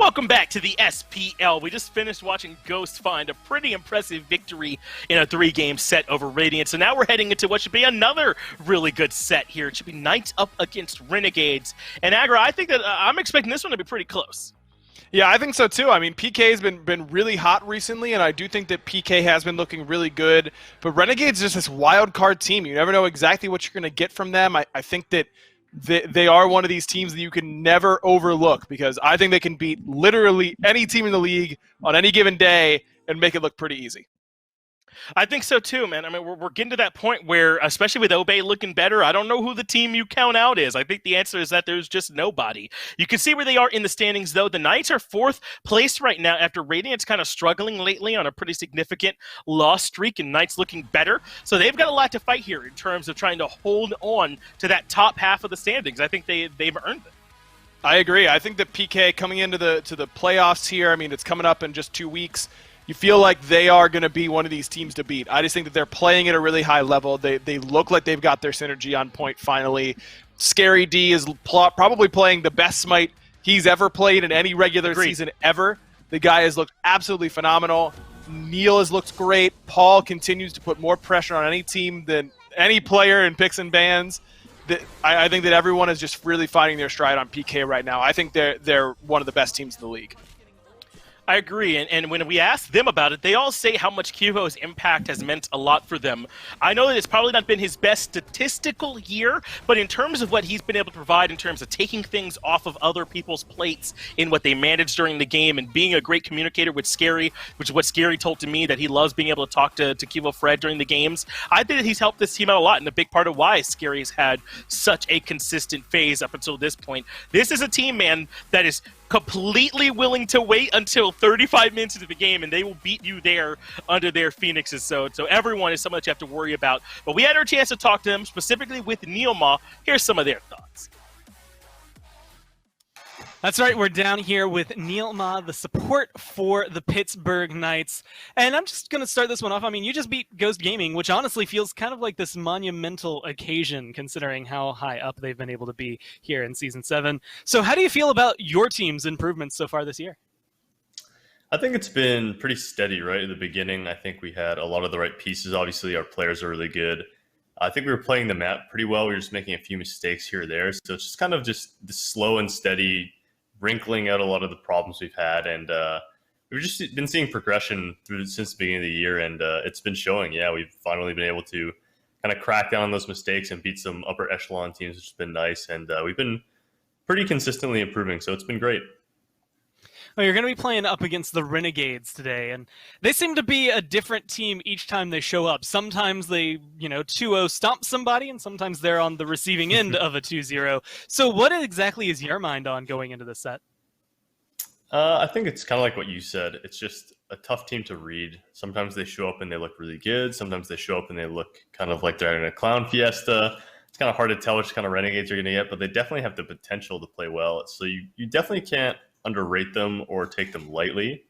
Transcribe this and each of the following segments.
Welcome back to the SPL. We just finished watching Ghost find a pretty impressive victory in a 3-game set over Radiant. So now we're heading into what should be another really good set here. It should be Knights up against Renegades. And Agra, I think that I'm expecting this one to be pretty close. Yeah, I think so too. I mean, PK has been really hot recently, and I do think that PK has been looking really good. But Renegades is just this wild card team. You never know exactly what you're going to get from them. I think that they are one of these teams that you can never overlook, because I think they can beat literally any team in the league on any given day and make it look pretty easy. I think so too, man. I mean, we're getting to that point where, especially with Obey looking better, I don't know who the team you count out is. I think the answer is that there's just nobody. You can see where they are in the standings, though. The Knights are 4th place right now after Radiant's kind of struggling lately on a pretty significant loss streak, and Knights looking better. So they've got a lot to fight here in terms of trying to hold on to that top half of the standings. I think they've earned it. I agree. I think that PK coming into the playoffs here, I mean, it's coming up in just 2 weeks. You feel like they are going to be one of these teams to beat. I just think that they're playing at a really high level. They look like they've got their synergy on point finally. Scary D is probably playing the best SMITE he's ever played in any regular season ever. The guy has looked absolutely phenomenal. Neil has looked great. Paul continues to put more pressure on any team than any player in picks and bans. I think that everyone is just really finding their stride on PK right now. I think they're one of the best teams in the league. I agree, and when we ask them about it, they all say how much Kyuho's impact has meant a lot for them. I know that it's probably not been his best statistical year, but in terms of what he's been able to provide in terms of taking things off of other people's plates in what they manage during the game and being a great communicator with Scary, which is what Scary told to me, that he loves being able to talk to Kyuho Fred during the games. I think that he's helped this team out a lot, and a big part of why Scary has had such a consistent phase up until this point. This is a team, man, that is completely willing to wait until 35 minutes into the game, and they will beat you there under their Phoenixes. So everyone is someone that you have to worry about. But we had our chance to talk to them, specifically with Neilma. Here's some of their thoughts. That's right, we're down here with Neilma, the support for the Pittsburgh Knights. And I'm just going to start this one off. I mean, you just beat Ghost Gaming, which honestly feels kind of like this monumental occasion, considering how high up they've been able to be here in Season 7. So how do you feel about your team's improvements so far this year? I think it's been pretty steady, right? At the beginning, I think we had a lot of the right pieces. Obviously, our players are really good. I think we were playing the map pretty well. We were just making a few mistakes here or there. So it's just kind of just the slow and steady wrinkling out a lot of the problems we've had, and we've just been seeing progression since the beginning of the year, and it's been showing. Yeah, we've finally been able to kind of crack down on those mistakes and beat some upper echelon teams, which has been nice, and we've been pretty consistently improving, so it's been great. Well, you're going to be playing up against the Renegades today, and they seem to be a different team each time they show up. Sometimes they, 2-0 stomp somebody, and sometimes they're on the receiving end of a 2-0. So what exactly is your mind on going into the set? I think it's kind of like what you said. It's just a tough team to read. Sometimes they show up and they look really good. Sometimes they show up and they look kind of like they're having a clown fiesta. It's kind of hard to tell which kind of Renegades you're going to get, but they definitely have the potential to play well. So you definitely can't underrate them or take them lightly.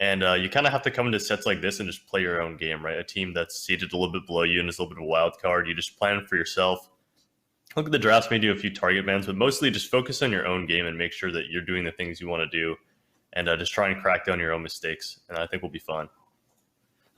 And you kind of have to come into sets like this and just play your own game, right? A team that's seated a little bit below you and is a little bit of a wild card. You just plan for yourself. Look at the drafts, maybe do a few target bans, but mostly just focus on your own game and make sure that you're doing the things you want to do, and just try and crack down your own mistakes. And I think we'll be fine.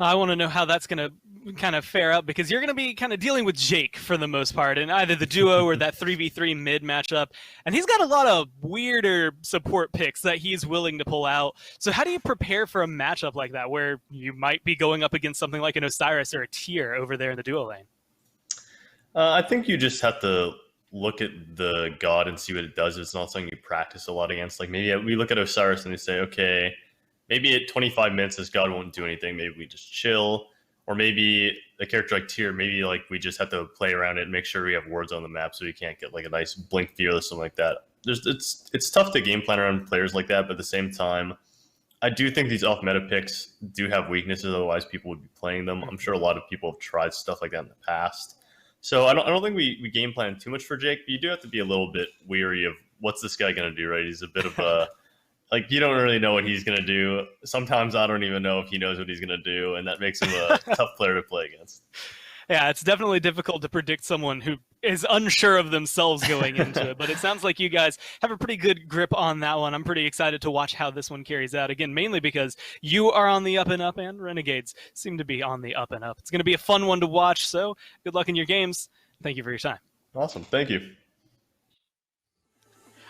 I want to know how that's going to kind of fare up, because you're going to be kind of dealing with Jake for the most part in either the duo or that 3v3 mid matchup. And he's got a lot of weirder support picks that he's willing to pull out. So how do you prepare for a matchup like that, where you might be going up against something like an Osiris or a Tyr over there in the duo lane? I think you just have to look at the God and see what it does. It's not something you practice a lot against. Like maybe we look at Osiris and we say, okay, maybe at 25 minutes this God won't do anything. Maybe we just chill. Or maybe a character like Tyr, maybe like we just have to play around it and make sure we have wards on the map so we can't get like a nice blink fear or something like that. It's tough to game plan around players like that, but at the same time, I do think these off-meta picks do have weaknesses, otherwise people would be playing them. I'm sure a lot of people have tried stuff like that in the past. So I don't think we game plan too much for Jake, but you do have to be a little bit weary of what's this guy going to do, right? He's a bit of a like, you don't really know what he's going to do. Sometimes I don't even know if he knows what he's going to do, and that makes him a tough player to play against. Yeah, it's definitely difficult to predict someone who is unsure of themselves going into it, but it sounds like you guys have a pretty good grip on that one. I'm pretty excited to watch how this one carries out. Again, mainly because you are on the up and up, and Renegades seem to be on the up and up. It's going to be a fun one to watch, so good luck in your games. Thank you for your time. Awesome. Thank you.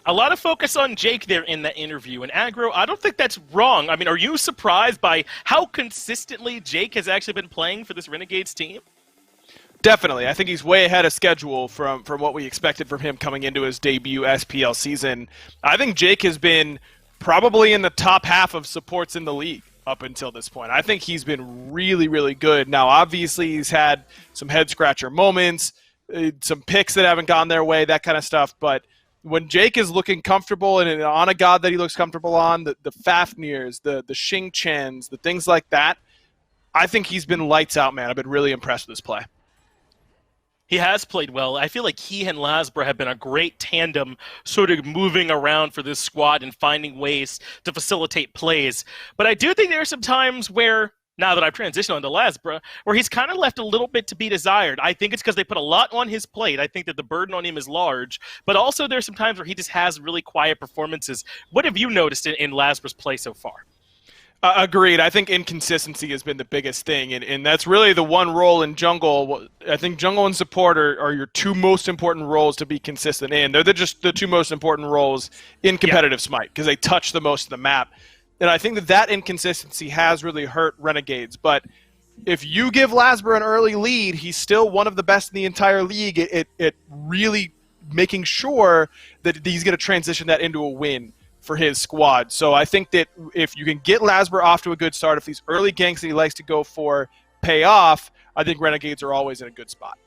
A lot of focus on Jake there in that interview. And Aggro, I don't think that's wrong. I mean, are you surprised by how consistently Jake has actually been playing for this Renegades team? Definitely. I think he's way ahead of schedule from what we expected from him coming into his debut SPL season. I think Jake has been probably in the top half of supports in the league up until this point. I think he's been really, really good. Now, obviously, he's had some head-scratcher moments, some picks that haven't gone their way, that kind of stuff, but when Jake is looking comfortable and on a god that he looks comfortable on, the Fafnirs, the Xing Chens, the things like that, I think he's been lights out, man. I've been really impressed with his play. He has played well. I feel like he and Lasbra have been a great tandem, sort of moving around for this squad and finding ways to facilitate plays. But I do think there are some times where, now that I've transitioned onto Lasbra, where he's kind of left a little bit to be desired. I think it's because they put a lot on his plate. I think that the burden on him is large. But also there's some times where he just has really quiet performances. What have you noticed in Lasbra's play so far? Agreed. I think inconsistency has been the biggest thing, and that's really the one role in jungle. I think jungle and support are your two most important roles to be consistent in. They're just the two most important roles in competitive Smite because they touch the most of the map. And I think that inconsistency has really hurt Renegades. But if you give Lasbra an early lead, he's still one of the best in the entire league at really making sure that he's going to transition that into a win for his squad. So I think that if you can get Lasbra off to a good start, if these early ganks that he likes to go for pay off, I think Renegades are always in a good spot.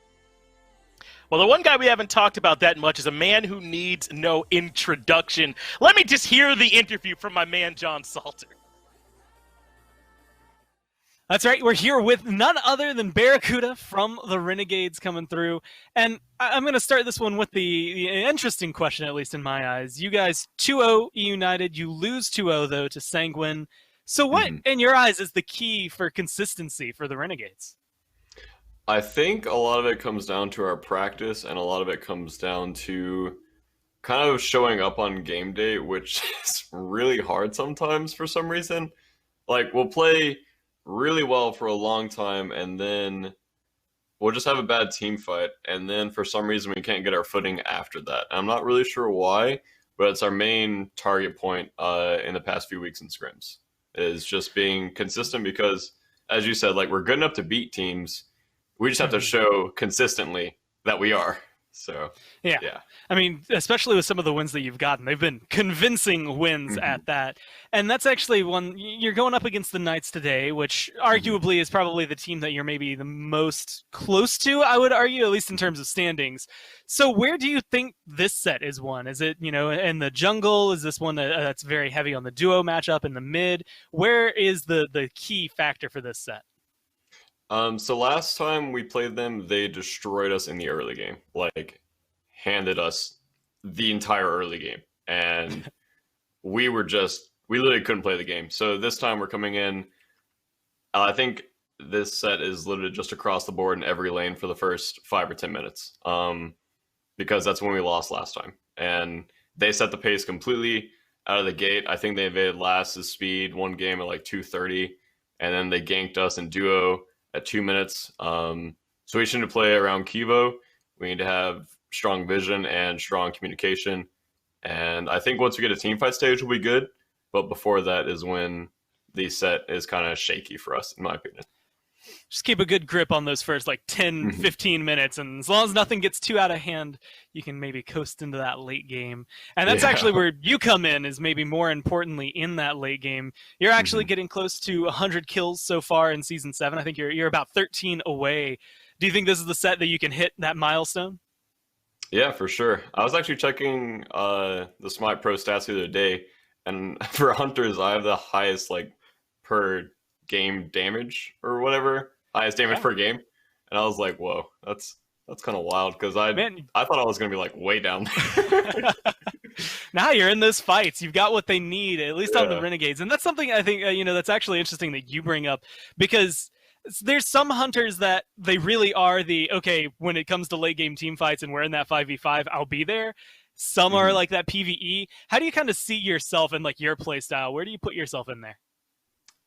Well, the one guy we haven't talked about that much is a man who needs no introduction. Let me just hear the interview from my man, John Salter. That's right. We're here with none other than Barracuda from the Renegades coming through. And I'm going to start this one with the interesting question, at least in my eyes. You guys 2-0 United. You lose 2-0, though, to Sanguine. So what, in your eyes, is the key for consistency for the Renegades? I think a lot of it comes down to our practice, and a lot of it comes down to kind of showing up on game day, which is really hard sometimes for some reason. Like, we'll play really well for a long time, and then we'll just have a bad team fight, and then for some reason we can't get our footing after that. I'm not really sure why, but it's our main target point in the past few weeks in scrims, is just being consistent because, as you said, like, we're good enough to beat teams. We just have to show consistently that we are. So, yeah. I mean, especially with some of the wins that you've gotten, they've been convincing wins at that. And that's actually one, you're going up against the Knights today, which arguably is probably the team that you're maybe the most close to, I would argue, at least in terms of standings. So where do you think this set is won? Is it, in the jungle? Is this one that's very heavy on the duo matchup in the mid? Where is the key factor for this set? So last time we played them, they destroyed us in the early game, like handed us the entire early game. And we literally couldn't play the game. So this time we're coming in, I think this set is literally just across the board in every lane for the first 5 or 10 minutes. Because that's when we lost last time. And they set the pace completely out of the gate. I think they invaded Last's speed one game at like 2:30, and then they ganked us in duo at 2 minutes. So we shouldn't play around Kivo. We need to have strong vision and strong communication. And I think once we get a team fight stage, we'll be good. But before that is when the set is kind of shaky for us, in my opinion. Just keep a good grip on those first 10, 15 minutes. And as long as nothing gets too out of hand, you can maybe coast into that late game. And that's actually where you come in, is maybe more importantly in that late game. You're actually getting close to 100 kills so far in Season 7. I think you're about 13 away. Do you think this is the set that you can hit that milestone? Yeah, for sure. I was actually checking the SMITE Pro stats the other day. And for Hunters, I have the highest per game damage or whatever, highest damage per game, and I was like, whoa, that's kind of wild, because I thought I was gonna be way down there. Now you're in those fights, you've got what they need, at least on the Renegades. And that's something I think that's actually interesting that you bring up, because there's some hunters that they really are okay, when it comes to late game team fights and we're in that 5v5, I'll be there. Some are like that PvE. How do you kind of see yourself in like your play style? Where do you put yourself in there?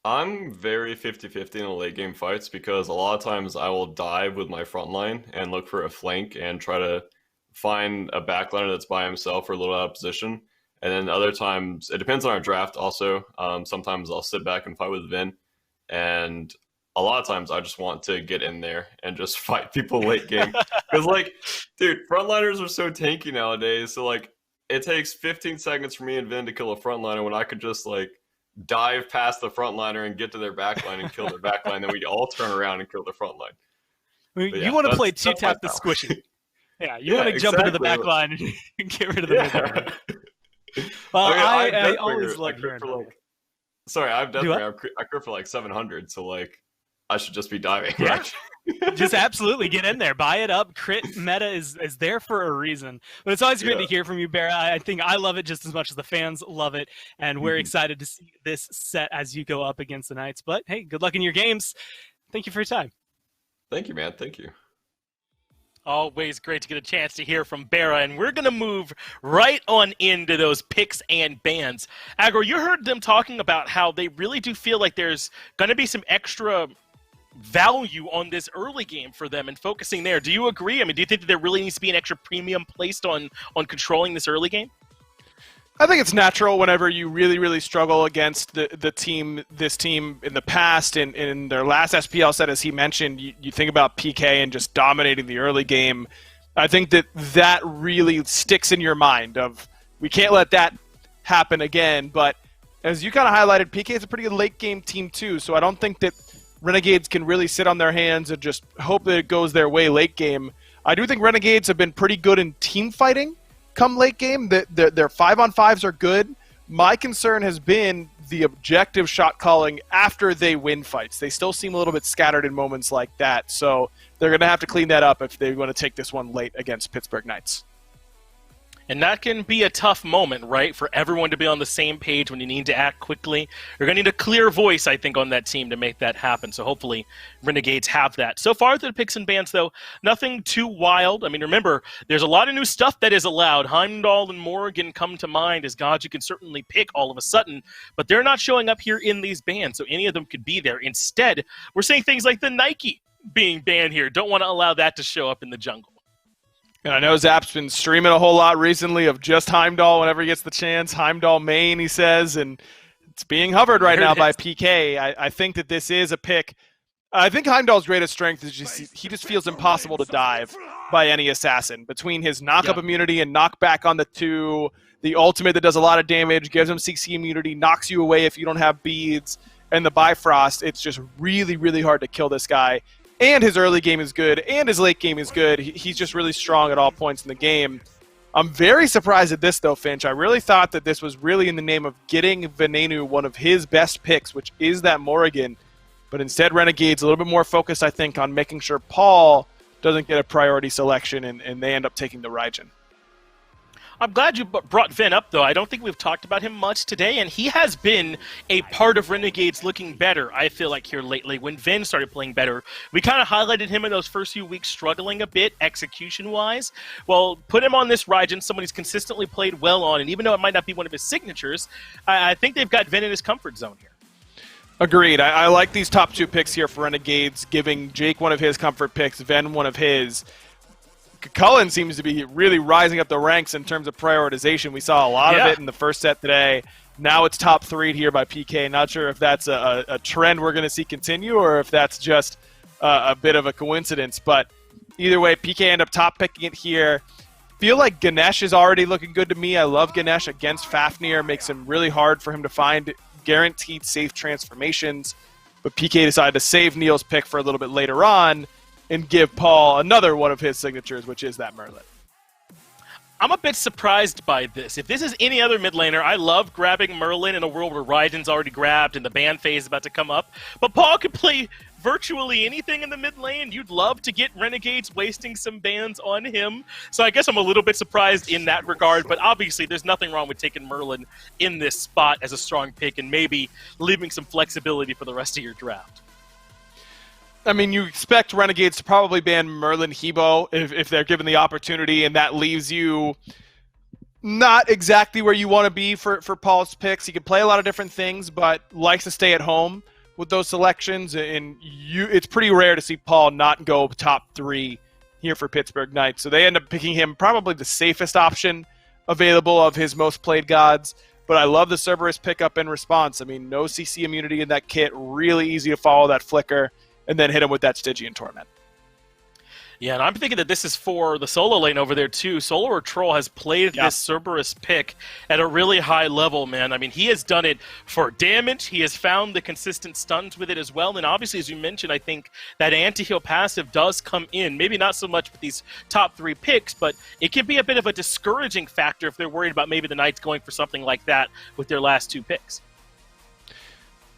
I'm very 50-50 in the late game fights because a lot of times I will dive with my front line and look for a flank and try to find a backliner that's by himself or a little out of position. And then other times, it depends on our draft also. Sometimes I'll sit back and fight with Vin. And a lot of times I just want to get in there and just fight people late game. Because, like, dude, frontliners are so tanky nowadays. So, like, it takes 15 seconds for me and Vin to kill a frontliner when I could just, like, dive past the frontliner and get to their backline and kill their backline. Then we all turn around and kill the frontline. I mean, Yeah, you want to play that's two-tap the my power. squishy. Yeah, you want to jump into the back line and get rid of the mid-laner. Well, I always love hearing that. Sorry, I've Do what? definitely I crit for like 700, so like I should just be diving. Yeah. Right? Just absolutely get in there, buy it up. Crit meta is there for a reason. But it's always great to hear from you, Barra. I think I love it just as much as the fans love it, and we're excited to see this set as you go up against the Knights. But hey, good luck in your games. Thank you for your time. Thank you, man. Thank you. Always great to get a chance to hear from Barra, and we're going to move right on into those picks and bans. Agro, you heard them talking about how they really do feel like there's going to be some extra value on this early game for them and focusing there. Do you agree? I mean, do you think that there really needs to be an extra premium placed on controlling this early game? I think it's natural whenever you really, really struggle against this team in the past. In their last SPL set, as he mentioned, you think about PK and just dominating the early game. I think that really sticks in your mind of we can't let that happen again. But as you kind of highlighted, PK is a pretty good late game team too. So I don't think that Renegades can really sit on their hands and just hope that it goes their way late game. I do think Renegades have been pretty good in team fighting come late game. Their 5-on-5s are good. My concern has been the objective shot calling after they win fights. They still seem a little bit scattered in moments like that, so they're going to have to clean that up if they want to take this one late against Pittsburgh Knights. And that can be a tough moment, right, for everyone to be on the same page when you need to act quickly. You're going to need a clear voice, I think, on that team to make that happen. So hopefully Renegades have that. So far, the picks and bans, though, nothing too wild. I mean, remember, there's a lot of new stuff that is allowed. Heimdall and Morgan come to mind as gods you can certainly pick all of a sudden, but they're not showing up here in these bans, so any of them could be there. Instead, we're seeing things like the Nike being banned here. Don't want to allow that to show up in the jungle. And I know Zap's been streaming a whole lot recently of just Heimdall whenever he gets the chance. Heimdall main, he says, and it's being hovered right now by PK. I think that this is a pick. I think Heimdall's greatest strength is he just feels impossible to dive by any assassin. Between his knock-up immunity and knockback on the 2, the ultimate that does a lot of damage, gives him CC immunity, knocks you away if you don't have beads, and the Bifrost, it's just really, really hard to kill this guy. And his early game is good, and his late game is good. He's just really strong at all points in the game. I'm very surprised at this, though, Finch. I really thought that this was really in the name of getting Venenu one of his best picks, which is that Morrigan. But instead, Renegade's a little bit more focused, I think, on making sure Paul doesn't get a priority selection, and they end up taking the Raijin. I'm glad you brought Vin up, though. I don't think we've talked about him much today, and he has been a part of Renegades looking better, I feel like, here lately. When Vin started playing better, we kind of highlighted him in those first few weeks struggling a bit, execution-wise. Well, put him on this Raijin, someone he's consistently played well on, and even though it might not be one of his signatures, I think they've got Vin in his comfort zone here. Agreed. I like these top 2 picks here for Renegades, giving Jake one of his comfort picks, Ven one of his. Cullen seems to be really rising up the ranks in terms of prioritization. We saw a lot of it in the first set today. Now it's top 3 here by PK. Not sure if that's a trend we're going to see continue or if that's just a bit of a coincidence. But either way, PK end up top picking it here. Feel like Ganesh is already looking good to me. I love Ganesh against Fafnir. Makes him really hard for him to find guaranteed safe transformations. But PK decided to save Neil's pick for a little bit later on and give Paul another one of his signatures, which is that Merlin. I'm a bit surprised by this. If this is any other mid laner, I love grabbing Merlin in a world where Raijin's already grabbed and the ban phase is about to come up. But Paul could play virtually anything in the mid lane. You'd love to get Renegades wasting some bans on him. So I guess I'm a little bit surprised in that regard. But obviously, there's nothing wrong with taking Merlin in this spot as a strong pick and maybe leaving some flexibility for the rest of your draft. I mean, you expect Renegades to probably ban Merlin Hebo if they're given the opportunity, and that leaves you not exactly where you want to be for Paul's picks. He can play a lot of different things, but likes to stay at home with those selections, and it's pretty rare to see Paul not go top 3 here for Pittsburgh Knights. So they end up picking him probably the safest option available of his most played gods. But I love the Cerberus pickup in response. I mean, no CC immunity in that kit, really easy to follow that flicker, and then hit him with that Stygian Torment. Yeah, and I'm thinking that this is for the solo lane over there, too. Solar Troll has played this Cerberus pick at a really high level, man. I mean, he has done it for damage. He has found the consistent stuns with it as well. And obviously, as you mentioned, I think that anti-heal passive does come in. Maybe not so much with these top 3 picks, but it can be a bit of a discouraging factor if they're worried about maybe the Knights going for something like that with their last 2 picks.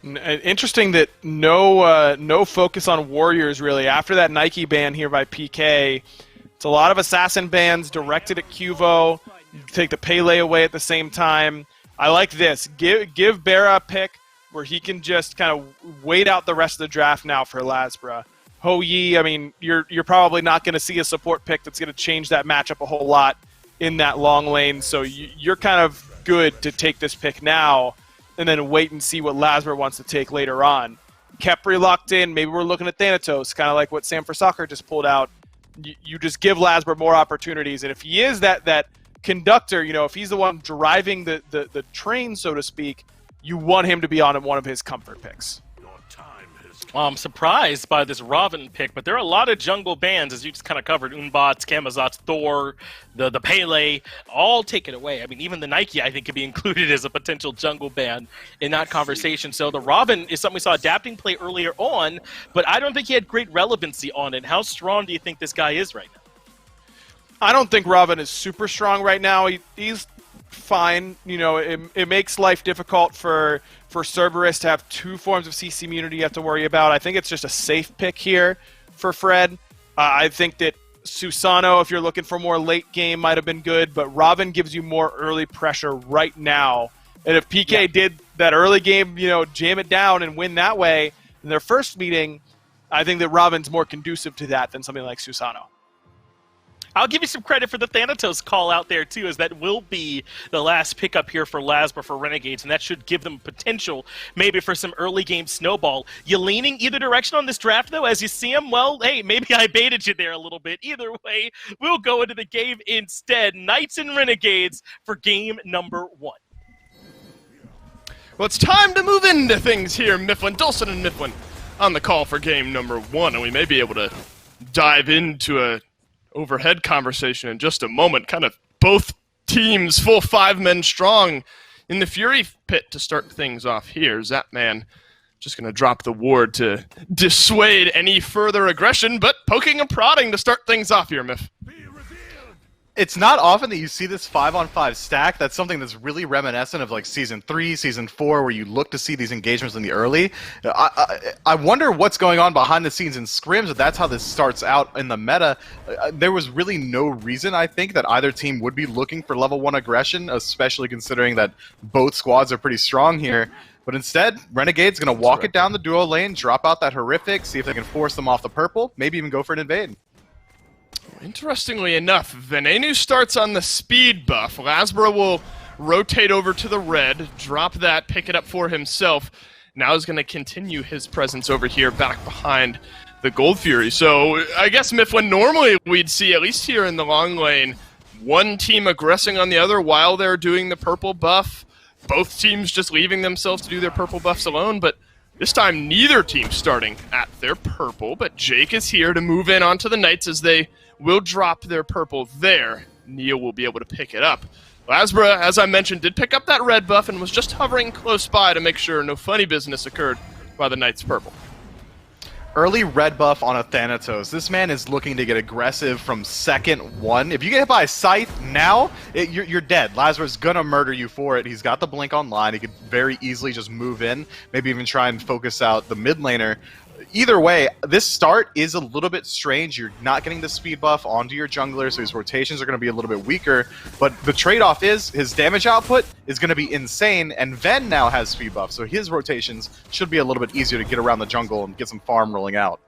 Interesting that no focus on Warriors, really. After that Nike ban here by PK, it's a lot of assassin bans directed at Cuvo. You take the Pele away at the same time. I like this. Give Barra a pick where he can just kind of wait out the rest of the draft now for Lasbra. Ho Yi, I mean, you're probably not going to see a support pick that's going to change that matchup a whole lot in that long lane, so you're kind of good to take this pick now and then wait and see what Lasbra wants to take later on. Kepri locked in. Maybe we're looking at Thanatos, kind of like what Sam for Soccer just pulled out. You just give Lasbra more opportunities, and if he is that conductor, if he's the one driving the train, so to speak, you want him to be on one of his comfort picks. I'm surprised by this Raven pick, but there are a lot of jungle bans, as you just kind of covered. Unbots, Camazotz, Thor, the Pele, all taken away. I mean, even the Nike, I think, could be included as a potential jungle ban in that conversation. So the Raven is something we saw adapting play earlier on, but I don't think he had great relevancy on it. How strong do you think this guy is right now? I don't think Raven is super strong right now. He's fine. It makes life difficult for Cerberus to have 2 forms of CC immunity you have to worry about. I think it's just a safe pick here for Fred. I think that Susano, if you're looking for more late game, might have been good, but Raven gives you more early pressure right now. And if PK did that early game, jam it down and win that way in their first meeting, I think that Raven's more conducive to that than something like Susano. I'll give you some credit for the Thanatos call out there, too, as that will be the last pickup here for Lasbra for Renegades, and that should give them potential maybe for some early game snowball. You leaning either direction on this draft, though, as you see him? Well, hey, maybe I baited you there a little bit. Either way, we'll go into the game instead. Knights and Renegades for game number 1. Well, it's time to move into things here, Mifflin. Dulcin and Mifflin on the call for game number 1, and we may be able to dive into a overhead conversation in just a moment. Kind of both teams full 5 men strong in the Fury pit to start things off here. Zapman just going to drop the ward to dissuade any further aggression, but poking and prodding to start things off here, Miff. It's not often that you see this 5-on-5 stack. That's something that's really reminiscent of like Season 3, Season 4, where you look to see these engagements in the early. I wonder what's going on behind the scenes in scrims, but that's how this starts out in the meta. There was really no reason, I think, that either team would be looking for level 1 aggression, especially considering that both squads are pretty strong here. But instead, Renegade's going to walk it down the duo lane, drop out that horrific, see if they can force them off the purple, maybe even go for an invade. Interestingly enough, Venenu starts on the speed buff. Lasbra will rotate over to the red, drop that, pick it up for himself. Now he's going to continue his presence over here back behind the Gold Fury. So I guess, Mifflin, normally we'd see, at least here in the long lane, one team aggressing on the other while they're doing the purple buff. Both teams just leaving themselves to do their purple buffs alone, but this time neither team starting at their purple, but Jake is here to move in onto the Knights as they will drop their purple there. Neil will be able to pick it up. Lasbra, as I mentioned, did pick up that red buff and was just hovering close by to make sure no funny business occurred by the Knights purple. Early red buff on a Thanatos. This man is looking to get aggressive from second 1. If you get hit by a Scythe now, you're dead. Lasbra's gonna murder you for it. He's got the blink online. He could very easily just move in, maybe even try and focus out the mid laner. Either way, this start is a little bit strange. You're not getting the speed buff onto your jungler, so his rotations are going to be a little bit weaker. But the trade-off is his damage output is going to be insane, and Ven now has speed buff, so his rotations should be a little bit easier to get around the jungle and get some farm rolling out.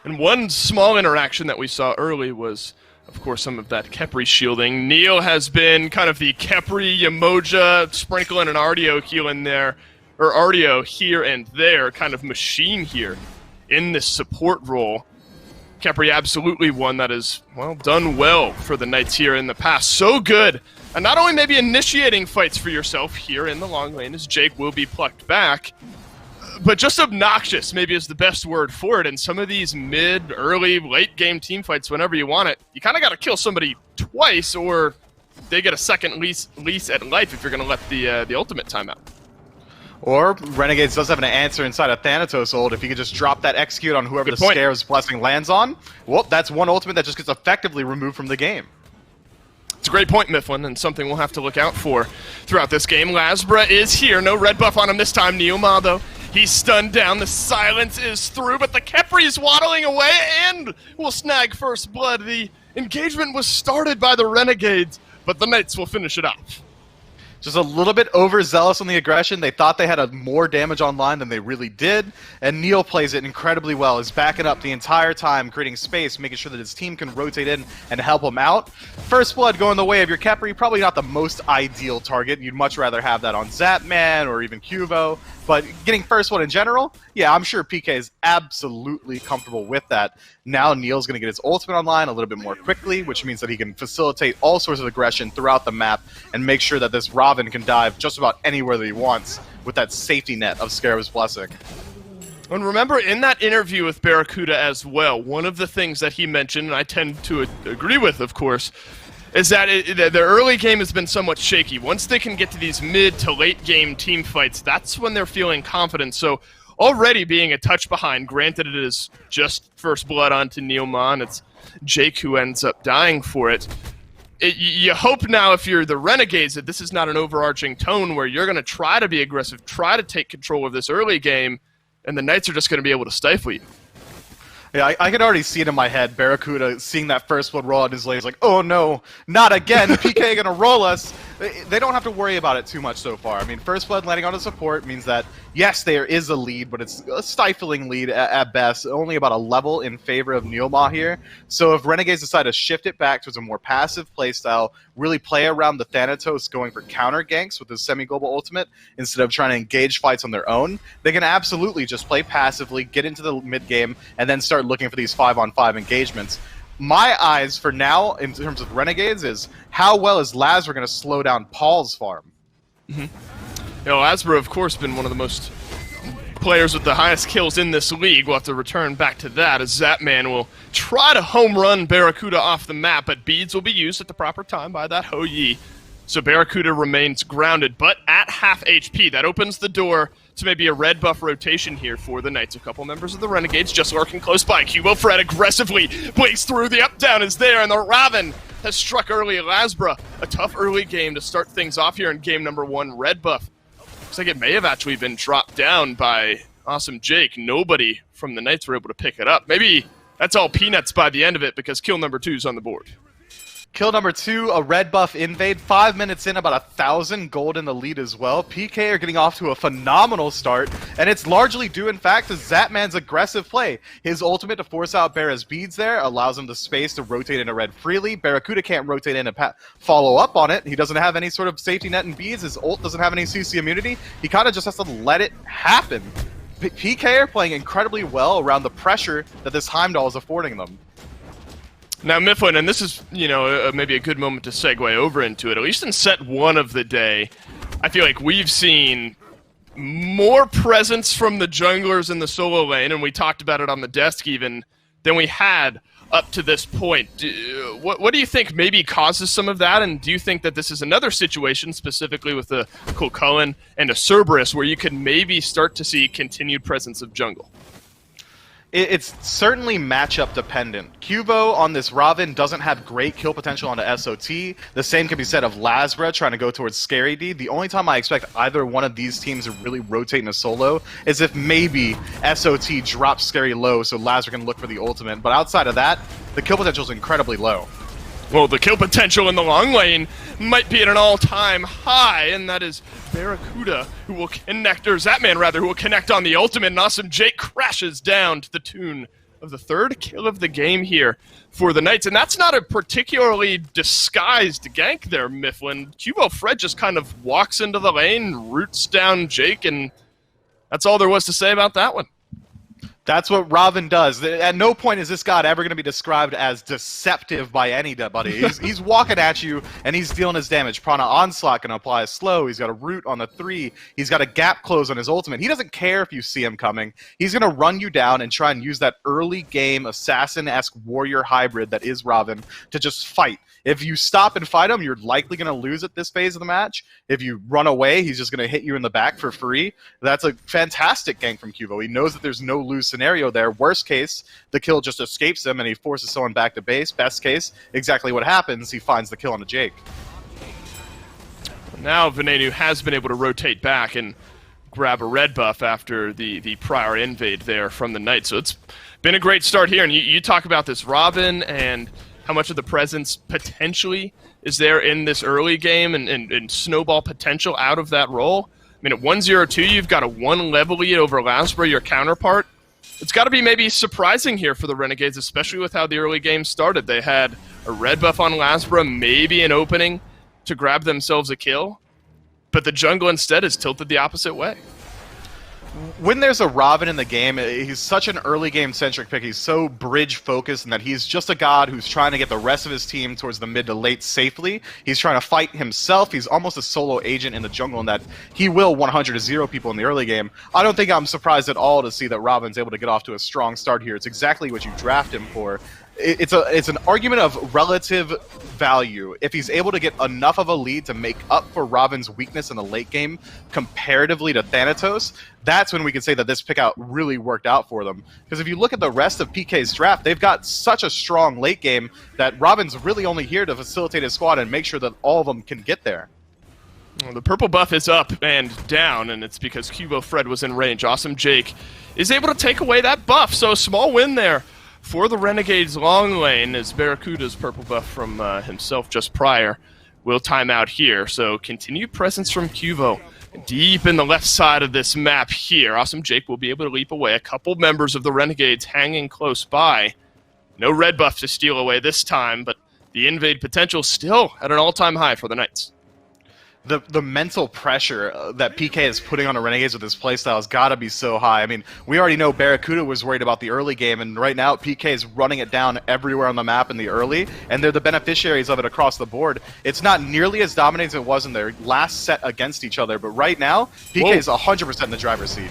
And one small interaction that we saw early was, of course, some of that Khepri shielding. Neil has been kind of the Khepri, Yamoja, sprinkling an Artio heal in there, or Artio here and there, kind of machine here in this support role. Khepri absolutely one that has, well, done well for the Knights here in the past. So good. And not only maybe initiating fights for yourself here in the long lane as Jake will be plucked back, but just obnoxious maybe is the best word for it. In some of these mid, early, late game team fights, whenever you want it, you kind of got to kill somebody twice or they get a second lease at life if you're going to let the ultimate time out. Or Renegades does have an answer inside of Thanatos ult. If you could just drop that execute on whoever the Scare's Blessing lands on, well, that's one ultimate that just gets effectively removed from the game. It's a great point, Mifflin, and something we'll have to look out for throughout this game. Lasbra is here. No red buff on him this time. Neoma, though, he's stunned down. The silence is through, but the Khepri is waddling away and will snag first blood. The engagement was started by the Renegades, but the Knights will finish it off. Just a little bit overzealous on the aggression. They thought they had more damage online than they really did, and Neil plays it incredibly well. He's backing up the entire time, creating space, making sure that his team can rotate in and help him out. First blood going the way of your Khepri, probably not the most ideal target. You'd much rather have that on Zapman or even Cuvo, but getting first blood in general, yeah, I'm sure PK is absolutely comfortable with that. Now Neil's going to get his ultimate online a little bit more quickly, which means that he can facilitate all sorts of aggression throughout the map and make sure that this Robin can dive just about anywhere that he wants with that safety net of Scarab's Blessing. And remember, in that interview with Barracuda as well, one of the things that he mentioned, and I tend to agree with, of course, is that the early game has been somewhat shaky. Once they can get to these mid to late game team fights, that's when they're feeling confident. So already being a touch behind, granted it is just first blood onto Neomon, it's Jake who ends up dying for it. You hope now, if you're the Renegades, that this is not an overarching tone where you're going to try to be aggressive, try to take control of this early game, and the Knights are just going to be able to stifle you. Yeah, I can already see it in my head. Barracuda seeing that first blood roll on his legs, like, oh no, not again. PK gonna roll us. They don't have to worry about it too much so far. I mean, first blood landing on a support means that, yes, there is a lead, but it's a stifling lead at best. Only about a level in favor of Neoma here. So if Renegades decide to shift it back towards a more passive playstyle, really play around the Thanatos going for counter ganks with his semi-global ultimate instead of trying to engage fights on their own, they can absolutely just play passively, get into the mid game, and then start looking for these 5-on-5 engagements. My eyes for now, in terms of Renegades, is how well is Lazar going to slow down Paul's farm? Mm-hmm. You know, Lazar, of course, been one of the most players with the highest kills in this league. We'll have to return back to that as Zapman will try to home run Barracuda off the map, but beads will be used at the proper time by that Ho Yi. So Barracuda remains grounded, but at half HP. That opens the door to maybe a red buff rotation here for the Knights. A couple members of the Renegades just lurking close by. Cubo Fred aggressively plays through. The up down is there, and the Raven has struck early at Lasbra. A tough early game to start things off here in game number 1. Red buff. Looks like it may have actually been dropped down by Awesome Jake. Nobody from the Knights were able to pick it up. Maybe that's all peanuts by the end of it because kill number 2 is on the board. Kill number 2, a red buff invade. 5 minutes in, about 1,000 gold in the lead as well. PK are getting off to a phenomenal start, and it's largely due, in fact, to Zapman's aggressive play. His ultimate to force out Barra's beads there allows him the space to rotate into red freely. Barracuda can't rotate in and follow up on it. He doesn't have any sort of safety net and beads. His ult doesn't have any CC immunity. He kind of just has to let it happen. PK are playing incredibly well around the pressure that this Heimdall is affording them. Now, Mifflin, and this is, you know, maybe a good moment to segue over into it, at least in set 1 of the day, I feel like we've seen more presence from the junglers in the solo lane, and we talked about it on the desk even, than we had up to this point. What do you think maybe causes some of that, and do you think that this is another situation, specifically with a Kulkullen and a Cerberus, where you could maybe start to see continued presence of jungle? It's certainly matchup dependent. Cubo on this Raven doesn't have great kill potential on the SOT. The same can be said of Lasbra trying to go towards Scary D. The only time I expect either one of these teams to really rotate in a solo is if maybe SOT drops Scary low so Lasbra can look for the ultimate. But outside of that, the kill potential is incredibly low. Well, the kill potential in the long lane might be at an all-time high, and that is Barracuda, who will connect, or Zapman rather, who will connect on the ultimate, and Awesome Jake crashes down to the tune of the third kill of the game here for the Knights. And that's not a particularly disguised gank there, Mifflin. Cubo Fred just kind of walks into the lane, roots down Jake, and that's all there was to say about that one. That's what Robin does. At no point is this god ever going to be described as deceptive by anybody. He's walking at you, and he's dealing his damage. Prana Onslaught can apply a slow. He's got a root on the 3. He's got a gap close on his ultimate. He doesn't care if you see him coming. He's going to run you down and try and use that early game assassin-esque warrior hybrid that is Robin to just fight. If you stop and fight him, you're likely going to lose at this phase of the match. If you run away, he's just going to hit you in the back for free. That's a fantastic gank from Cubo. He knows that there's no lose scenario there. Worst case, the kill just escapes him and he forces someone back to base. Best case, exactly what happens. He finds the kill on a Jake. Now Venenu has been able to rotate back and grab a red buff after the prior invade there from the Knights. So it's been a great start here. And you talk about this Robin and how much of the presence potentially is there in this early game and snowball potential out of that role. I mean, at 1-0-2, you've got a 1-level lead over Lasbro, your counterpart. It's got to be maybe surprising here for the Renegades, especially with how the early game started. They had a red buff on Lasbro, maybe an opening to grab themselves a kill, but the jungle instead is tilted the opposite way. When there's a Robin in the game, he's such an early game centric pick. He's so bridge focused, and that he's just a god who's trying to get the rest of his team towards the mid to late safely. He's trying to fight himself. He's almost a solo agent in the jungle in that he will 100-0 people in the early game. I don't think I'm surprised at all to see that Robin's able to get off to a strong start here. It's exactly what you draft him for. It's an argument of relative value. If he's able to get enough of a lead to make up for Robin's weakness in the late game comparatively to Thanatos, that's when we can say that this pick out really worked out for them. Because if you look at the rest of PK's draft, they've got such a strong late game that Robin's really only here to facilitate his squad and make sure that all of them can get there. Well, the purple buff is up and down, and it's because Cubo Fred was in range. Awesome Jake is able to take away that buff, so a small win there for the Renegades long lane, as Barracuda's purple buff from himself just prior will time out here. So continued presence from Cubo deep in the left side of this map here. Awesome Jake will be able to leap away. A couple members of the Renegades hanging close by. No red buff to steal away this time, but the invade potential still at an all-time high for the Knights. The mental pressure that PK is putting on the Renegades with his playstyle has got to be so high. I mean, we already know Barracuda was worried about the early game, and right now PK is running it down everywhere on the map in the early, and they're the beneficiaries of it across the board. It's not nearly as dominant as it was in their last set against each other, but right now, PK is 100% in the driver's seat.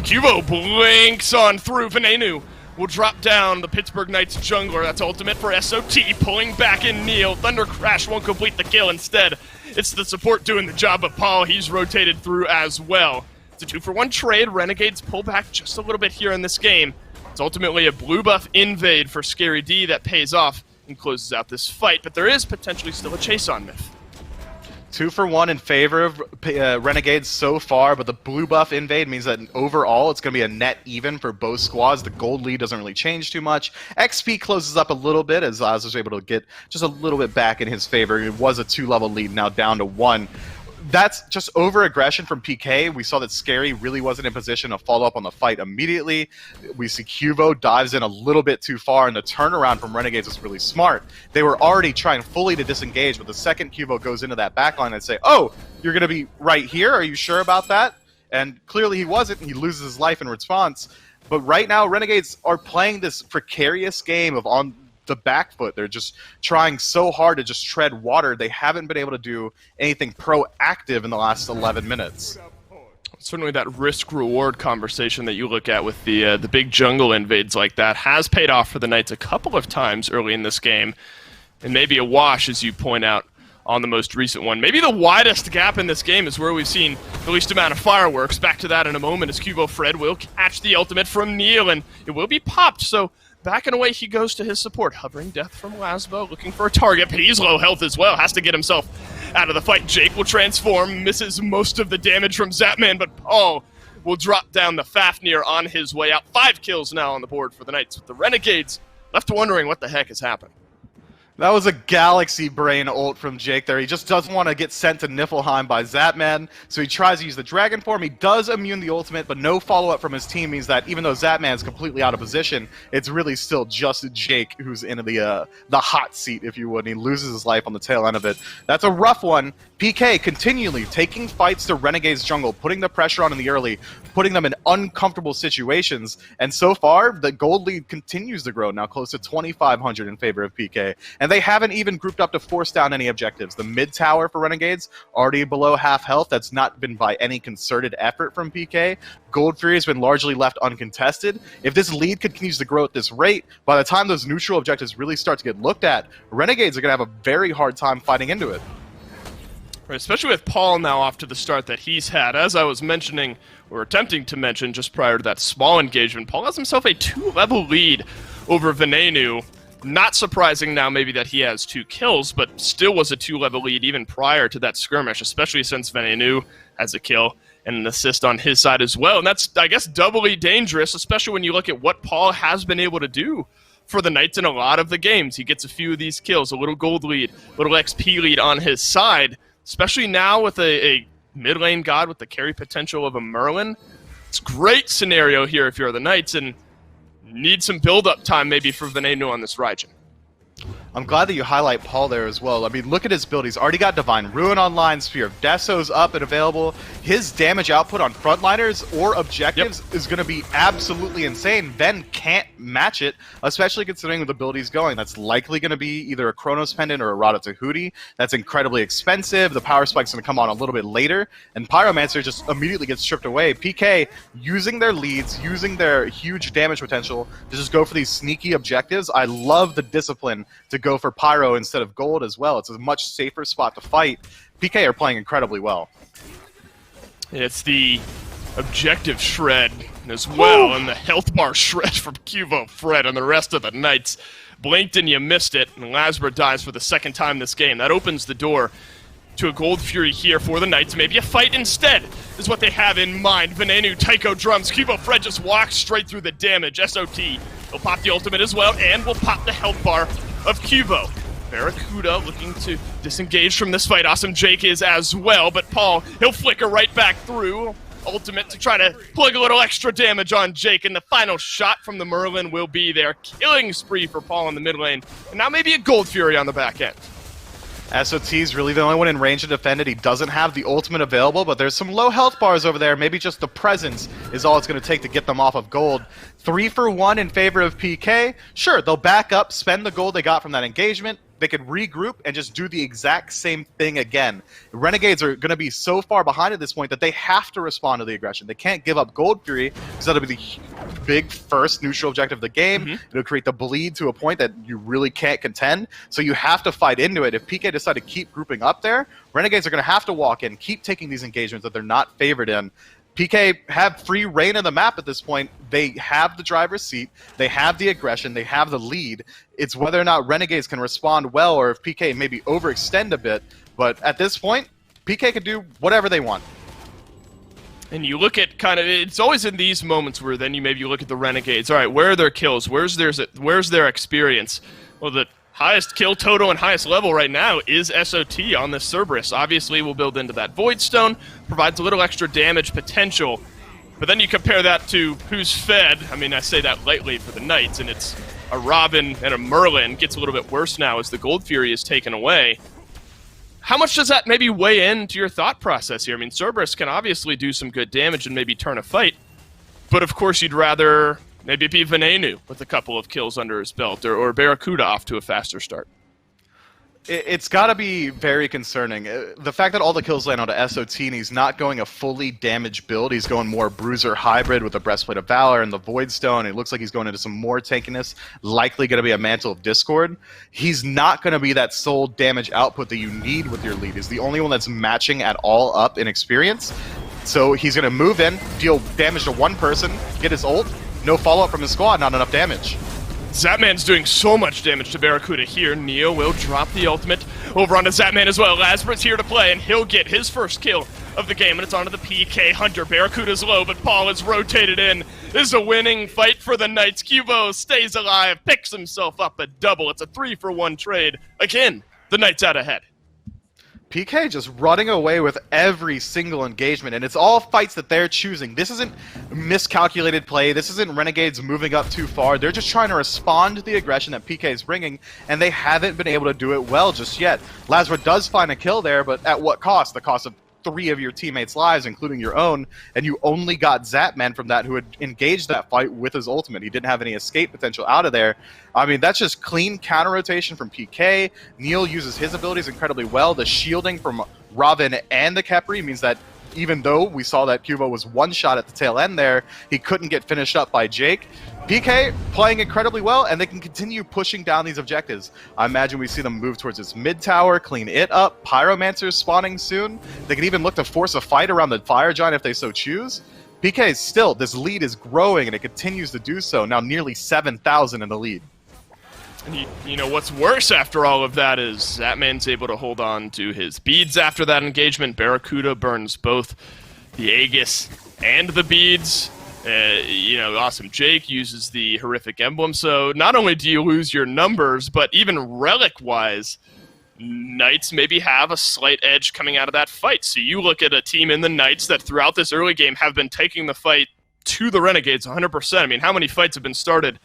Cubo blinks on through. Venenu will drop down the Pittsburgh Knights jungler. That's ultimate for SOT, pulling back in Neil. Thunder Crash won't complete the kill. Instead, it's the support doing the job of Paul. He's rotated through as well. It's a 2-for-1 trade. Renegades pull back just a little bit here in this game. It's ultimately a blue buff invade for Scary D that pays off and closes out this fight, but there is potentially still a chase on Myth. 2-for-1 in favor of Renegades so far, but the blue buff invade means that overall it's going to be a net even for both squads. The gold lead doesn't really change too much. XP closes up a little bit as Oz was able to get just a little bit back in his favor. It was a 2-level lead, now down to 1. That's just over-aggression from PK. We saw that Scary really wasn't in position to follow up on the fight immediately. We see Cubo dives in a little bit too far, and the turnaround from Renegades was really smart. They were already trying fully to disengage, but the second Cubo goes into that backline and say, "Oh, you're going to be right here? Are you sure about that?" And clearly he wasn't, and he loses his life in response. But right now, Renegades are playing this precarious game of on the back foot. They're just trying so hard to just tread water. They haven't been able to do anything proactive in the last 11 minutes. Certainly that risk-reward conversation that you look at with the big jungle invades like that has paid off for the Knights a couple of times early in this game, and maybe a wash, as you point out, on the most recent one. Maybe the widest gap in this game is where we've seen the least amount of fireworks. Back to that in a moment as Cubo Fred will catch the ultimate from Neil, and it will be popped, so back and away he goes to his support. Hovering Death from Lasbo, looking for a target, but he's low health as well. Has to get himself out of the fight. Jake will transform, misses most of the damage from Zapman, but Paul will drop down the Fafnir on his way out. 5 kills now on the board for the Knights, with the Renegades left wondering what the heck has happened. That was a galaxy brain ult from Jake there. He just doesn't want to get sent to Niflheim by Zapman, so he tries to use the Dragon Form. He does immune the ultimate, but no follow-up from his team means that even though Zapman's completely out of position, it's really still just Jake who's in the hot seat, if you would, and he loses his life on the tail end of it. That's a rough one. PK continually taking fights to Renegades jungle, putting the pressure on in the early, putting them in uncomfortable situations, and so far, the gold lead continues to grow, now close to 2,500 in favor of PK. And they haven't even grouped up to force down any objectives. The mid tower for Renegades, already below half health. That's not been by any concerted effort from PK. Gold Fury has been largely left uncontested. If this lead continues to grow at this rate, by the time those neutral objectives really start to get looked at, Renegades are going to have a very hard time fighting into it. Especially with Paul now off to the start that he's had. As I was mentioning, or attempting to mention just prior to that small engagement, Paul has himself a 2-level lead over Venenu. Not surprising now maybe that he has 2 kills, but still was a 2-level lead even prior to that skirmish, especially since Venenu has a kill and an assist on his side as well. And that's, I guess, doubly dangerous, especially when you look at what Paul has been able to do for the Knights in a lot of the games. He gets a few of these kills, a little gold lead, a little XP lead on his side, especially now with a mid lane god with the carry potential of a Merlin. It's a great scenario here if you're the Knights, and need some build-up time maybe for Venenu on this Raijin. I'm glad that you highlight Paul there as well. I mean, look at his build. He's already got Divine Ruin online, Sphere of Desso's up and available. His damage output on frontliners or objectives is going to be absolutely insane. Ven can't match it, especially considering the build he's going. That's likely going to be either a Chronos Pendant or a Rada Tahuti. That's incredibly expensive. The power spike's going to come on a little bit later, and Pyromancer just immediately gets stripped away. PK using their leads, using their huge damage potential to just go for these sneaky objectives. I love the discipline to go for Pyro instead of gold as well. It's a much safer spot to fight. PK are playing incredibly well. It's the objective shred as well, and the health bar shred from Cuvo, Fred, and the rest of the Knights. Blinked and you missed it, and Lasbra dies for the second time this game. That opens the door to a Gold Fury here for the Knights. Maybe a fight instead is what they have in mind. Venenu, Taiko drums. Cuvo Fred just walks straight through the damage. SOT will pop the ultimate as well, and will pop the health bar of Cuvo. Barracuda looking to disengage from this fight. Awesome Jake is as well, but Paul, he'll flicker right back through. Ultimate to try to plug a little extra damage on Jake, and the final shot from the Merlin will be there. Killing spree for Paul in the mid lane, and now maybe a Gold Fury on the back end. SOT's really the only one in range to defend it. He doesn't have the ultimate available, but there's some low health bars over there. Maybe just the presence is all it's going to take to get them off of gold. 3 for 1 in favor of PK. Sure, they'll back up, spend the gold they got from that engagement. They could regroup and just do the exact same thing again. Renegades are going to be so far behind at this point that they have to respond to the aggression. They can't give up Gold Fury because that'll be the big first neutral objective of the game. It'll create the bleed to a point that you really can't contend. So you have to fight into it. If PK decide to keep grouping up there, Renegades are going to have to walk in, keep taking these engagements that they're not favored in. PK have free reign of the map at this point. They have the driver's seat. They have the aggression. They have the lead. It's whether or not Renegades can respond well or if PK maybe overextend a bit. But at this point, PK can do whatever they want. And you look at kind of, it's always in these moments where then you maybe look at the Renegades. All right, where are their kills? Where's their experience? Well, the highest kill total and highest level right now is SOT on this Cerberus. Obviously, we'll build into that Void Stone, provides a little extra damage potential. But then you compare that to who's fed. I mean, I say that lightly for the Knights, and it's a Robin and a Merlin. Gets a little bit worse now as the Gold Fury is taken away. How much does that maybe weigh into your thought process here? I mean, Cerberus can obviously do some good damage and maybe turn a fight. But of course, you'd rather maybe it be Venenu with a couple of kills under his belt, or Barracuda off to a faster start. It's got to be very concerning. The fact that all the kills land onto SOT and he's not going a fully damaged build. He's going more Bruiser hybrid with the Breastplate of Valor and the Void Stone. It looks like he's going into some more tankiness, likely going to be a Mantle of Discord. He's not going to be that sole damage output that you need with your lead. He's the only one that's matching at all up in experience. So he's going to move in, deal damage to one person, get his ult, no follow-up from his squad, not enough damage. Zapman's doing so much damage to Barracuda here. Neo will drop the ultimate over onto Zapman as well. Lasbra's here to play, and he'll get his first kill of the game, and it's onto the PK Hunter. Barracuda's low, but Paul is rotated in. This is a winning fight for the Knights. Cubo stays alive, picks himself up a double. It's a 3-for-1 trade. Again, the Knights out ahead. PK just running away with every single engagement, and it's all fights that they're choosing. This isn't miscalculated play. This isn't Renegades moving up too far. They're just trying to respond to the aggression that PK is bringing, and they haven't been able to do it well just yet. Lazara does find a kill there, but at what cost? The cost of 3 of your teammates' lives, including your own, and you only got Zapman from that, who had engaged that fight with his ultimate. He didn't have any escape potential out of there. I mean, that's just clean counter-rotation from PK. Neil uses his abilities incredibly well. The shielding from Robin and the Khepri means that even though we saw that Cubo was one shot at the tail end there, he couldn't get finished up by Jake. PK playing incredibly well, and they can continue pushing down these objectives. I imagine we see them move towards this mid tower, clean it up. Pyromancer's spawning soon. They can even look to force a fight around the Fire Giant if they so choose. PK is still, this lead is growing, and it continues to do so. Now nearly 7,000 in the lead. And you know what's worse after all of that is Zapman's able to hold on to his beads after that engagement. Barracuda burns both the Aegis and the beads. Awesome Jake uses the horrific emblem. So not only do you lose your numbers, but even relic-wise, Knights maybe have a slight edge coming out of that fight. So you look at a team in the Knights that throughout this early game have been taking the fight to the Renegades 100%. I mean, how many fights have been started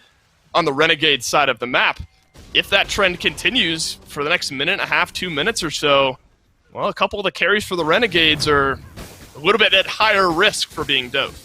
on the Renegade side of the map? If that trend continues for the next minute and a half, 2 minutes or so, well, a couple of the carries for the Renegades are a little bit at higher risk for being dove.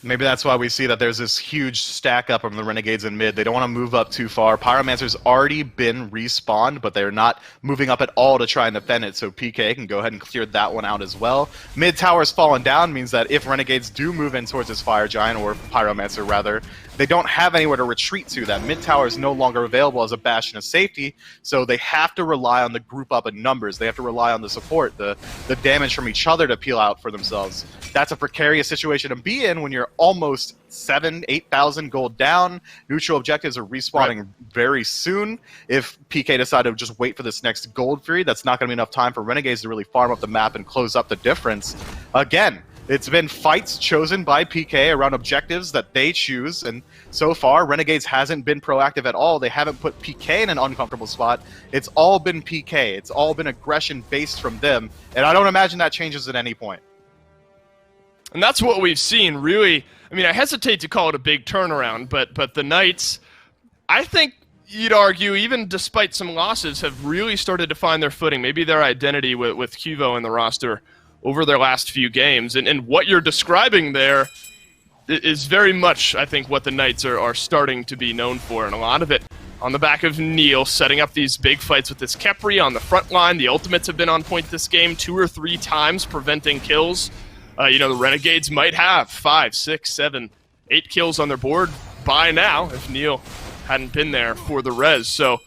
Maybe that's why we see that there's this huge stack up from the Renegades in mid. They don't want to move up too far. Pyromancer's already been respawned, but they're not moving up at all to try and defend it, so PK can go ahead and clear that one out as well. Mid tower's fallen down means that if Renegades do move in towards this Fire Giant, or Pyromancer rather, they don't have anywhere to retreat to. That mid tower is no longer available as a bastion of safety, so they have to rely on the group up in numbers. They have to rely on the support, the damage from each other to peel out for themselves. That's a precarious situation to be in when you're almost 8,000 gold down. Neutral objectives are respawning very soon. If PK decide to just wait for this next gold fury, that's not going to be enough time for Renegades to really farm up the map and close up the difference. Again, it's been fights chosen by PK around objectives that they choose, and so far, Renegades hasn't been proactive at all. They haven't put PK in an uncomfortable spot. It's all been PK. It's all been aggression based from them, and I don't imagine that changes at any point. And that's what we've seen, really. I mean, I hesitate to call it a big turnaround, but the Knights, I think you'd argue, even despite some losses, have really started to find their footing, maybe their identity with Cubo in the roster over their last few games. And what you're describing there is very much, I think, what the Knights are starting to be known for, and a lot of it on the back of Neil setting up these big fights with this Khepri on the front line. The ultimates have been on point this game 2 or 3 times, preventing kills. The Renegades might have 5, 6, 7, 8 kills on their board by now if Neil hadn't been there for the res. So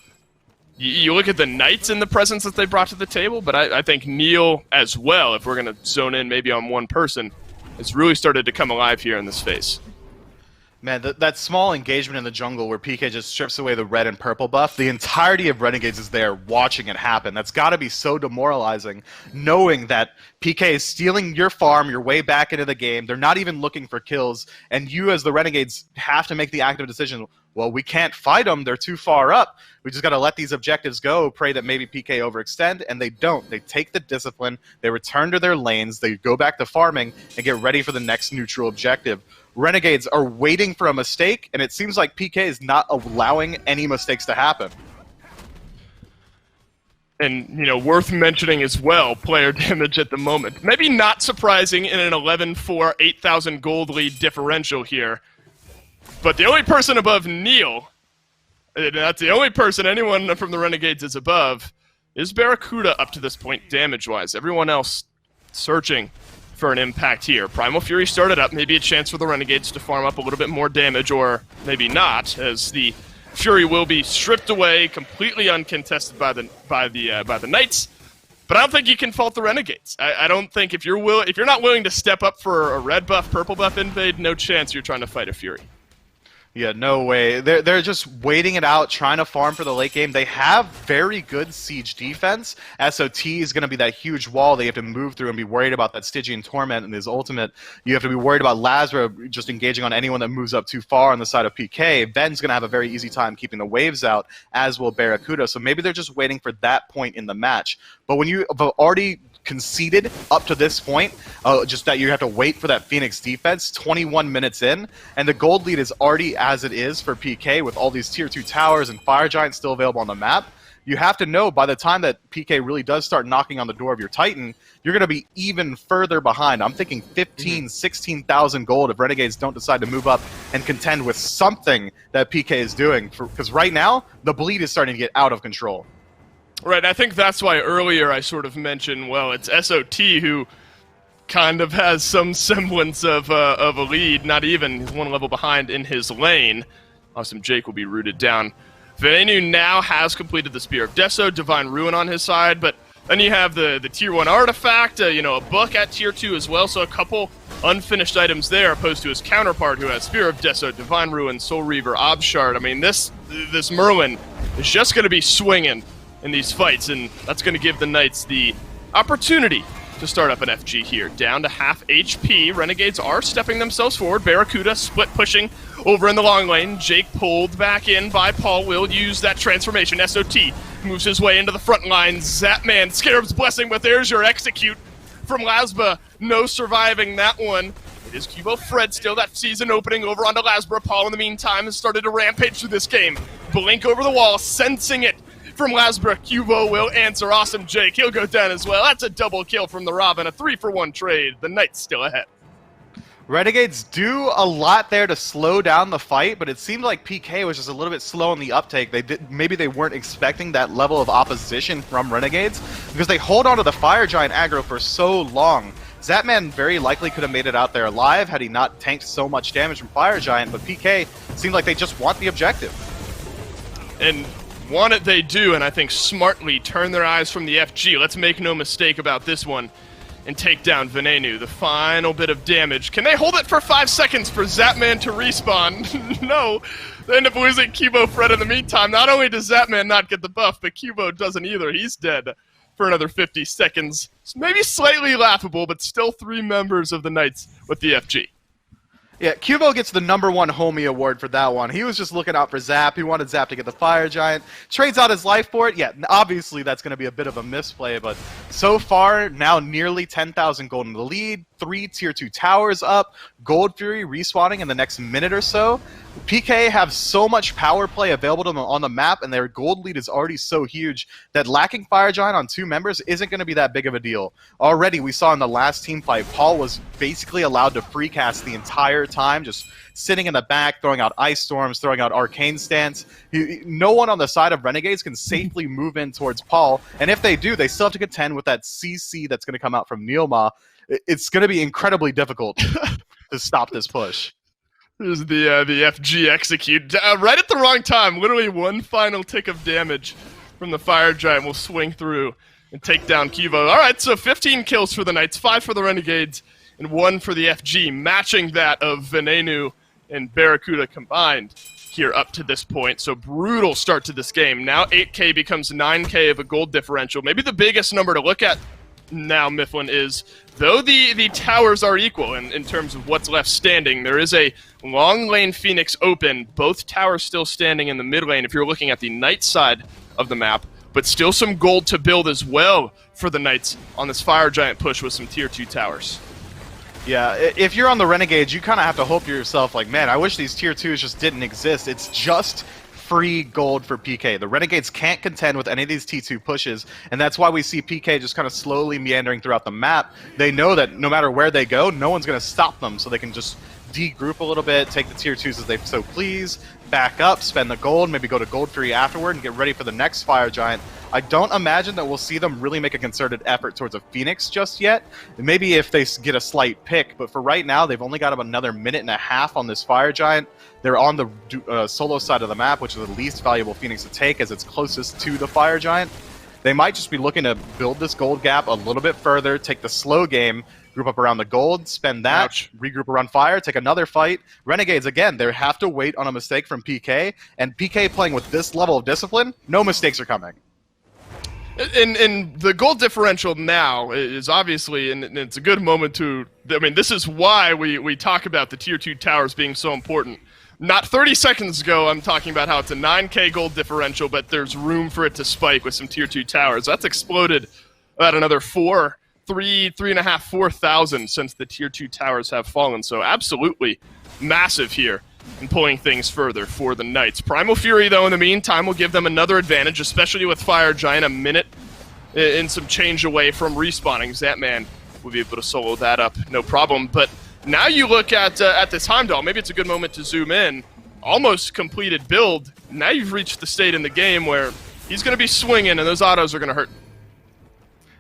you look at the Knights and the presence that they brought to the table, but I think Neil as well, if we're going to zone in maybe on one person, has really started to come alive here in this phase. Man, that small engagement in the jungle where PK just strips away the red and purple buff, the entirety of Renegades is there watching it happen. That's got to be so demoralizing, knowing that PK is stealing your farm, your way back into the game. They're not even looking for kills, and you as the Renegades have to make the active decision, well, we can't fight them, they're too far up. We just got to let these objectives go, pray that maybe PK overextend, and they don't. They take the discipline, they return to their lanes, they go back to farming, and get ready for the next neutral objective. Renegades are waiting for a mistake, and it seems like PK is not allowing any mistakes to happen. And, worth mentioning as well, player damage at the moment. Maybe not surprising in an 11-4, 8,000 gold lead differential here. But the only person above Neil, and that's the only person anyone from the Renegades is above, is Barracuda up to this point damage-wise. Everyone else searching for an impact here. Primal Fury started up, maybe a chance for the Renegades to farm up a little bit more damage, or maybe not, as the Fury will be stripped away, completely uncontested by the Knights. But I don't think you can fault the Renegades. I don't think if you're not willing to step up for a red buff, purple buff invade, no chance you're trying to fight a Fury. Yeah, no way. They're just waiting it out, trying to farm for the late game. They have very good siege defense. SOT is going to be that huge wall they have to move through and be worried about that Stygian Torment and his ultimate. You have to be worried about Lazra just engaging on anyone that moves up too far on the side of PK. Ven's going to have a very easy time keeping the waves out, as will Barracuda. So maybe they're just waiting for that point in the match. But when you have already conceded up to this point, just that you have to wait for that Phoenix defense 21 minutes in, and the gold lead is already as it is for PK with all these tier 2 towers and fire giants still available on the map. You have to know by the time that PK really does start knocking on the door of your Titan, you're going to be even further behind. I'm thinking 15, 16,000 gold if Renegades don't decide to move up and contend with something that PK is doing. Because right now, the bleed is starting to get out of control. Right, I think that's why earlier I sort of mentioned, well, it's SOT who kind of has some semblance of a lead, not even, he's one level behind in his lane. Awesome Jake will be rooted down. Venenu now has completed the Spear of Deso, Divine Ruin on his side, but then you have the tier 1 artifact, a book at tier 2 as well, so a couple unfinished items there, opposed to his counterpart who has Spear of Deso, Divine Ruin, Soul Reaver, Obshard. I mean, this Merlin is just going to be swinging in these fights, and that's going to give the Knights the opportunity to start up an FG here. Down to half HP. Renegades are stepping themselves forward. Barracuda split pushing over in the long lane. Jake pulled back in by Paul. Will use that transformation. SOT moves his way into the front line. Zapman, Scarab's Blessing, but there's your execute from Lasba. No surviving that one. It is Cubo Fred still, that season opening over onto Lasba. Paul in the meantime has started to rampage through this game. Blink over the wall, sensing it from Lasbrook. Cubo will answer. Awesome Jake, he'll go down as well. That's a double kill from the Robin, a 3-for-1 trade. The Knights still ahead. Renegades do a lot there to slow down the fight, but it seemed like PK was just a little bit slow on the uptake. Maybe they weren't expecting that level of opposition from Renegades, because they hold on to the Fire Giant aggro for so long. Zapman very likely could have made it out there alive had he not tanked so much damage from Fire Giant, but PK seemed like they just want the objective. And want it they do, and I think smartly turn their eyes from the FG. Let's make no mistake about this one and take down Venenu. The final bit of damage. Can they hold it for 5 seconds for Zapman to respawn? No. They end up losing Cubo Fred in the meantime. Not only does Zapman not get the buff, but Cubo doesn't either. He's dead for another 50 seconds. It's maybe slightly laughable, but still 3 members of the Knights with the FG. Yeah, Cubo gets the #1 homie award for that one. He was just looking out for Zap. He wanted Zap to get the Fire Giant. Trades out his life for it. Yeah, obviously that's going to be a bit of a misplay, but so far, now nearly 10,000 gold in the lead, 3 tier 2 towers up, Gold Fury respawning in the next minute or so. PK have so much power play available to them on the map, and their gold lead is already so huge that lacking Fire Giant on 2 members isn't going to be that big of a deal. Already, we saw in the last team fight, Paul was basically allowed to free cast the entire time, just sitting in the back, throwing out Ice Storms, throwing out Arcane Stance. No one on the side of Renegades can safely move in towards Paul, and if they do, they still have to contend with that CC that's going to come out from Neilma. It's going to be incredibly difficult to stop this push. There's the FG execute. Right at the wrong time. Literally one final tick of damage from the Fire Giant will swing through and take down Cubo. All right, so 15 kills for the Knights, 5 for the Renegades, and 1 for the FG, matching that of Venenu and Barracuda combined here up to this point. So brutal start to this game. Now 8K becomes 9K of a gold differential. Maybe the biggest number to look at now, Mifflin, is though the towers are equal in terms of what's left standing, there is a long lane Phoenix open, both towers still standing in the mid lane if you're looking at the Knight side of the map, but still some gold to build as well for the Knights on this Fire Giant push with some tier 2 towers. Yeah, if you're on the Renegades, you kind of have to hope to yourself, like, man, I wish these tier 2s just didn't exist. It's just free gold for PK. The Renegades can't contend with any of these T2 pushes, and that's why we see PK just kind of slowly meandering throughout the map. They know that no matter where they go, no one's going to stop them, so they can just de-group a little bit, take the tier 2s as they so please, back up, spend the gold, maybe go to Gold Fury afterward and get ready for the next Fire Giant. I don't imagine that we'll see them really make a concerted effort towards a Phoenix just yet. Maybe if they get a slight pick, but for right now, they've only got about another minute and a half on this Fire Giant. They're on the solo side of the map, which is the least valuable Phoenix to take as it's closest to the Fire Giant. They might just be looking to build this gold gap a little bit further, take the slow game, group up around the gold, spend that, regroup around fire, take another fight. Renegades, again, they have to wait on a mistake from PK, and PK playing with this level of discipline, no mistakes are coming. And the goal differential now is obviously, and it's a good moment to, I mean, this is why we talk about the Tier 2 towers being so important. Not 30 seconds ago, I'm talking about how it's a 9k gold differential, but there's room for it to spike with some Tier 2 towers. That's exploded about another 3.5, 4,000 since the Tier 2 towers have fallen. So absolutely massive here in pulling things further for the Knights. Primal Fury, though, in the meantime, will give them another advantage, especially with Fire Giant a minute in some change away from respawning. Zapman will be able to solo that up, no problem. But now you look at this Heimdall. Maybe it's a good moment to zoom in. Almost completed build. Now you've reached the state in the game where he's going to be swinging, and those autos are going to hurt.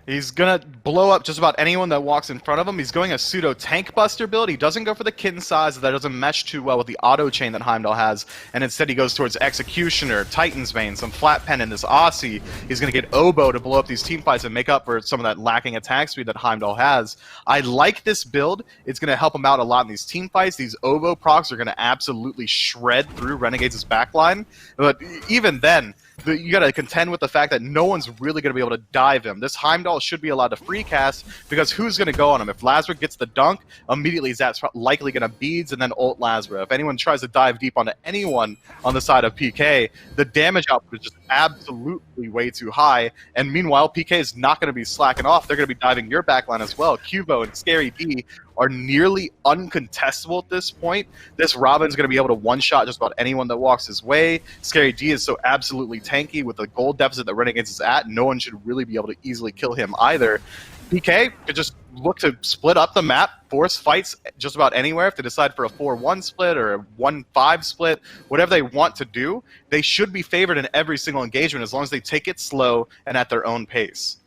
He's going to blow up just about anyone that walks in front of him. He's going a pseudo tank buster build. He doesn't go for the kitten size. That doesn't mesh too well with the auto chain that Heimdall has. And instead he goes towards Executioner, Titan's Bane, some flat pen in this Aussie. He's going to get Oboe to blow up these team fights and make up for some of that lacking attack speed that Heimdall has. I like this build. It's going to help him out a lot in these team fights. These Oboe procs are going to absolutely shred through Renegades' backline. But even then, you got to contend with the fact that no one's really going to be able to dive him. This Heimdall should be allowed to free cast because who's going to go on him? If Lazarus gets the dunk, immediately Zap's likely going to beads and then ult Lazarus. If anyone tries to dive deep onto anyone on the side of PK, the damage output is just absolutely way too high. And meanwhile, PK is not going to be slacking off. They're going to be diving your backline as well. Cubo and Scary D are nearly uncontestable at this point. This Robin's going to be able to one-shot just about anyone that walks his way. Scary D is so absolutely tanky with the gold deficit that Renegades is at. No one should really be able to easily kill him either. PK could just look to split up the map, force fights just about anywhere. If they decide for a 4-1 split or a 1-5 split, whatever they want to do, they should be favored in every single engagement as long as they take it slow and at their own pace.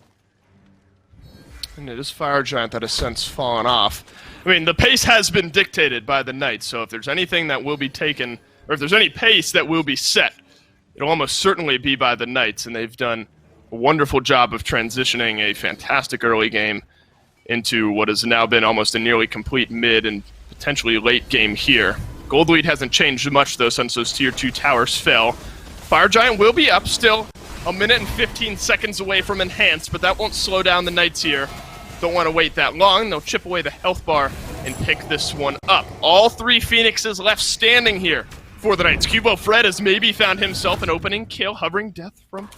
And it is Fire Giant that has since fallen off. I mean, the pace has been dictated by the Knights, so if there's anything that will be taken, or if there's any pace that will be set, it'll almost certainly be by the Knights, and they've done a wonderful job of transitioning a fantastic early game into what has now been almost a nearly complete mid and potentially late game here. Gold lead hasn't changed much, though, since those Tier 2 towers fell. Fire Giant will be up still, a minute and 15 seconds away from Enhanced, but that won't slow down the Knights here. Don't want to wait that long. They'll chip away the health bar and pick this one up. All three Phoenixes left standing here for the Knights. Cubo Fred has maybe found himself an opening kill. Hovering death from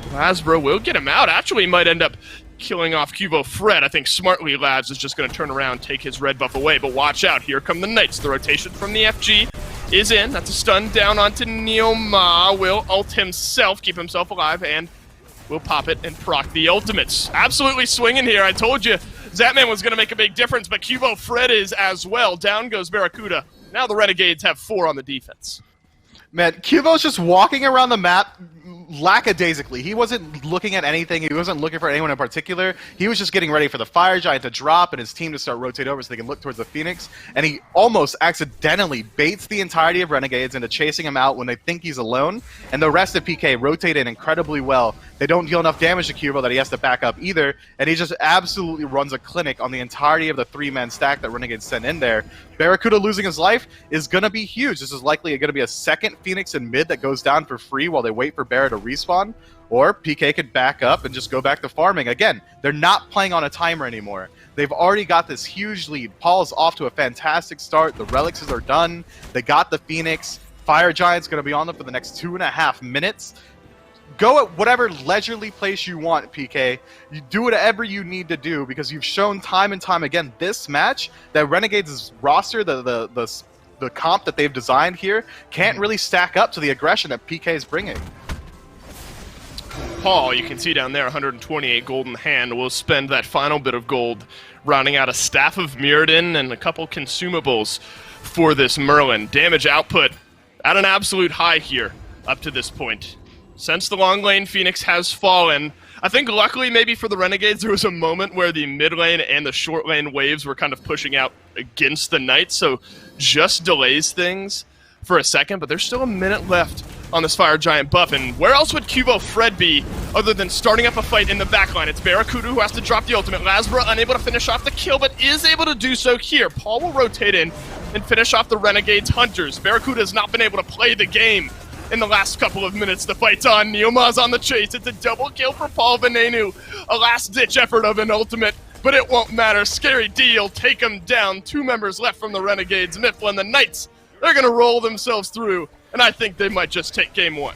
Lasbro will get him out. Actually might end up killing off Cubo Fred. I think smartly Labs is just going to turn around, take his red buff away. But watch out. Here come the Knights. The rotation from the FG is in. That's a stun down onto Neoma. Will ult himself, keep himself alive, and will pop it and proc the ultimates. Absolutely swinging here. I told you Zapman was going to make a big difference, but Cubo Fred is as well. Down goes Barracuda. Now the Renegades have 4 on the defense. Man, Cubo's just walking around the map lackadaisically. He wasn't looking at anything. He wasn't looking for anyone in particular. He was just getting ready for the Fire Giant to drop and his team to start rotate over so they can look towards the Phoenix. And he almost accidentally baits the entirety of Renegades into chasing him out when they think he's alone. And the rest of PK rotate in incredibly well. They don't deal enough damage to Cubo that he has to back up either. And he just absolutely runs a clinic on the entirety of the 3-man stack that Renegades sent in there. Barracuda losing his life is going to be huge. This is likely going to be a second Phoenix in mid that goes down for free while they wait for Barra to respawn. Or PK could back up and just go back to farming. Again, they're not playing on a timer anymore. They've already got this huge lead. Paul's off to a fantastic start. The Relics are done. They got the Phoenix. Fire Giant's going to be on them for the next 2.5 minutes. Go at whatever leisurely place you want, PK. You do whatever you need to do because you've shown time and time again this match that Renegades' roster, the comp that they've designed here, can't really stack up to the aggression that PK is bringing. Paul, you can see down there, 128 gold in hand. We'll spend that final bit of gold rounding out a Staff of Mirrodin and a couple consumables for this Merlin. Damage output at an absolute high here up to this point. Since the long lane Phoenix has fallen, I think luckily maybe for the Renegades there was a moment where the mid lane and the short lane waves were kind of pushing out against the Knights, so just delays things for a second, but there's still a minute left on this Fire Giant buff, and where else would Cubo Fred be other than starting up a fight in the backline? It's Barracuda who has to drop the ultimate. Lasbra unable to finish off the kill, but is able to do so here. Paul will rotate in and finish off the Renegades Hunters. Barracuda has not been able to play the game in the last couple of minutes. The fight's on. Neomaz on the chase. It's a double kill for Paul Venenu. A last-ditch effort of an ultimate, but it won't matter. Scary D will take him down. 2 members left from the Renegades. Mifflin, the Knights, they're going to roll themselves through, and I think they might just take game 1.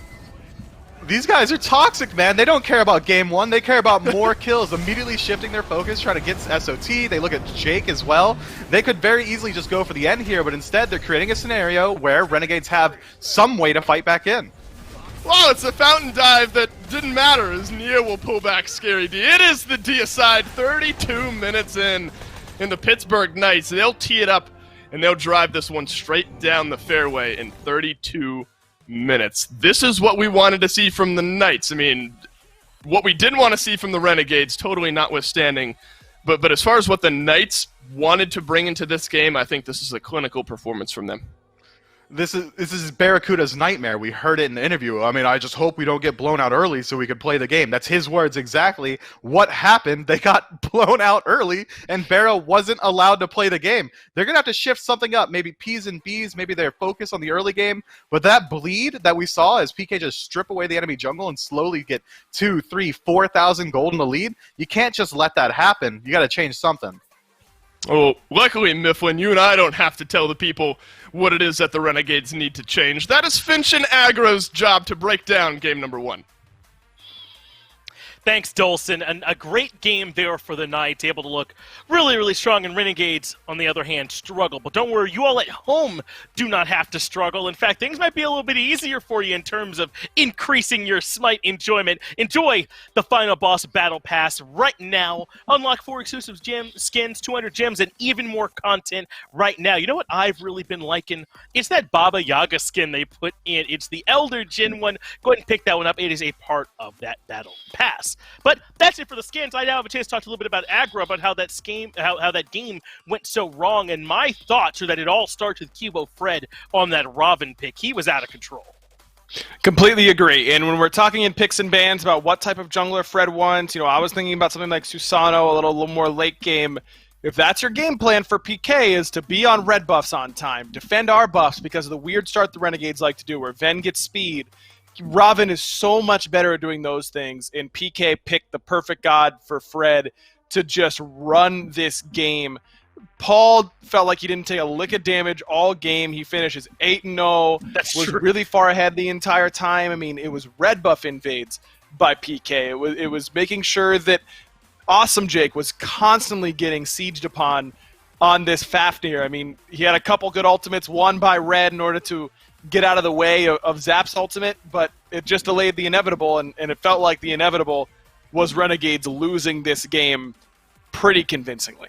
These guys are toxic, man. They don't care about game 1. They care about more kills, immediately shifting their focus, trying to get SOT. They look at Jake as well. They could very easily just go for the end here, but instead they're creating a scenario where Renegades have some way to fight back in. Well, it's a fountain dive that didn't matter as Nia will pull back Scary D. It is the deicide 32 minutes in the Pittsburgh Knights. They'll tee it up and they'll drive this one straight down the fairway in 32 minutes. This is what we wanted to see from the Knights. I mean, what we didn't want to see from the Renegades, totally notwithstanding. But as far as what the Knights wanted to bring into this game, I think this is a clinical performance from them. This is Barracuda's nightmare. We heard it in the interview. I mean, I just hope we don't get blown out early so we can play the game. That's his words exactly. What happened? They got blown out early, and Barra wasn't allowed to play the game. They're going to have to shift something up, maybe P's and B's, maybe their focus on the early game. But that bleed that we saw as PK just strip away the enemy jungle and slowly get 2, 3, 4,000 gold in the lead, you can't just let that happen. You got to change something. Oh, luckily, Mifflin, you and I don't have to tell the people what it is that the Renegades need to change. That is Finch and Agro's job to break down game number 1. Thanks, Dolson. And a great game there for the Knights, able to look really, really strong. And Renegades, on the other hand, struggle. But don't worry, you all at home do not have to struggle. In fact, things might be a little bit easier for you in terms of increasing your SMITE enjoyment. Enjoy the Final Boss Battle Pass right now. Unlock 4 exclusive skins, 200 gems, and even more content right now. You know what I've really been liking? It's that Baba Yaga skin they put in. It's the Elder Jin one. Go ahead and pick that one up. It is a part of that Battle Pass. But that's it for the skins. I now have a chance to talk a little bit about Agro, about how that game went so wrong, and my thoughts are that it all starts with Cubo Fred on that Robin pick. He was out of control. Completely agree. And when we're talking in picks and bans about what type of jungler Fred wants, I was thinking about something like Susano, a little more late game. If that's your game plan for PK, is to be on red buffs on time, defend our buffs because of the weird start the Renegades like to do, where Ven gets speed. Robin is so much better at doing those things, and PK picked the perfect god for Fred to just run this game. Paul felt like he didn't take a lick of damage all game. He finishes 8-0. That's was true. really far ahead the entire time. I mean, it was red buff invades by PK. It was making sure that Awesome Jake was constantly getting sieged upon on this Fafnir. I mean, he had a couple good ultimates, one by red in order to get out of the way of Zap's ultimate, but it just delayed the inevitable, and it felt like the inevitable was Renegades losing this game pretty convincingly.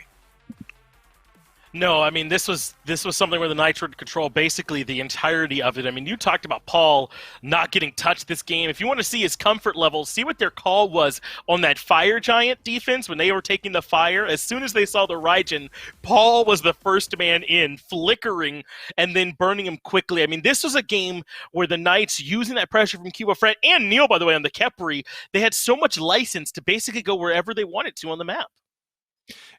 No, I mean, this was something where the Knights were to control basically the entirety of it. I mean, you talked about Paul not getting touched this game. If you want to see his comfort level, see what their call was on that Fire Giant defense when they were taking the fire. As soon as they saw the Raijin, Paul was the first man in, flickering and then burning him quickly. I mean, this was a game where the Knights, using that pressure from Cuba Fred and Neil, by the way, on the Kepri, they had so much license to basically go wherever they wanted to on the map.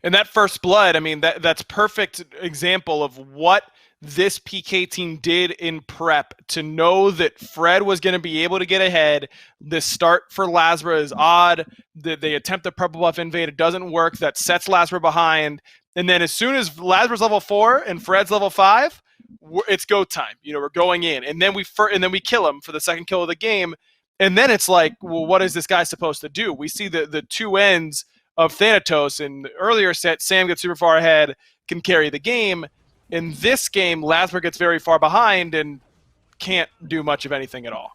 And that first blood, I mean, that's perfect example of what this PK team did in prep to know that Fred was going to be able to get ahead. The start for Lasbra is odd. They attempt the purple buff invade. It doesn't work. That sets Lasbra behind. And then as soon as Lasbra's level 4 and Fred's level 5, it's go time. We're going in. And then we kill him for the second kill of the game. And then it's like, well, what is this guy supposed to do? We see the two ends of Thanatos. In the earlier set, Sam gets super far ahead, can carry the game. In this game, Lasbra gets very far behind and can't do much of anything at all.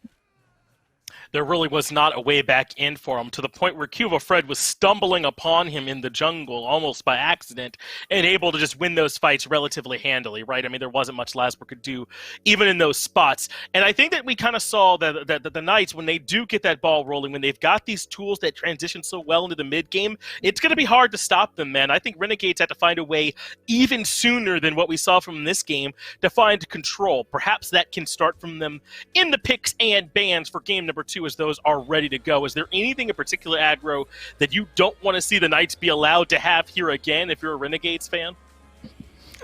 there really was not a way back in for him, to the point where Cuvo Fred was stumbling upon him in the jungle almost by accident and able to just win those fights relatively handily, right? I mean, there wasn't much Lasper could do even in those spots. And I think that we kind of saw that the Knights, when they do get that ball rolling, when they've got these tools that transition so well into the mid game, it's going to be hard to stop them, man. I think Renegades had to find a way even sooner than what we saw from this game to find control. Perhaps that can start from them in the picks and bans for game number 2 as those are ready to go. Is there anything in particular, aggro, that you don't want to see the Knights be allowed to have here again if you're a Renegades fan?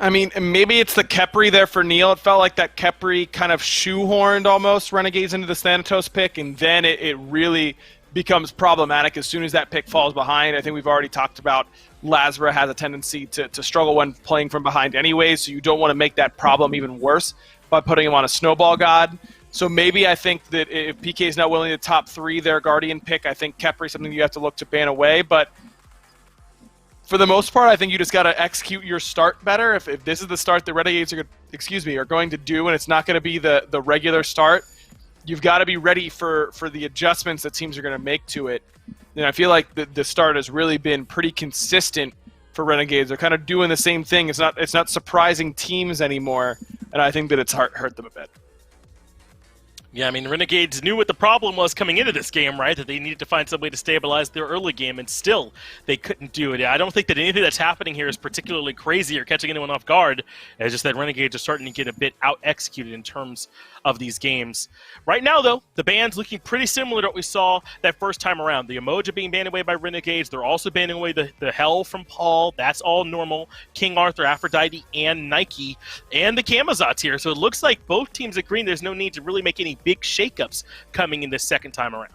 I mean, maybe it's the Khepri there for Neil. It felt like that Khepri kind of shoehorned almost Renegades into the Thanatos pick, and then it really becomes problematic as soon as that pick falls behind. I think we've already talked about Lazara has a tendency to struggle when playing from behind anyway, so you don't want to make that problem even worse by putting him on a snowball god. So maybe I think that if PK is not willing to top 3 their Guardian pick, I think Khepri is something you have to look to ban away. But for the most part, I think you just got to execute your start better. If this is the start that Renegades are going to do, and it's not going to be the regular start, you've got to be ready for the adjustments that teams are going to make to it. And I feel like the start has really been pretty consistent for Renegades. They're kind of doing the same thing. It's not surprising teams anymore, and I think that it's hurt them a bit. Yeah, I mean, Renegades knew what the problem was coming into this game, right? That they needed to find some way to stabilize their early game, and still they couldn't do it. I don't think that anything that's happening here is particularly crazy or catching anyone off guard. It's just that Renegades are starting to get a bit out-executed in terms of these games. Right now, though, the ban's looking pretty similar to what we saw that first time around. The Emoja being banned away by Renegades. They're also banning away the Hell from Paul. That's all normal. King Arthur, Aphrodite, and Nike, and the Camazot's here. So it looks like both teams agreeing there's no need to really make any big shakeups coming in this second time around.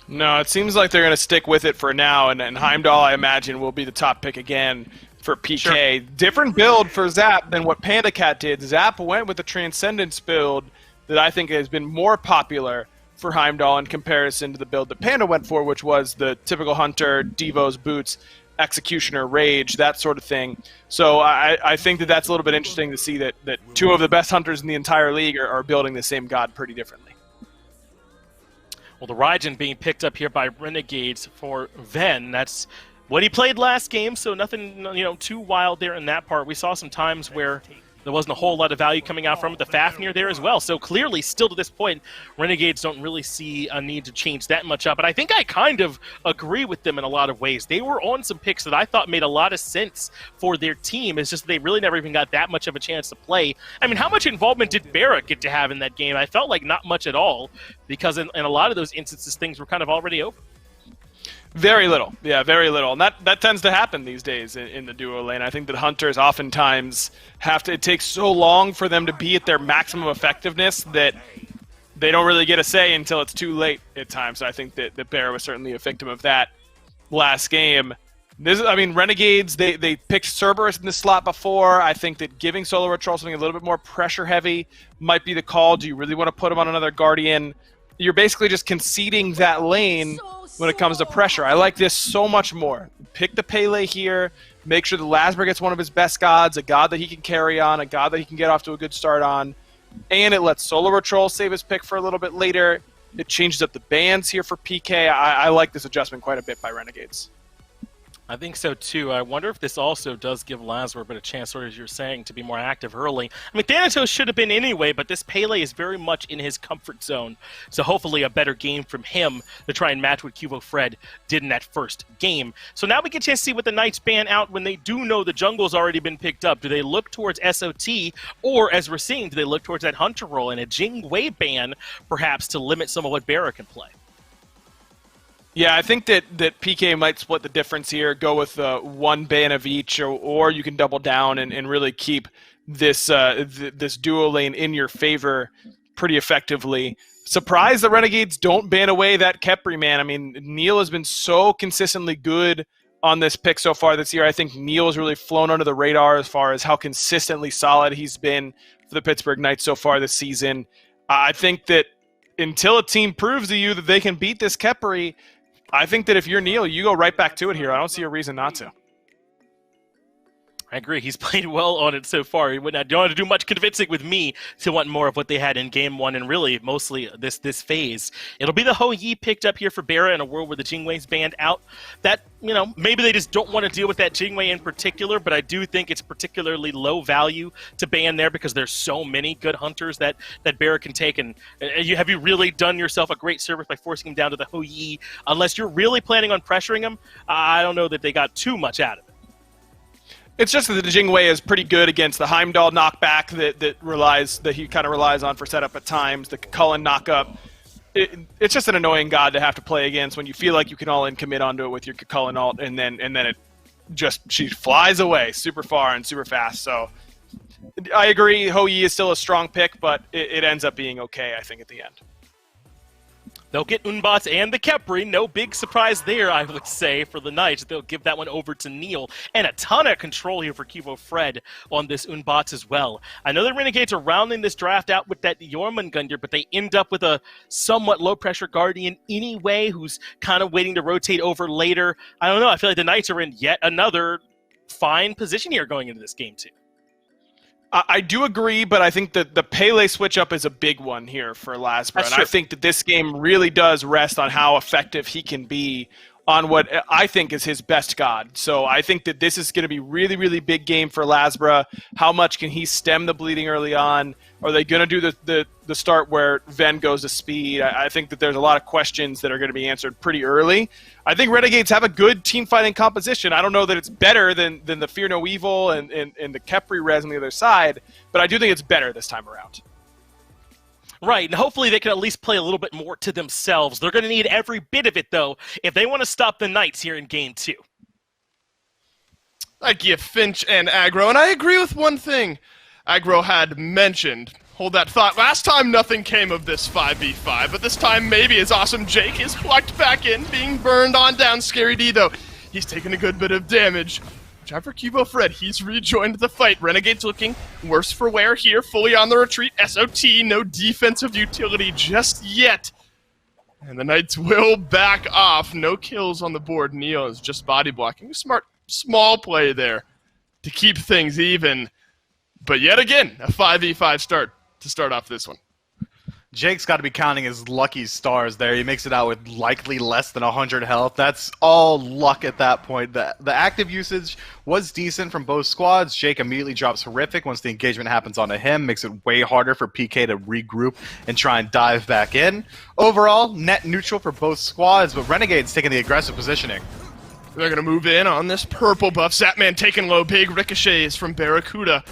No, it seems like they're going to stick with it for now, and Heimdall, I imagine, will be the top pick again for PK. Sure. Different build for Zap than what Panda Cat did. Zap went with the Transcendence build that I think has been more popular for Heimdall in comparison to the build that Panda went for, which was the typical Hunter, Devo's boots, Executioner, Rage, that sort of thing. So I think that that's a little bit interesting to see that 2 of the best Hunters in the entire league are building the same god pretty differently. Well, the Raijin being picked up here by Renegades for Ven. That's what he played last game, so nothing too wild there in that part. We saw some times where there wasn't a whole lot of value coming out from it. The Fafnir there as well. So clearly, still to this point, Renegades don't really see a need to change that much up. But I think I kind of agree with them in a lot of ways. They were on some picks that I thought made a lot of sense for their team. It's just they really never even got that much of a chance to play. I mean, how much involvement did Barra get to have in that game? I felt like not much at all, because in a lot of those instances, things were kind of already over. Very little. Yeah, very little. And that tends to happen these days in the duo lane. I think that Hunters oftentimes it takes so long for them to be at their maximum effectiveness that they don't really get a say until it's too late at times. So I think that Bear was certainly a victim of that last game. Renegades, they picked Cerberus in this slot before. I think that giving Solo Patrol something a little bit more pressure heavy might be the call. Do you really want to put him on another Guardian? You're basically just conceding that lane when it comes to pressure. I like this so much more. Pick the Pele here. Make sure the Lasber gets one of his best gods, a god that he can carry on, a god that he can get off to a good start on. And it lets Solo Patrol save his pick for a little bit later. It changes up the bans here for PK. I like this adjustment quite a bit by Renegades. I think so too. I wonder if this also does give Lazar a bit of chance, sort of as you're saying, to be more active early. I mean, Thanatos should have been anyway, but this Pele is very much in his comfort zone. So hopefully a better game from him to try and match what Cuvo Fred did in that first game. So now we get a chance to see what the Knights ban out when they do know the jungle's already been picked up. Do they look towards SOT, or as we're seeing, do they look towards that Hunter role and a Jing Wei ban, perhaps, to limit some of what Barra can play? Yeah, I think that PK might split the difference here, go with one ban of each, or you can double down and really keep this this duo lane in your favor pretty effectively. Surprised the Renegades don't ban away that Khepri, man. I mean, Neil has been so consistently good on this pick so far this year. I think Neil has really flown under the radar as far as how consistently solid he's been for the Pittsburgh Knights so far this season. I think that until a team proves to you that they can beat this Khepri, I think that if you're Neil, you go right back to it here. I don't see a reason not to. I agree. He's played well on it so far. He would not have to do much convincing with me to want more of what they had in Game 1 and really mostly this phase. It'll be the Ho Yi picked up here for Barra in a world where the Jingwei's banned out. That, maybe they just don't want to deal with that Jingwei in particular, but I do think it's particularly low value to ban there because there's so many good hunters that Barra can take. And have you really done yourself a great service by forcing him down to the Ho Yi? Unless you're really planning on pressuring him, I don't know that they got too much out of it. It's just that the Jingwei is pretty good against the Heimdall knockback that he kind of relies on for setup at times, the Cullen knockup. It's just an annoying god to have to play against when you feel like you can all in commit onto it with your Cullen ult, and then she flies away super far and super fast. So I agree, Ho Yi is still a strong pick, but it ends up being okay, I think, at the end. They'll get Unbots and the Khepri. No big surprise there, I would say, for the Knights. They'll give that one over to Neil. And a ton of control here for Kivo Fred on this Unbots as well. I know the Renegades are rounding this draft out with that Jormungandr, but they end up with a somewhat low-pressure Guardian anyway, who's kind of waiting to rotate over later. I don't know. I feel like the Knights are in yet another fine position here going into this game, too. I do agree, but I think that the Pele switch-up is a big one here for Lasbra. And I think that this game really does rest on how effective he can be on what I think is his best god. So I think that this is going to be really, really big game for Lasbra. How much can he stem the bleeding early on? Are they going to do the start where Ven goes to speed? I think that there's a lot of questions that are going to be answered pretty early. I think Renegades have a good team fighting composition. I don't know that it's better than the Fear No Evil and the Khepri res on the other side, but I do think it's better this time around. Right, and hopefully they can at least play a little bit more to themselves. They're going to need every bit of it, though, if they want to stop the Knights here in Game 2. Thank you, Finch and Aggro. And I agree with one thing Aggro had mentioned. Hold that thought. Last time nothing came of this 5v5, but this time maybe his awesome Jake is plucked back in, being burned on down. Scary D, though. He's taken a good bit of damage. Time for Kivo Fred. He's rejoined the fight. Renegades looking worse for wear here. Fully on the retreat. SOT, no defensive utility just yet. And the Knights will back off. No kills on the board. Neo is just body blocking. Smart, small play there to keep things even. But yet again, a 5v5 start to start off this one. Jake's got to be counting his lucky stars there. He makes it out with likely less than 100 health. That's all luck at that point. The active usage was decent from both squads. Jake immediately drops horrific once the engagement happens onto him. Makes it way harder for PK to regroup and try and dive back in. Overall, net neutral for both squads, but Renegades taking the aggressive positioning. They're going to move in on this purple buff. Zapman taking low. Big ricochets from Barracuda.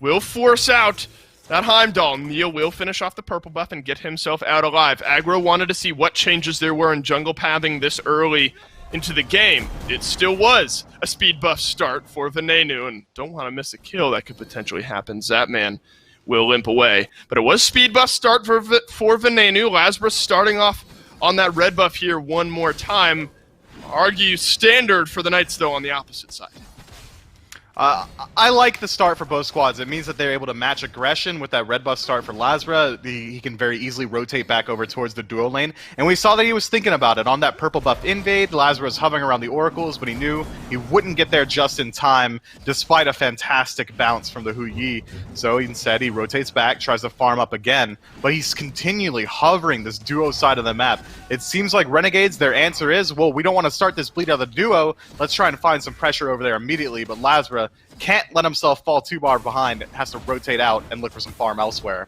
Will force out that Heimdall. Neil will finish off the purple buff and get himself out alive. Aggro wanted to see what changes there were in jungle pathing this early into the game. It still was a speed buff start for Venenu, and don't want to miss a kill that could potentially happen. Zapman will limp away. But it was speed buff start for Venenu. Lasbra starting off on that red buff here one more time. Argue standard for the Knights, though, on the opposite side. I like the start for both squads. It means that they're able to match aggression with that red buff start for Lasbra. He can very easily rotate back over towards the duo lane. And we saw that he was thinking about it. On that purple buff invade, Lasbra was hovering around the oracles, but he knew he wouldn't get there just in time, despite a fantastic bounce from the Hu Yi. So instead, he rotates back, tries to farm up again, but he's continually hovering this duo side of the map. It seems like Renegades, their answer is, well, we don't want to start this bleed out of the duo. Let's try and find some pressure over there immediately, but Lasbra can't let himself fall too far behind, has to rotate out and look for some farm elsewhere.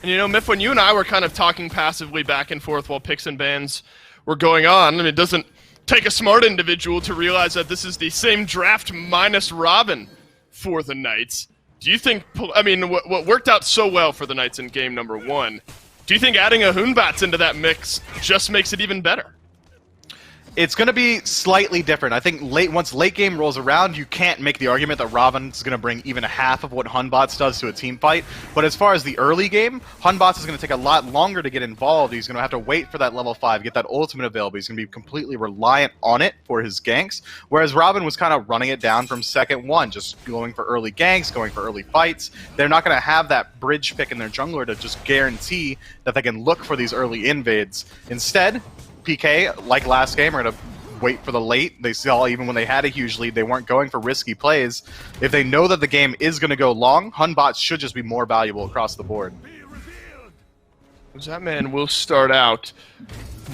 And you know, Miff, when you and I were kind of talking passively back and forth while picks and bans were going on, and it doesn't take a smart individual to realize that this is the same draft minus Robin for the Knights. Do you think, I mean, what worked out so well for the Knights in game number 1, do you think adding a Hoonbats into that mix just makes it even better? It's going to be slightly different. I think once late game rolls around, you can't make the argument that Robin's going to bring even half of what Hunbots does to a team fight. But as far as the early game, Hunbots is going to take a lot longer to get involved. He's going to have to wait for that level 5, get that ultimate available. He's going to be completely reliant on it for his ganks. Whereas Robin was kind of running it down from second 1, just going for early ganks, going for early fights. They're not going to have that bridge pick in their jungler to just guarantee that they can look for these early invades. Instead, PK, like last game, are going to wait for the late. They saw even when they had a huge lead, they weren't going for risky plays. If they know that the game is going to go long, Hun bots should just be more valuable across the board. Zapman will start out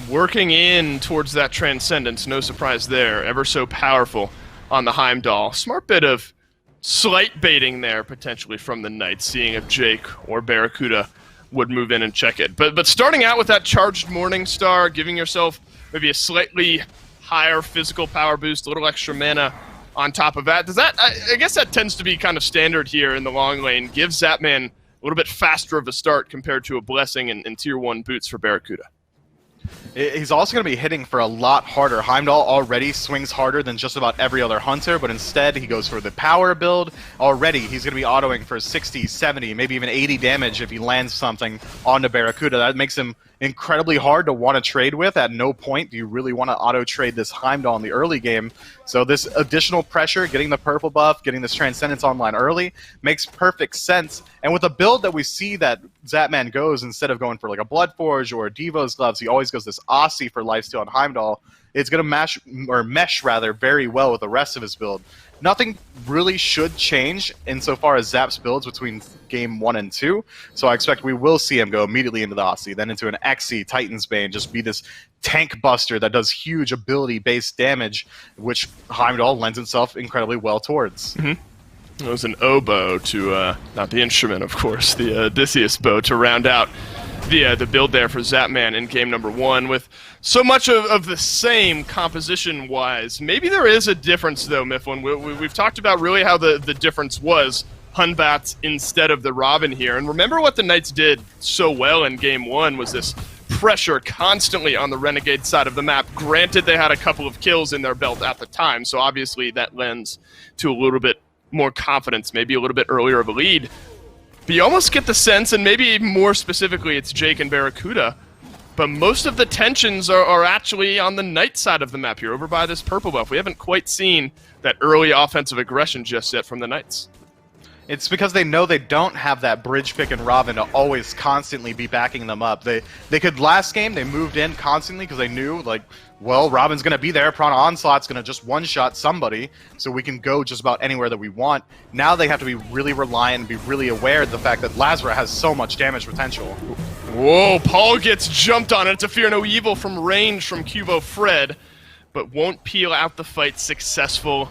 working in towards that Transcendence. No surprise there. Ever so powerful on the Heimdall. Smart bit of slight baiting there, potentially, from the Knights, seeing if Jake or Barracuda would move in and check it. But starting out with that charged Morning Star, giving yourself maybe a slightly higher physical power boost, a little extra mana on top of that. Does that? I guess that tends to be kind of standard here in the long lane. Gives Zapman a little bit faster of a start compared to a Blessing and Tier 1 boots for Barracuda. He's also going to be hitting for a lot harder. Heimdall already swings harder than just about every other hunter, but instead he goes for the power build. Already he's going to be autoing for 60, 70, maybe even 80 damage if he lands something onto Barracuda. That makes him incredibly hard to want to trade with. At no point do you really want to auto-trade this Heimdall in the early game. So this additional pressure, getting the purple buff, getting this Transcendence online early, makes perfect sense. And with a build that we see that Zapman goes, instead of going for like a Bloodforge or Devo's Gloves, he always goes this Aussie for lifesteal on Heimdall. It's going to mesh very well with the rest of his build. Nothing really should change insofar as Zap's builds between game 1 and 2, so I expect we will see him go immediately into the Aussie, then into an Xe, Titan's Bane, just be this tank buster that does huge ability-based damage, which Heimdall lends himself incredibly well towards. Mm-hmm. It was an oboe to, not the instrument, of course, the Odysseus bow to round out the build there for Zapman in game number 1 with so much of the same composition-wise. Maybe there is a difference, though, Mifflin. We've talked about really how the difference was Hunbats instead of the Robin here. And remember what the Knights did so well in game 1 was this pressure constantly on the Renegade side of the map. Granted, they had a couple of kills in their belt at the time, so obviously that lends to a little bit more confidence, maybe a little bit earlier of a lead. But you almost get the sense, and maybe more specifically it's Jake and Barracuda, but most of the tensions are actually on the Knight side of the map here, over by this purple buff. We haven't quite seen that early offensive aggression just yet from the Knights. It's because they know they don't have that bridge pick and Robin to always constantly be backing them up. They could, last game, they moved in constantly because they knew, like, well, Robin's going to be there, Prana Onslaught's going to just one-shot somebody, so we can go just about anywhere that we want. Now they have to be really reliant and be really aware of the fact that Lazara has so much damage potential. Whoa, Paul gets jumped on. It's a Fear No Evil from range from Cubo Fred, but won't peel out the fight successful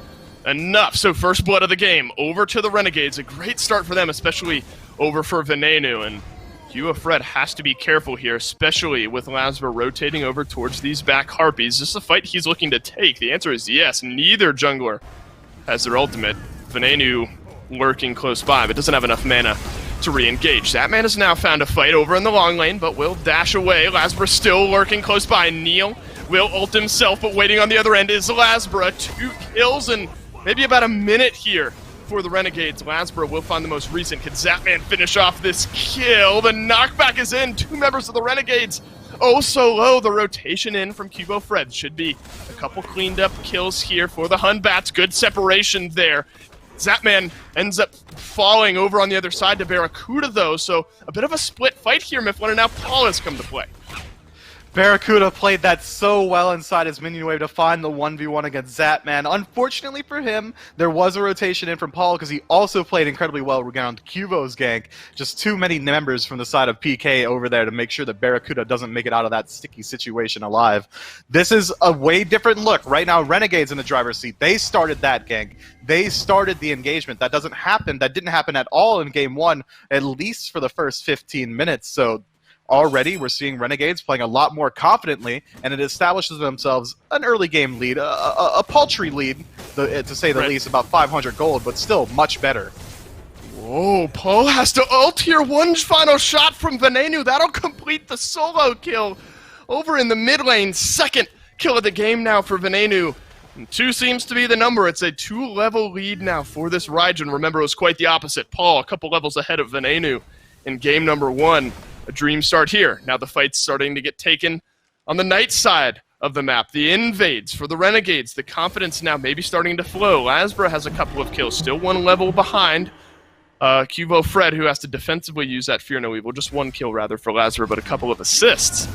enough. So first blood of the game, over to the Renegades. A great start for them, especially over for Venenu. And Cubo Fred has to be careful here, especially with Lazara rotating over towards these back Harpies. Is this a fight he's looking to take? The answer is yes. Neither jungler has their ultimate. Venenu lurking close by, but doesn't have enough mana to re-engage. Zapman has now found a fight over in the long lane, but will dash away. Lazara still lurking close by. Neil will ult himself, but waiting on the other end is Lazara. 2 kills and maybe about a minute here for the Renegades. Lazara will find the most recent. Can Zapman finish off this kill? The knockback is in. 2 members of the Renegades. Oh, so low. The rotation in from Cubo Fred. Should be a couple cleaned up kills here for the Hunbats. Good separation there. Zapman ends up falling over on the other side to Barracuda, though, so a bit of a split fight here, Mifflin, and now Paul has come to play. Barracuda played that so well inside his minion wave to find the 1v1 against Zapman. Unfortunately for him, there was a rotation in from Paul because he also played incredibly well around Cubo's gank. Just too many members from the side of PK over there to make sure that Barracuda doesn't make it out of that sticky situation alive. This is a way different look. Right now, Renegade's in the driver's seat. They started that gank. They started the engagement. That doesn't happen. That didn't happen at all in game 1, at least for the first 15 minutes. So already, we're seeing Renegades playing a lot more confidently, and it establishes themselves an early game lead, a paltry lead, to say the least, about 500 gold, but still much better. Whoa, Paul has to ult here. One final shot from Venenu. That'll complete the solo kill over in the mid lane. Second kill of the game now for Venenu. And 2 seems to be the number. It's a 2-level lead now for this Raijin. Remember, it was quite the opposite. Paul a couple levels ahead of Venenu in game number 1. A dream start here. Now the fight's starting to get taken on the Knight side of the map. The invades for the Renegades. The confidence now maybe starting to flow. Lazara has a couple of kills. Still 1 level behind Cubo Fred, who has to defensively use that Fear No Evil. Just 1 kill, rather, for Lazara, but a couple of assists.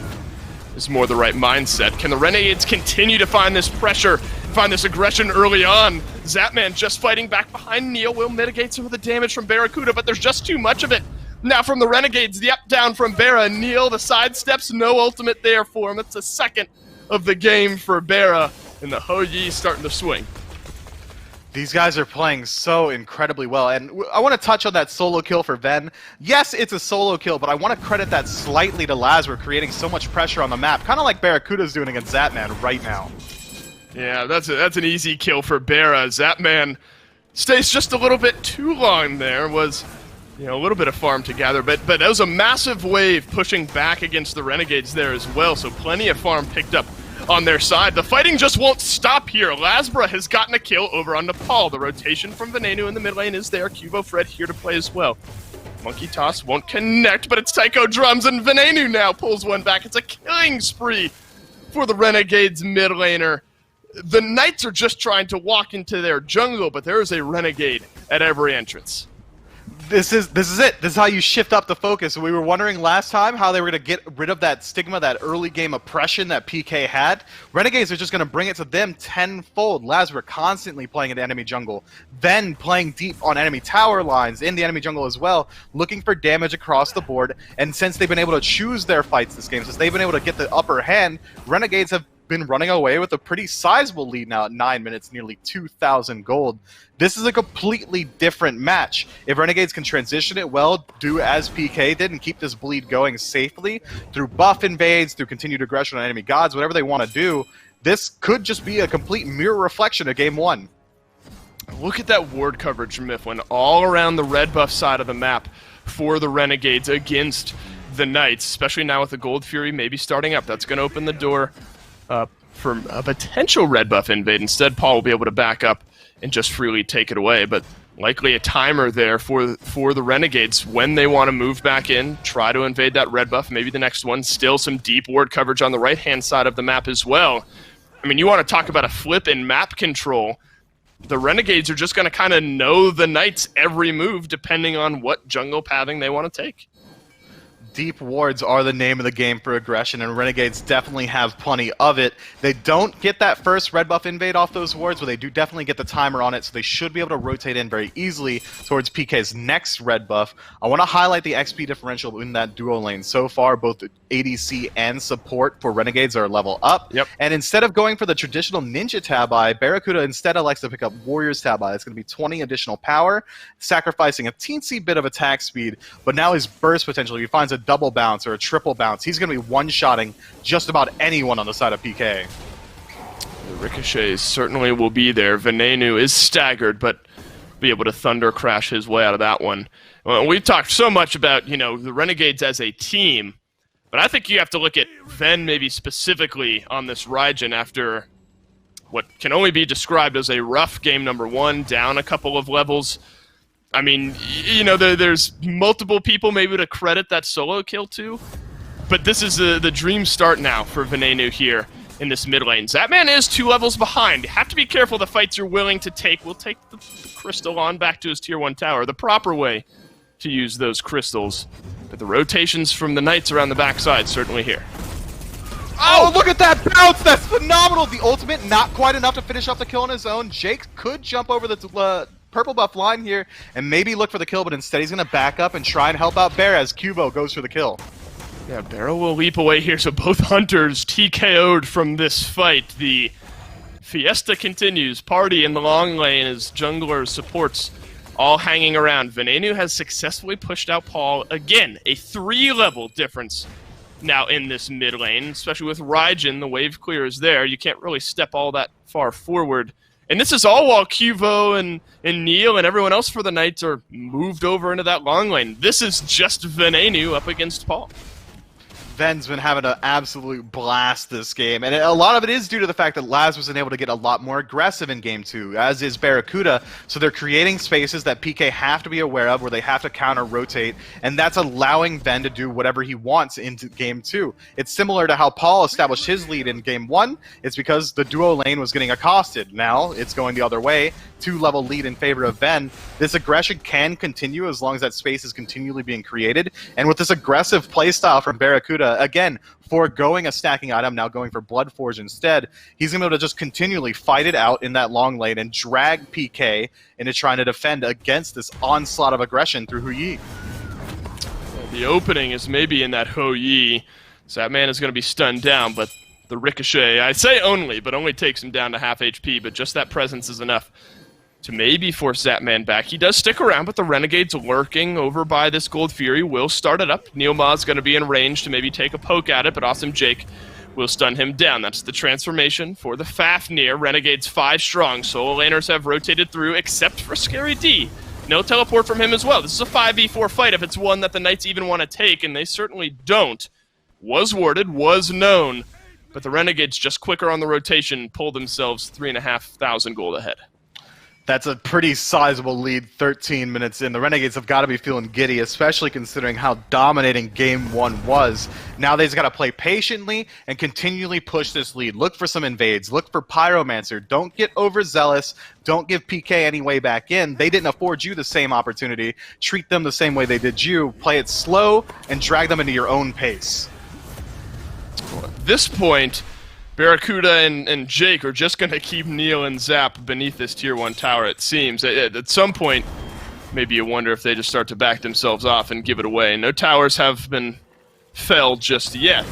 is more the right mindset. Can the Renegades continue to find this pressure, find this aggression early on? Zapman just fighting back behind Neil will mitigate some of the damage from Barracuda, but there's just too much of it. Now from the Renegades, the up-down from Barra. Neil, the sidesteps, no ultimate there for him. That's the second of the game for Barra, and the Ho-Yi starting to swing. These guys are playing so incredibly well, and I want to touch on that solo kill for Ven. Yes, it's a solo kill, but I want to credit that slightly to Lazar creating so much pressure on the map, kind of like Barracuda's doing against Zapman right now. Yeah, that's an easy kill for Barra. Zapman stays just a little bit too long there, was a little bit of farm to gather, but that was a massive wave pushing back against the Renegades there as well, so plenty of farm picked up on their side. The fighting just won't stop here. Lasbra has gotten a kill over on Nepal. The rotation from Venenu in the mid lane is there. Cubo Fred here to play as well. Monkey Toss won't connect, but it's Psycho Drums, and Venenu now pulls one back. It's a killing spree for the Renegades mid laner. The Knights are just trying to walk into their jungle, but there is a Renegade at every entrance. This is it. This is how you shift up the focus. We were wondering last time how they were going to get rid of that stigma, that early game oppression that PK had. Renegades are just going to bring it to them tenfold. Lazar constantly playing in the enemy jungle, then playing deep on enemy tower lines in the enemy jungle as well, looking for damage across the board. And since they've been able to choose their fights this game, since they've been able to get the upper hand, Renegades have been running away with a pretty sizable lead now at 9 minutes, nearly 2,000 gold. This is a completely different match. If Renegades can transition it well, do as PK did, and keep this bleed going safely through buff invades, through continued aggression on enemy gods, whatever they want to do, this could just be a complete mirror reflection of Game 1. Look at that ward coverage from Mifflin all around the red buff side of the map for the Renegades against the Knights, especially now with the Gold Fury maybe starting up. That's going to open the door for a potential red buff invade. Instead, Paul will be able to back up and just freely take it away, but likely a timer there for the Renegades when they want to move back in, try to invade that red buff, maybe the next one. Still some deep ward coverage on the right-hand side of the map as well. I mean, you want to talk about a flip in map control. The Renegades are just going to kind of know the Knights' every move depending on what jungle pathing they want to take. Deep wards are the name of the game for aggression, and Renegades definitely have plenty of it. They don't get that first red buff invade off those wards, but they do definitely get the timer on it, so they should be able to rotate in very easily towards PK's next red buff. I want to highlight the XP differential in that duo lane. So far, both ADC and support for Renegades are level up. Yep. And instead of going for the traditional Ninja Tabi, Barracuda instead elects to pick up Warrior's Tabi. It's going to be 20 additional power, sacrificing a teensy bit of attack speed, but now his burst potential, he finds a double bounce or a triple bounce. He's going to be one-shotting just about anyone on the side of PK. The ricochets certainly will be there. Venenu is staggered, but be able to thunder crash his way out of that one. Well, we've talked so much about, the Renegades as a team, but I think you have to look at Ven maybe specifically on this Raijin after what can only be described as a rough game number 1, down a couple of levels. I mean, there's multiple people maybe to credit that solo kill to, but this is the dream start now for Venenu here in this mid lane. Zapman is 2 levels behind. You have to be careful the fights you're willing to take. We'll take the crystal on back to his tier 1 tower, the proper way to use those crystals. But the rotations from the Knights around the backside certainly here. Oh, look at that bounce! That's phenomenal! The ultimate, not quite enough to finish off the kill on his own. Jake could jump over the purple buff line here and maybe look for the kill, but instead he's going to back up and try and help out Bear as Cubo goes for the kill. Yeah, Barrow will leap away here, so both hunters TKO'd from this fight. The fiesta continues. Party in the long lane as junglers, supports all hanging around. Venenu has successfully pushed out Paul. Again, a 3-level difference now in this mid lane, especially with Raijin. The wave clear is there. You can't really step all that far forward. And this is all while Cuvo and Neil and everyone else for the Knights are moved over into that long lane. This is just Venenu up against Paul. Ven's been having an absolute blast this game, and a lot of it is due to the fact that Laz wasn't able to get a lot more aggressive in Game 2, as is Barracuda, so they're creating spaces that PK have to be aware of, where they have to counter-rotate, and that's allowing Ven to do whatever he wants into Game 2. It's similar to how Paul established his lead in Game 1. It's because the duo lane was getting accosted. Now it's going the other way, 2-level lead in favor of Ven. This aggression can continue as long as that space is continually being created, and with this aggressive playstyle from Barracuda, Barracuda, again, foregoing a stacking item, now going for Bloodforge instead, he's going to be able to just continually fight it out in that long lane and drag PK into trying to defend against this onslaught of aggression through Hu Yi. The opening is maybe in that Ho Yi. So that man is going to be stunned down, but the ricochet, I say only, but only takes him down to half HP, but just that presence is enough to maybe force Zapman back. He does stick around, but the Renegades lurking over by this Gold Fury will start it up. Neilma's going to be in range to maybe take a poke at it, but Awesome Jake will stun him down. That's the transformation for the Fafnir. Renegades 5 strong. Solo laners have rotated through, except for Scary D. No teleport from him as well. This is a 5v4 fight if it's one that the Knights even want to take, and they certainly don't. Was warded, was known, but the Renegades just quicker on the rotation, pull themselves 3,500 gold ahead. That's a pretty sizable lead 13 minutes in. The Renegades have got to be feeling giddy, especially considering how dominating Game 1 was. Now they've got to play patiently and continually push this lead. Look for some invades. Look for Pyromancer. Don't get overzealous. Don't give PK any way back in. They didn't afford you the same opportunity. Treat them the same way they did you. Play it slow and drag them into your own pace. Well, at this point, Barracuda and Jake are just going to keep Neil and Zap beneath this Tier 1 tower, it seems. At some point, maybe you wonder if they just start to back themselves off and give it away. No towers have been felled just yet.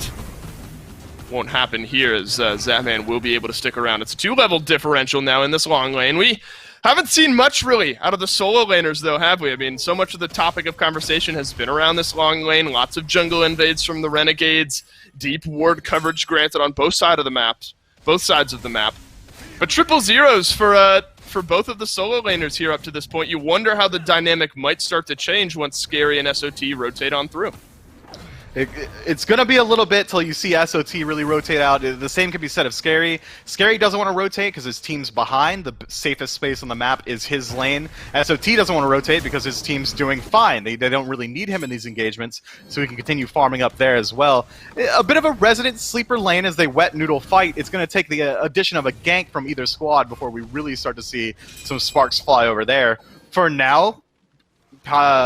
Won't happen here, as Zapman will be able to stick around. It's a 2-level differential now in this long lane. We haven't seen much, really, out of the solo laners, though, have we? I mean, so much of the topic of conversation has been around this long lane. Lots of jungle invades from the Renegades. Deep ward coverage granted on both sides of the map. But triple zeros for both of the solo laners here up to this point. You wonder how the dynamic might start to change once Scary and SOT rotate on through. It's going to be a little bit till you see SOT really rotate out. The same can be said of Scary. Scary doesn't want to rotate because his team's behind. The safest space on the map is his lane. SOT doesn't want to rotate because his team's doing fine. They don't really need him in these engagements, so he can continue farming up there as well. A bit of a resident sleeper lane as they wet noodle fight. It's going to take the addition of a gank from either squad before we really start to see some sparks fly over there. For now,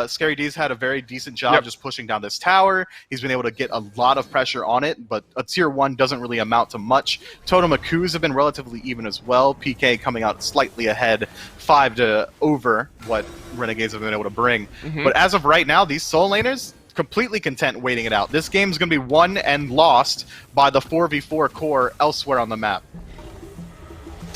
Scary D's had a very decent job just pushing down this tower. He's been able to get a lot of pressure on it, but a Tier 1 doesn't really amount to much. Totem Akus have been relatively even as well. PK coming out slightly ahead, 5 to over what Renegades have been able to bring. But as of right now, these soul laners, completely content waiting it out. This game's going to be won and lost by the 4v4 core elsewhere on the map.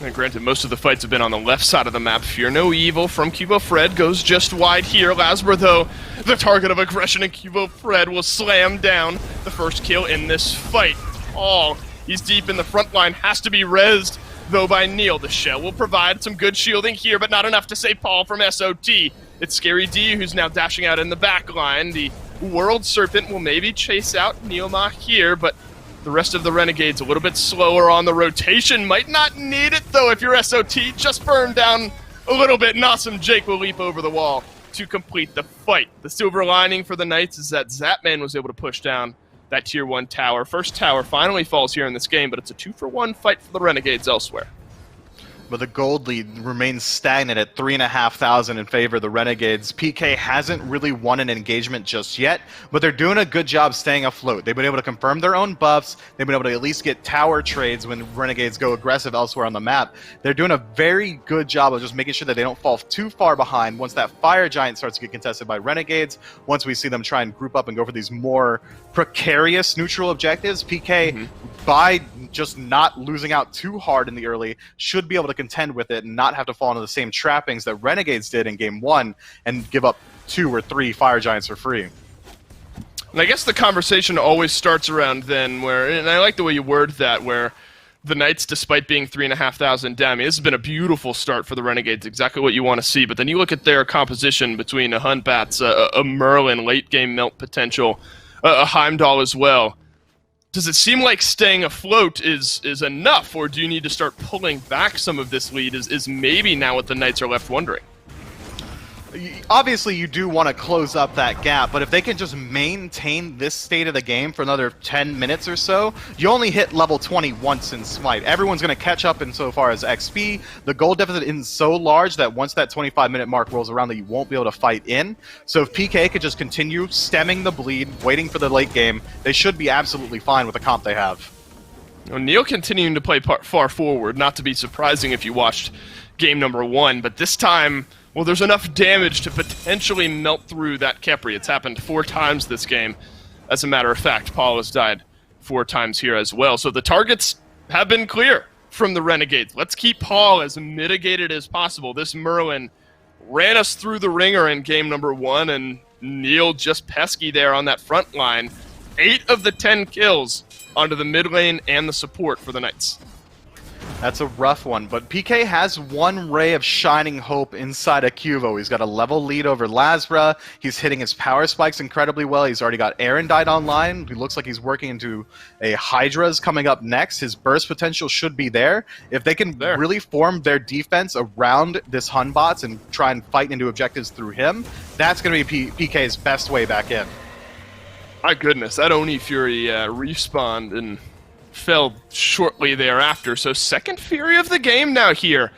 And granted, most of the fights have been on the left side of the map. Fear no evil from Cubo Fred goes just wide here. Lasbra, though, the target of aggression, and Cubo Fred will slam down the first kill in this fight. Oh, he's deep in the front line, has to be rezzed, though, by Neil. The shell will provide some good shielding here, but not enough to save Paul from SOT. It's Scary D who's now dashing out in the back line. The World Serpent will maybe chase out Neilma here, but the rest of the Renegades a little bit slower on the rotation. Might not need it, though, if you're SOT. Just burn down a little bit, and Awesome Jake will leap over the wall to complete the fight. The silver lining for the Knights is that Zapman was able to push down that Tier 1 tower. First tower finally falls here in this game, but it's a 2-for-1 fight for the Renegades elsewhere. But the gold lead remains stagnant at 3,500 in favor of the Renegades. PK hasn't really won an engagement just yet, but they're doing a good job staying afloat. They've been able to confirm their own buffs. They've been able to at least get tower trades when Renegades go aggressive elsewhere on the map. They're doing a very good job of just making sure that they don't fall too far behind once that Fire Giant starts to get contested by Renegades. Once we see them try and group up and go for these more precarious neutral objectives, PK, by just not losing out too hard in the early, should be able to contend with it and not have to fall into the same trappings that Renegades did in Game 1 and give up 2 or 3 Fire Giants for free. And I guess the conversation always starts around then where, and I like the way you word that, where the Knights, despite being 3,500 down, I mean, this has been a beautiful start for the Renegades, exactly what you want to see, but then you look at their composition between a Hunbats, a Merlin, late-game melt potential, a Heimdall as well. Does it seem like staying afloat is enough, or do you need to start pulling back some of this lead? Is maybe now what the Knights are left wondering? Obviously, you do want to close up that gap, but if they can just maintain this state of the game for another 10 minutes or so, you only hit level 20 once in Smite. Everyone's going to catch up insofar as XP. The gold deficit isn't so large that once that 25-minute mark rolls around that you won't be able to fight in. So if PK could just continue stemming the bleed, waiting for the late game, they should be absolutely fine with the comp they have. Well, Neil continuing to play far forward, not to be surprising if you watched game number 1, but this time, well, there's enough damage to potentially melt through that Khepri. It's happened 4 times this game. As a matter of fact, Paul has died 4 times here as well. So the targets have been clear from the Renegades. Let's keep Paul as mitigated as possible. This Merlin ran us through the ringer in game number 1, and Neil just pesky there on that front line. 8 of the 10 kills onto the mid lane and the support for the Knights. That's a rough one, but PK has one ray of shining hope inside of Cuvo. He's got a level lead over Lasbra. He's hitting his power spikes incredibly well. He's already got Erendite online. He looks like he's working into a hi-rez coming up next. His burst potential should be there. If they can really form their defense around this Hunbots and try and fight into objectives through him, that's going to be PK's best way back in. My goodness, that Oni Fury respawned and fell shortly thereafter. So second Fury of the game now here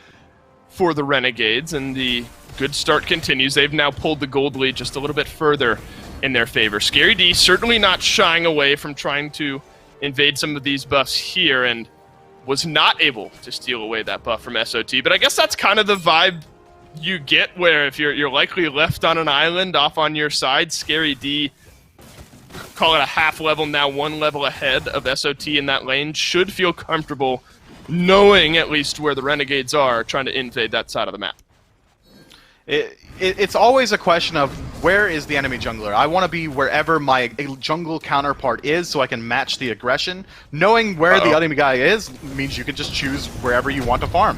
for the Renegades, and the good start continues. They've now pulled the gold lead just a little bit further in their favor. Scary D certainly not shying away from trying to invade some of these buffs here, and was not able to steal away that buff from SOT. But I guess that's kind of the vibe you get, where if you're likely left on an island off on your side, Scary D, call it a half level now, 1 level ahead of SOT in that lane, should feel comfortable knowing at least where the Renegades are trying to invade that side of the map. It's always a question of where is the enemy jungler. I want to be wherever my jungle counterpart is so I can match the aggression. Knowing where the enemy guy is means you can just choose wherever you want to farm.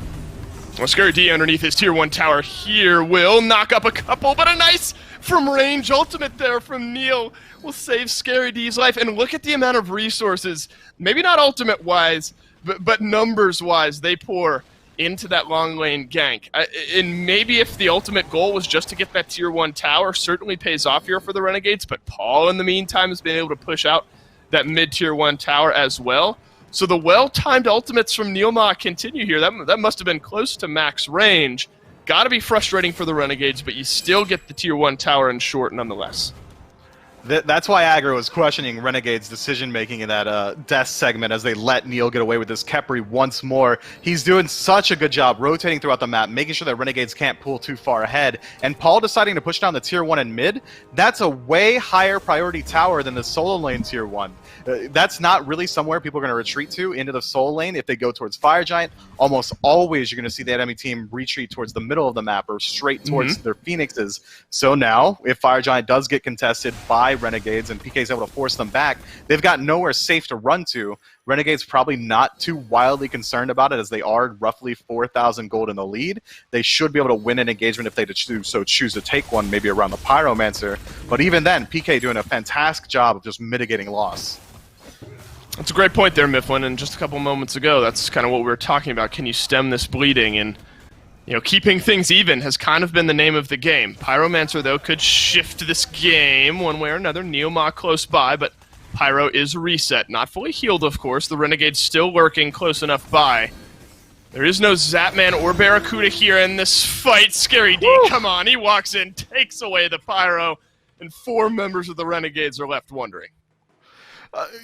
Well, Scary D underneath his tier 1 tower here will knock up a couple, but a nice from range ultimate there from Neil will save Scary D's life. And look at the amount of resources, maybe not ultimate-wise, but numbers-wise, they pour into that long lane gank. And maybe if the ultimate goal was just to get that tier 1 tower, certainly pays off here for the Renegades, but Paul in the meantime has been able to push out that mid-tier 1 tower as well. So the well-timed ultimates from Neilma continue here. That must have been close to max range. Gotta be frustrating for the Renegades, but you still get the tier 1 tower in short nonetheless. That's why Aggro is questioning Renegade's decision-making in that death segment as they let Neil get away with this Khepri once more. He's doing such a good job rotating throughout the map, making sure that Renegades can't pull too far ahead. And Paul deciding to push down the tier 1 in mid, that's a way higher priority tower than the solo lane tier 1. That's not really somewhere people are going to retreat to into the solo lane. If they go towards Fire Giant, almost always you're going to see the enemy team retreat towards the middle of the map or straight towards their Phoenixes. So now, if Fire Giant does get contested by Renegades and PK is able to force them back, they've got nowhere safe to run to. Renegades probably not too wildly concerned about it, as they are roughly 4,000 gold in the lead. They should be able to win an engagement if they choose to take one, maybe around the Pyromancer. But even then, PK doing a fantastic job of just mitigating loss. That's a great point there, Mifflin, and just a couple moments ago, that's kind of what we were talking about. Can you stem this bleeding? And, you know, keeping things even has kind of been the name of the game. Pyromancer, though, could shift this game one way or another. Neilma close by, but Pyro is reset. Not fully healed, of course. The Renegade's still lurking close enough by. There is no Zapman or Barracuda here in this fight. Scary D, come on, he walks in, takes away the Pyro, and 4 members of the Renegades are left wondering.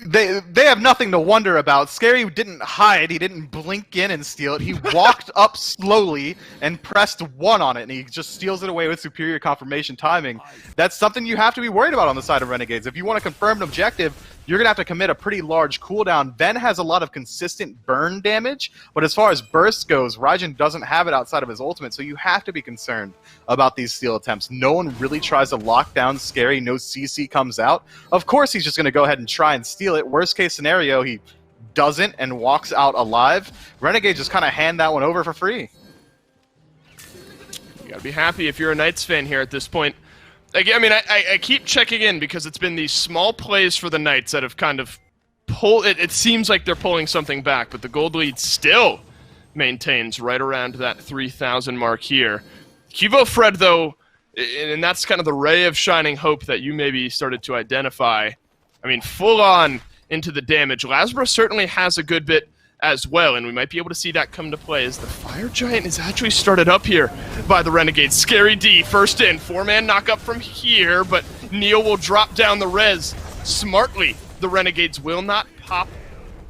They have nothing to wonder about. Scary didn't hide. He didn't blink in and steal it. He walked up slowly and pressed 1 on it, and he just steals it away with superior confirmation timing. That's something you have to be worried about on the side of Renegades. If you want to confirm an objective, you're going to have to commit a pretty large cooldown. Ven has a lot of consistent burn damage, but as far as burst goes, Raijin doesn't have it outside of his ultimate, so you have to be concerned about these steal attempts. No one really tries to lock down Scary. No CC comes out. Of course, he's just going to go ahead and try and steal it. Worst case scenario, he doesn't and walks out alive. Renegade just kind of hand that one over for free. You got to be happy if you're a Knights fan here at this point. Again, I mean, I keep checking in because it's been these small plays for the Knights that have kind of pulled. It seems like they're pulling something back, but the gold lead still maintains right around that 3,000 mark here. Cuvo Fred, though, And that's kind of the ray of shining hope that you maybe started to identify. I mean, full on into the damage. Lasbro certainly has a good bit as well, and we might be able to see that come to play as the Fire Giant is actually started up here by the Renegades. Scary D, first in. 4-man knock up from here, but Neil will drop down the res smartly. The Renegades will not pop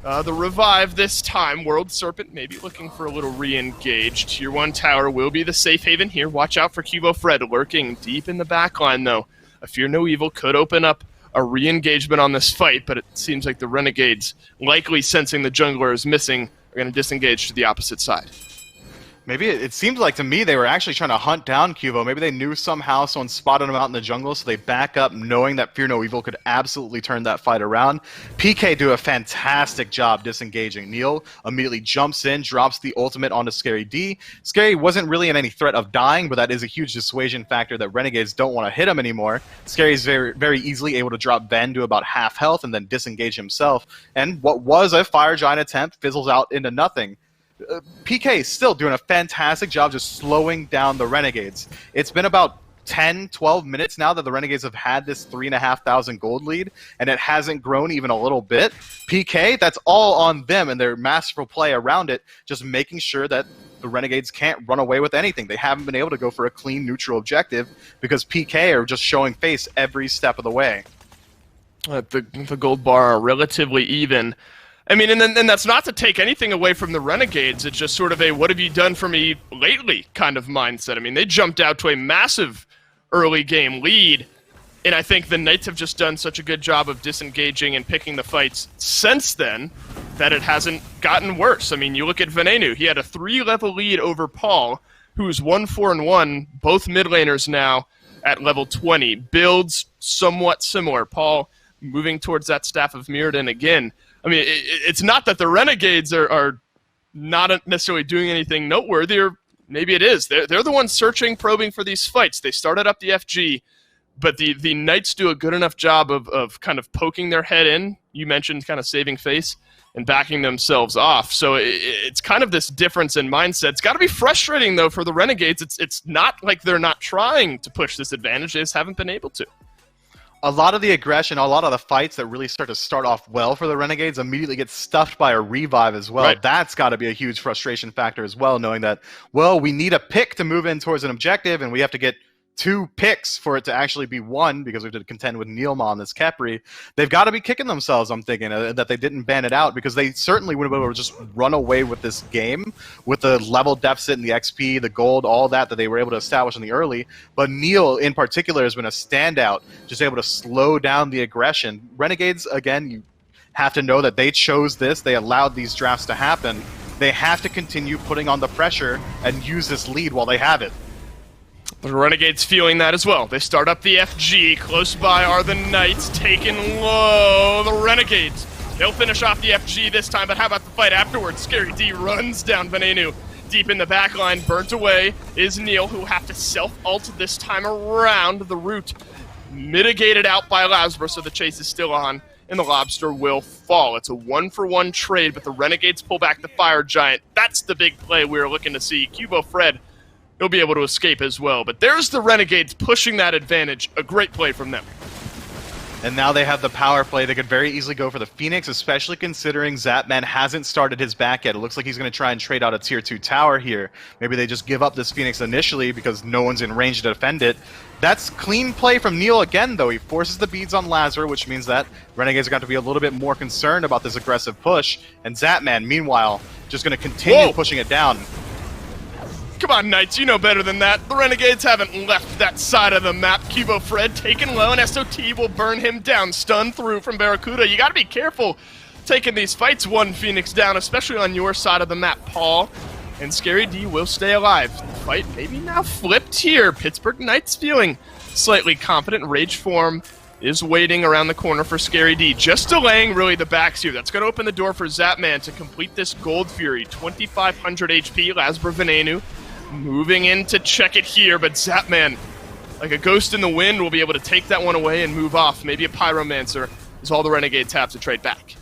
the revive this time. World Serpent maybe looking for a little re-engage. Tier 1 tower will be the safe haven here. Watch out for Cubo Fred lurking deep in the backline, though. A Fear No Evil could open up a re-engagement on this fight, but it seems like the Renegades, likely sensing the jungler is missing, are going to disengage to the opposite side. Maybe it seemed like to me they were actually trying to hunt down Cubo. Maybe they knew somehow someone spotted him out in the jungle, so they back up knowing that Fear No Evil could absolutely turn that fight around. PK do a fantastic job disengaging. Neil immediately jumps in, drops the ultimate onto Scary D. Scary wasn't really in any threat of dying, but that is a huge dissuasion factor that Renegades don't want to hit him anymore. Scary's very, very easily able to drop Ben to about half health and then disengage himself. And what was a Fire Giant attempt fizzles out into nothing. PK is still doing a fantastic job just slowing down the Renegades. It's been about 10, 12 minutes now that the Renegades have had this 3,500 gold lead, and it hasn't grown even a little bit. PK, that's all on them and their masterful play around it, just making sure that the Renegades can't run away with anything. They haven't been able to go for a clean, neutral objective because PK are just showing face every step of the way. The gold bar are relatively even. I mean, and that's not to take anything away from the Renegades. It's just sort of a what have you done for me lately kind of mindset. I mean, they jumped out to a massive early game lead, and I think the Knights have just done such a good job of disengaging and picking the fights since then that it hasn't gotten worse. I mean, you look at Venenu. He had a 3-level lead over Paul, who's 1-4-1, both mid laners now at level 20. Builds somewhat similar. Paul moving towards that Staff of Mirrodin again. I mean, it's not that the Renegades are not necessarily doing anything noteworthy, or maybe it is. They're the ones searching, probing for these fights. They started up the FG, but the Knights do a good enough job of kind of poking their head in. You mentioned kind of saving face and backing themselves off. So it's kind of this difference in mindset. It's got to be frustrating, though, for the Renegades. It's not like they're not trying to push this advantage. They just haven't been able to. A lot of the aggression, a lot of the fights that really start off well for the Renegades immediately get stuffed by a revive as well. Right. That's got to be a huge frustration factor as well, knowing that, well, we need a pick to move in towards an objective, and we have to get 2 picks for it to actually be 1 because we have to contend with Neilma on this Kepri. They've got to be kicking themselves, I'm thinking, that they didn't ban it out, because they certainly would have been able to just run away with this game with the level deficit and the XP, the gold, all that they were able to establish in the early. But Neil, in particular, has been a standout, just able to slow down the aggression. Renegades, again, you have to know that they chose this. They allowed these drafts to happen. They have to continue putting on the pressure and use this lead while they have it. The Renegades feeling that as well. They start up the FG. Close by are the Knights, taken low. The Renegades. They'll finish off the FG this time, but how about the fight afterwards? Scary D runs down Venenu. Deep in the back line, burnt away is Neil, who will have to self-ult this time around. The root mitigated out by Lasbro, so the chase is still on, and the Lobster will fall. It's a 1-for-1 trade, but the Renegades pull back the Fire Giant. That's the big play we were looking to see. Cubo Fred, he'll be able to escape as well. But there's the Renegades pushing that advantage. A great play from them. And now they have the power play. They could very easily go for the Phoenix, especially considering Zapman hasn't started his back yet. It looks like he's going to try and trade out a tier 2 tower here. Maybe they just give up this Phoenix initially because no one's in range to defend it. That's clean play from Neil again, though. He forces the beads on Lazar, which means that Renegades are going to be a little bit more concerned about this aggressive push. And Zapman, meanwhile, just going to continue pushing it down. Come on, Knights, you know better than that. The Renegades haven't left that side of the map. Cubo Fred taken low, and SOT will burn him down. Stun through from Barracuda. You gotta be careful taking these fights one Phoenix down, especially on your side of the map, Paul. And Scary D will stay alive. The fight maybe now flipped here. Pittsburgh Knights feeling slightly confident. Rage form is waiting around the corner for Scary D. Just delaying, really, the backs here. That's going to open the door for Zapman to complete this Gold Fury. 2,500 HP, Lasbro Venenu. Moving in to check it here, but Zapman, like a ghost in the wind, will be able to take that one away and move off. Maybe a Pyromancer is all the Renegades have to trade back.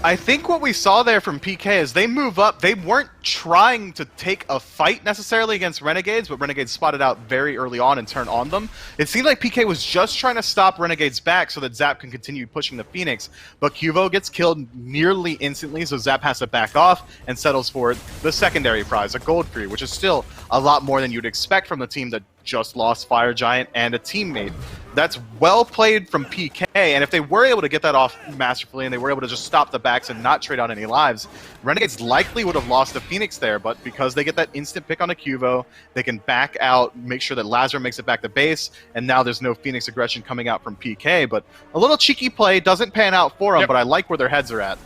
I think what we saw there from PK is they move up. They weren't trying to take a fight necessarily against Renegades, but Renegades spotted out very early on and turned on them. It seemed like PK was just trying to stop Renegades back so that Zap can continue pushing the Phoenix, but Cuvo gets killed nearly instantly, so Zap has to back off and settles for the secondary prize, a gold free, which is still a lot more than you'd expect from the team that just lost Fire Giant and a teammate. That's well played from PK, and if they were able to get that off masterfully and they were able to just stop the backs and not trade out any lives, Renegades likely would have lost the Phoenix there, but because they get that instant pick on a Cuvo, they can back out, make sure that Lazar makes it back to base, and now there's no Phoenix aggression coming out from PK, but a little cheeky play, doesn't pan out for them, but I like where their heads are at.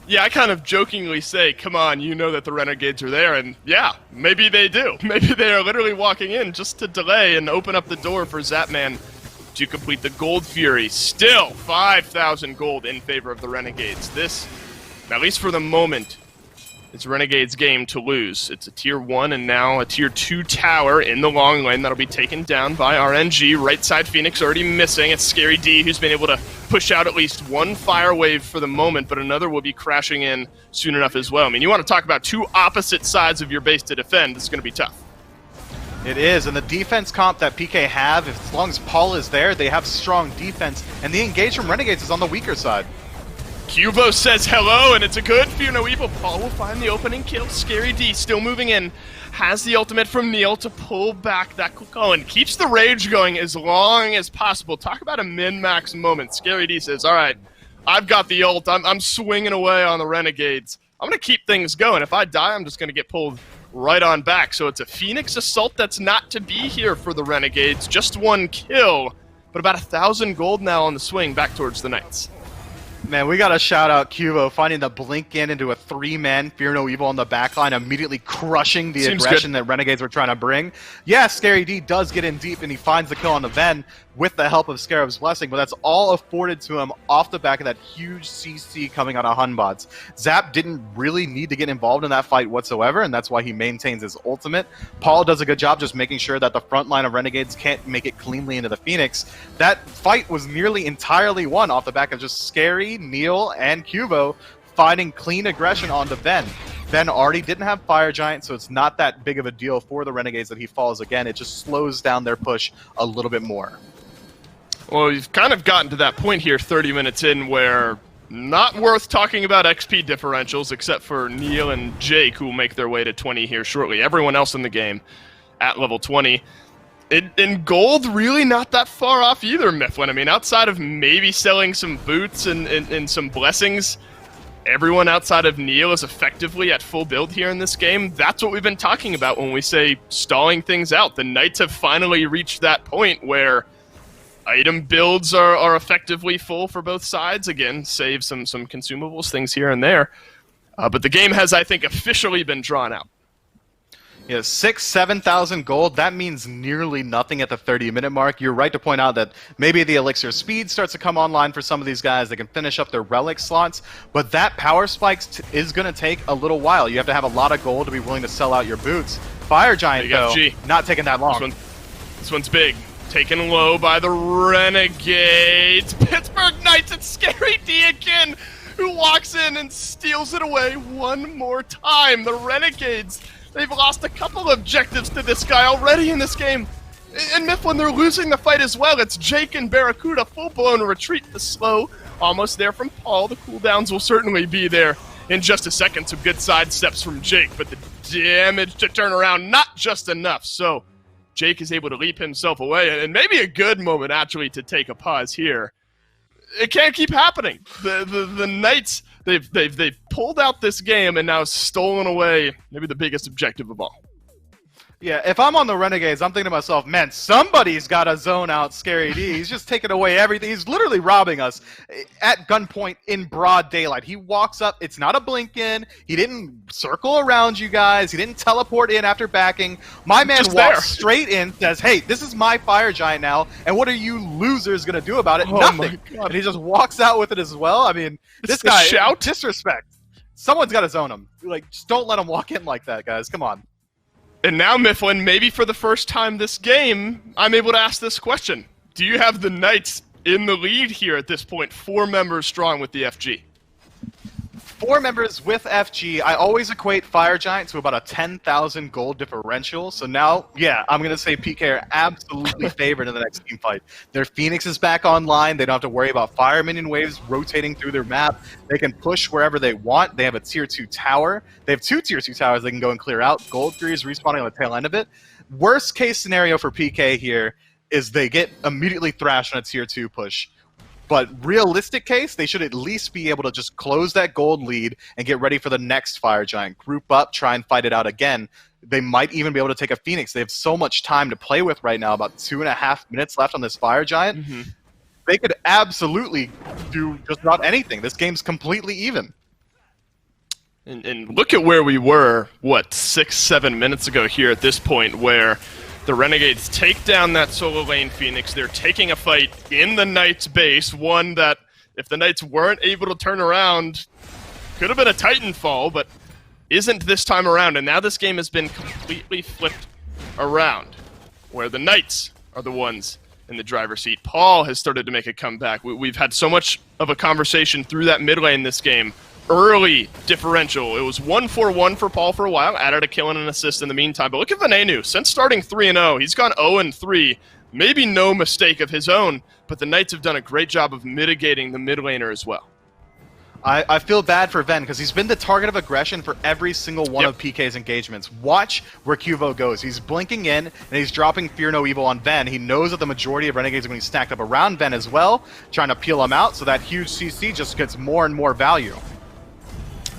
Yeah, I kind of jokingly say, come on, you know that the Renegades are there, and yeah, maybe they do. Maybe they are literally walking in just to delay and open up the door for Zapman to complete the Gold Fury. Still, 5,000 gold in favor of the Renegades. This, at least for the moment, is Renegades' game to lose. It's a Tier 1 and now a Tier 2 tower in the long lane that'll be taken down by RNG. Right side Phoenix already missing. It's Scary D who's been able to push out at least one fire wave for the moment, but another will be crashing in soon enough as well. I mean, you want to talk about two opposite sides of your base to defend. This is going to be tough. It is, and the defense comp that PK have, as long as Paul is there, they have strong defense, and the engage from Renegades is on the weaker side. Cuvo says hello, and it's a good Fear No Evil. Paul will find the opening kill. Scary D still moving in. Has the ultimate from Neil to pull back that call and keeps the rage going as long as possible. Talk about a min-max moment. Scary D says, all right, I've got the ult. I'm swinging away on the Renegades. I'm going to keep things going. If I die, I'm just going to get pulled right on back. So it's a Phoenix assault that's not to be here for the Renegades. Just one kill, but about 1,000 gold now on the swing back towards the Knights. Man, we got to shout out Cuvo finding the blink in into a 3-man Fear No Evil on the backline, immediately crushing the aggression that Renegades were trying to bring. Yeah, Scary D does get in deep and he finds the kill on the Ven with the help of Scarab's Blessing, but that's all afforded to him off the back of that huge CC coming out of Hunbots. Zap didn't really need to get involved in that fight whatsoever, and that's why he maintains his ultimate. Paul does a good job just making sure that the front line of Renegades can't make it cleanly into the Phoenix. That fight was nearly entirely won off the back of just Scary, Neil, and Cuvo finding clean aggression onto Ben. Ben already didn't have Fire Giant, so it's not that big of a deal for the Renegades that he falls again. It just slows down their push a little bit more. Well, we've kind of gotten to that point here 30 minutes in where not worth talking about XP differentials except for Neil and Jake, who will make their way to 20 here shortly. Everyone else in the game at level 20. In gold, really not that far off either, Mifflin. I mean, outside of maybe selling some boots and some blessings, everyone outside of Neil is effectively at full build here in this game. That's what we've been talking about when we say stalling things out. The Knights have finally reached that point where item builds are effectively full for both sides. Again, save some consumables, things here and there. But the game has, I think, officially been drawn out. Yeah, 7,000 gold, that means nearly nothing at the 30-minute mark. You're right to point out that maybe the Elixir speed starts to come online for some of these guys. They can finish up their relic slots, but that power spikes is going to take a little while. You have to have a lot of gold to be willing to sell out your boots. Fire Giant, though, not taking that long. This one's big. Taken low by the Renegades. Pittsburgh Knights, it's Scary D again, who walks in and steals it away one more time. The Renegades, they've lost a couple objectives to this guy already in this game. And Mifflin, they're losing the fight as well. It's Jake and Barracuda, full-blown retreat. The slow, almost there from Paul. The cooldowns will certainly be there in just a second. Some good sidesteps from Jake, but the damage to turn around, not just enough. So Jake is able to leap himself away, and maybe a good moment, actually, to take a pause here. It can't keep happening. The Knights, they've pulled out this game and now stolen away maybe the biggest objective of all. Yeah, if I'm on the Renegades, I'm thinking to myself, man, somebody's got to zone out Scary D. He's just taking away everything. He's literally robbing us at gunpoint in broad daylight. He walks up. It's not a blink in. He didn't circle around you guys. He didn't teleport in after backing. My man walks straight in, says, hey, this is my Fire Giant now, and what are you losers going to do about it? Nothing. And he just walks out with it as well. I mean, this guy, disrespect. Someone's got to zone him. Like, just don't let him walk in like that, guys. Come on. And now, Mifflin, maybe for the first time this game, I'm able to ask this question. Do you have the Knights in the lead here at this point, 4 members strong with the FG? 4 members with FG. I always equate Fire Giant to about a 10,000 gold differential. So now, yeah, I'm going to say PK are absolutely favored in the next team fight. Their Phoenix is back online. They don't have to worry about fire minion waves rotating through their map. They can push wherever they want. They have a tier 2 tower. They have 2 tier 2 towers they can go and clear out. Gold 3 is respawning on the tail end of it. Worst case scenario for PK here is they get immediately thrashed on a tier 2 push. But realistic case, they should at least be able to just close that gold lead and get ready for the next Fire Giant. Group up, try and fight it out again. They might even be able to take a Phoenix. They have so much time to play with right now, about 2.5 minutes left on this Fire Giant. Mm-hmm. They could absolutely do just about anything. This game's completely even. And look at where we were, 6-7 minutes ago here at this point, where the Renegades take down that solo lane Phoenix. They're taking a fight in the Knights base, one that, if the Knights weren't able to turn around, could have been a Titanfall, but isn't this time around. And now this game has been completely flipped around, where the Knights are the ones in the driver's seat. Paul has started to make a comeback. We've had so much of a conversation through that mid lane this game. Early differential. It was 1-4-1 for Paul for a while, added a kill and an assist in the meantime. But look at Venenu. Since starting 3-0, he's gone 0-3. Maybe no mistake of his own, but the Knights have done a great job of mitigating the mid laner as well. I feel bad for Ven because he's been the target of aggression for every single one of PK's engagements. Watch where Cuvo goes. He's blinking in and he's dropping Fear No Evil on Ven. He knows that the majority of Renegades are going to be stacked up around Ven as well, trying to peel him out so that huge CC just gets more and more value.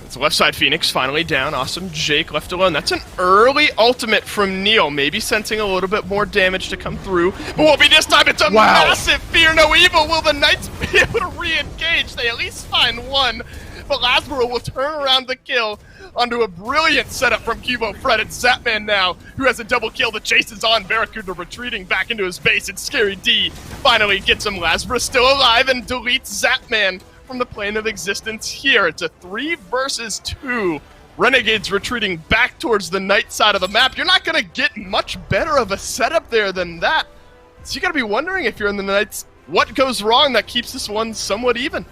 It's left side Phoenix finally down. Awesome Jake left alone. That's an early ultimate from Neil. Maybe sensing a little bit more damage to come through. But won't be this time. It's a massive Fear No Evil. Will the Knights be able to re-engage? They at least find one. But Lasbro will turn around the kill onto a brilliant setup from Cubo Fred. It's Zapman now, who has a double kill. The chase is on. Barracuda retreating back into his base. And Scary D finally gets him. Lasbro still alive and deletes Zapman from the plane of existence here. It's a 3 versus 2. Renegades retreating back towards the Knight side of the map. You're not going to get much better of a setup there than that. So you got to be wondering, if you're in the Knights, what goes wrong that keeps this one somewhat even.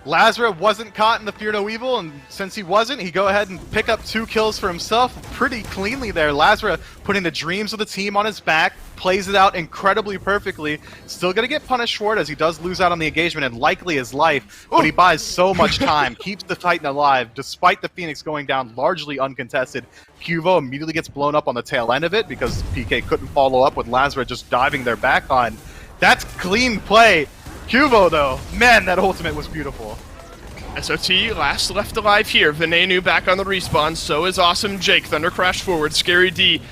Lazarus wasn't caught in the Fear No Evil, and since he wasn't, he go ahead and pick up 2 kills for himself pretty cleanly there. Lazarus putting the dreams of the team on his back, plays it out incredibly perfectly. Still going to get punished for it as he does lose out on the engagement and likely his life, but he buys so much time, keeps the Titan alive, despite the Phoenix going down largely uncontested. Cuvo immediately gets blown up on the tail end of it because PK couldn't follow up with Lazarus just diving their back on. That's clean play. Cuvo, though, man, that ultimate was beautiful. SOT last left alive here. Venenu back on the respawn. So is Awesome Jake. Thunder crash forward. Scary D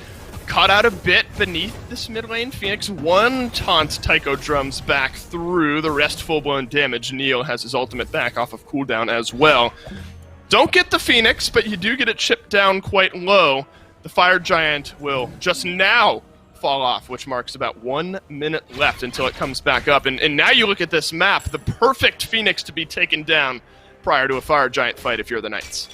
caught out a bit beneath this mid lane. Phoenix one taunt Tycho drums back through. The rest full-blown damage. Neil has his ultimate back off of cooldown as well. Don't get the Phoenix, but you do get it chipped down quite low. The Fire Giant will just now fall off, which marks about 1 minute left until it comes back up. And now you look at this map, the perfect Phoenix to be taken down prior to a Fire Giant fight if you're the Knights.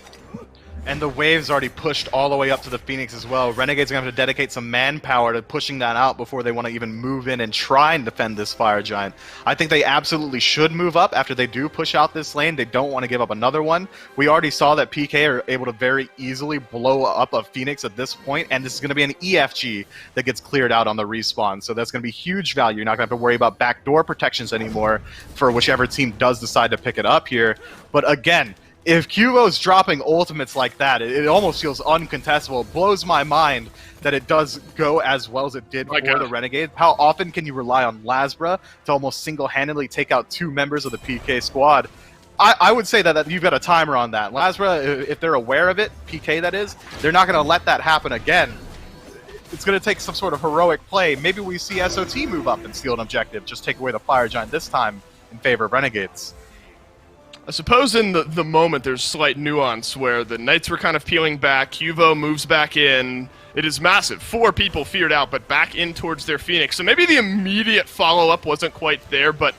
And the wave's already pushed all the way up to the Phoenix as well. Renegades are going to have to dedicate some manpower to pushing that out before they want to even move in and try and defend this Fire Giant. I think they absolutely should move up after they do push out this lane. They don't want to give up another one. We already saw that PK are able to very easily blow up a Phoenix at this point, and this is going to be an EFG that gets cleared out on the respawn. So that's going to be huge value. You're not going to have to worry about backdoor protections anymore for whichever team does decide to pick it up here. But again, if Cuvo's dropping ultimates like that, it almost feels uncontestable. It blows my mind that it does go as well as it did for the Renegades. How often can you rely on Lasbra to almost single-handedly take out 2 members of the PK squad? I would say that you've got a timer on that. Lasbra, if they're aware of it, PK that is, they're not going to let that happen again. It's going to take some sort of heroic play. Maybe we see SOT move up and steal an objective, just take away the Fire Giant this time in favor of Renegades. I suppose in the moment there's slight nuance where the Knights were kind of peeling back, Cuvo moves back in. It is massive. 4 people feared out, but back in towards their Phoenix. So maybe the immediate follow-up wasn't quite there, but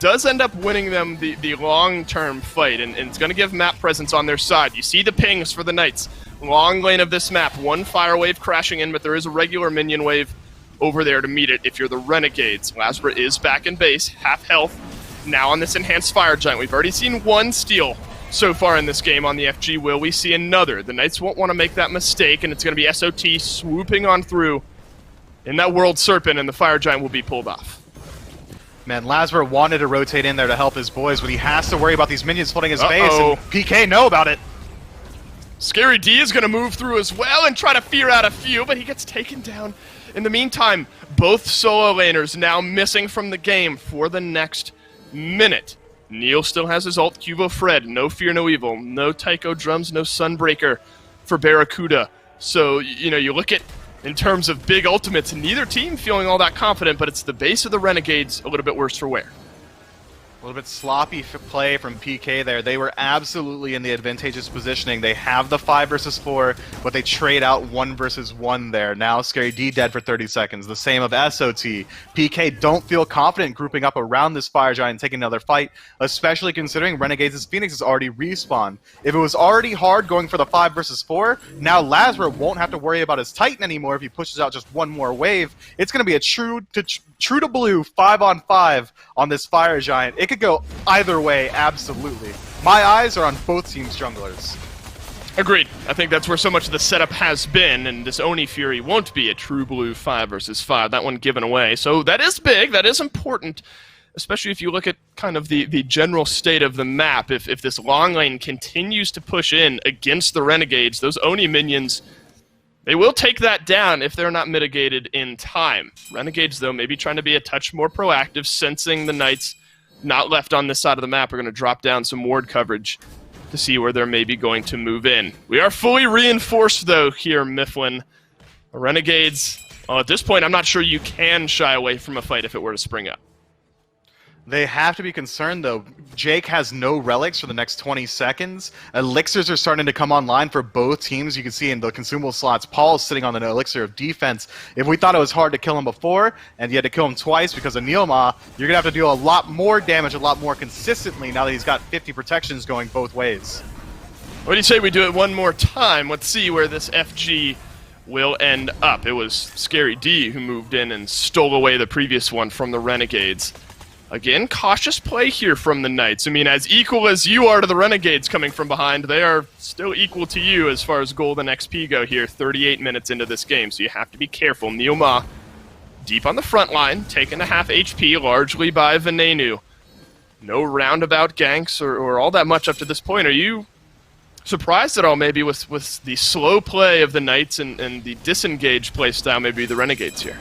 does end up winning them the long-term fight, and it's going to give map presence on their side. You see the pings for the Knights. Long lane of this map, 1 fire wave crashing in, but there is a regular minion wave over there to meet it if you're the Renegades. Lasbra is back in base, half health. Now on this enhanced Fire Giant, we've already seen 1 steal so far in this game on the FG. Will we see another? The Knights won't want to make that mistake, and it's going to be SOT swooping on through in that World Serpent, and the Fire Giant will be pulled off. Man, Lazar wanted to rotate in there to help his boys, but he has to worry about these minions flooding his base, and PK know about it. Scary D is going to move through as well and try to fear out a few, but he gets taken down. In the meantime, both solo laners now missing from the game for the next minute. Neil still has his ult, Cubo Fred, no fear, no evil, no Tycho drums, no Sunbreaker for Barracuda. So, you know, you look at, in terms of big ultimates, neither team feeling all that confident, but it's the base of the Renegades a little bit worse for wear. A little bit sloppy play from PK there. They were absolutely in the advantageous positioning. They have the 5 versus 4, but they trade out 1 versus 1 there. Now Scary D dead for 30 seconds. The same of SOT. PK don't feel confident grouping up around this Fire Giant and taking another fight, especially considering Renegades' Phoenix is already respawned. If it was already hard going for the 5 versus 4, now Lazar won't have to worry about his Titan anymore if he pushes out just one more wave. It's going to be a true to blue 5-on-5 on this Fire Giant. It could go either way, absolutely. My eyes are on both teams' junglers. Agreed. I think that's where so much of the setup has been, and this Oni Fury won't be a true blue 5 versus 5. That one given away. So that is big, that is important, especially if you look at kind of the general state of the map. If this long lane continues to push in against the Renegades, those Oni minions, they will take that down if they're not mitigated in time. Renegades, though, maybe trying to be a touch more proactive, sensing the Knights not left on this side of the map, are going to drop down some ward coverage to see where they're maybe going to move in. We are fully reinforced, though, here, Mifflin. The Renegades, well, at this point, I'm not sure you can shy away from a fight if it were to spring up. They have to be concerned, though. Jake has no relics for the next 20 seconds. Elixirs are starting to come online for both teams. You can see in the consumable slots, Paul's sitting on an elixir of defense. If we thought it was hard to kill him before, and you had to kill him twice because of Neilma, you're going to have to deal a lot more damage, a lot more consistently now that he's got 50 protections going both ways. What do you say we do it one more time? Let's see where this FG will end up. It was Scary D who moved in and stole away the previous one from the Renegades. Again, cautious play here from the Knights. I mean, as equal as you are to the Renegades coming from behind, they are still equal to you as far as gold and XP go here, 38 minutes into this game, so you have to be careful. Neilma, deep on the front line, taken a half HP, largely by Venenu. No roundabout ganks or all that much up to this point. Are you surprised at all, maybe, with the slow play of the Knights and the disengaged play style, maybe the Renegades here?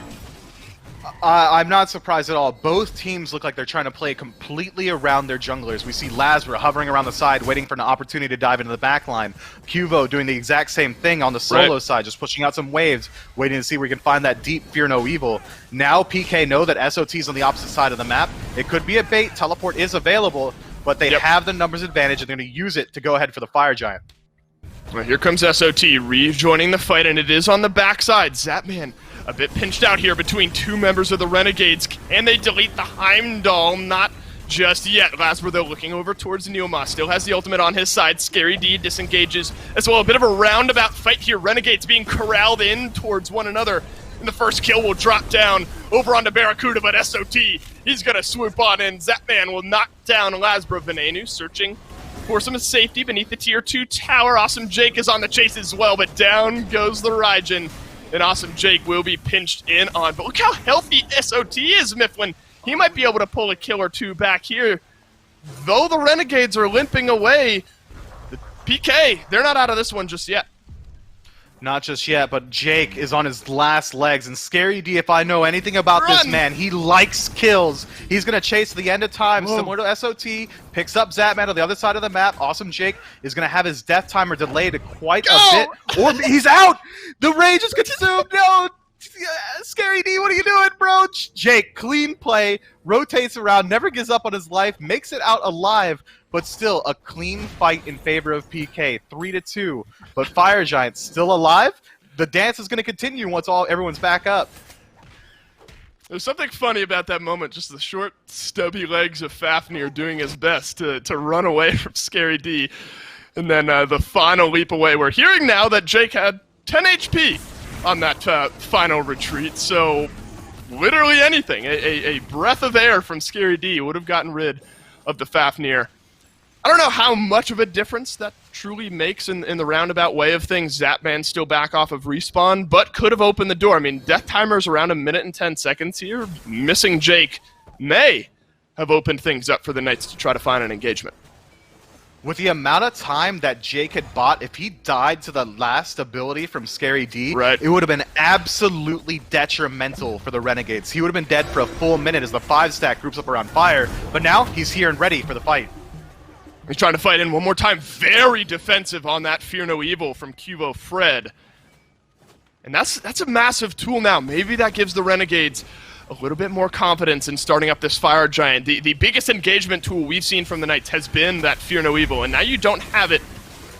I'm not surprised at all. Both teams look like they're trying to play completely around their junglers. We see Lazar hovering around the side, waiting for an opportunity to dive into the backline. Cuvo doing the exact same thing on the solo side, just pushing out some waves, waiting to see where we can find that deep Fear No Evil. Now PK know that SOT's on the opposite side of the map. It could be a bait. Teleport is available, but they have the numbers advantage, and they're going to use it to go ahead for the Fire Giant. Well, here comes SOT rejoining the fight, and it is on the backside. Zapman a bit pinched out here between two members of the Renegades. Can they delete the Heimdall? Not just yet. Lasper, though, looking over towards Neilma. Still has the ultimate on his side. Scary D disengages as well. A bit of a roundabout fight here. Renegades being corralled in towards one another. And the first kill will drop down over onto Barracuda, but SOT, he's going to swoop on in. Zapman will knock down Lasbro. Venenu searching for some safety beneath the tier 2 tower. Awesome Jake is on the chase as well, but down goes the Raijin. And Awesome Jake will be pinched in on. But look how healthy SOT is, Mifflin. He might be able to pull a kill or two back here. Though the Renegades are limping away, the PK, they're not out of this one just yet. Not just yet, but Jake is on his last legs, and Scary D, if I know anything about this man, he likes kills. He's going to chase to the end of time, similar to SOT, picks up Zapman on the other side of the map. Awesome Jake is going to have his death timer delayed quite a bit. Or he's out! The rage is consumed! No! Scary D, what are you doing, bro? Jake, clean play, rotates around, never gives up on his life, makes it out alive, but still a clean fight in favor of PK, 3-2. But Fire Giant still alive. The dance is going to continue once everyone's back up. There's something funny about that moment, just the short, stubby legs of Fafnir doing his best to run away from Scary D. And then the final leap away. We're hearing now that Jake had 10 HP on that final retreat, so literally anything. A breath of air from Scary D would have gotten rid of the Fafnir. I don't know how much of a difference that truly makes in the roundabout way of things. Zapman still back off of respawn, but could have opened the door. I mean, death timer's around 1 minute and 10 seconds here. Missing Jake may have opened things up for the Knights to try to find an engagement. With the amount of time that Jake had bought, if he died to the last ability from Scary D, right, it would have been absolutely detrimental for the Renegades. He would have been dead for a full minute as the 5-stack groups up around Fire, but now he's here and ready for the fight. He's trying to fight in one more time. Very defensive on that Fear No Evil from Cubo Fred. And that's a massive tool now. Maybe that gives the Renegades a little bit more confidence in starting up this Fire Giant. The biggest engagement tool we've seen from the Knights has been that Fear No Evil, and now you don't have it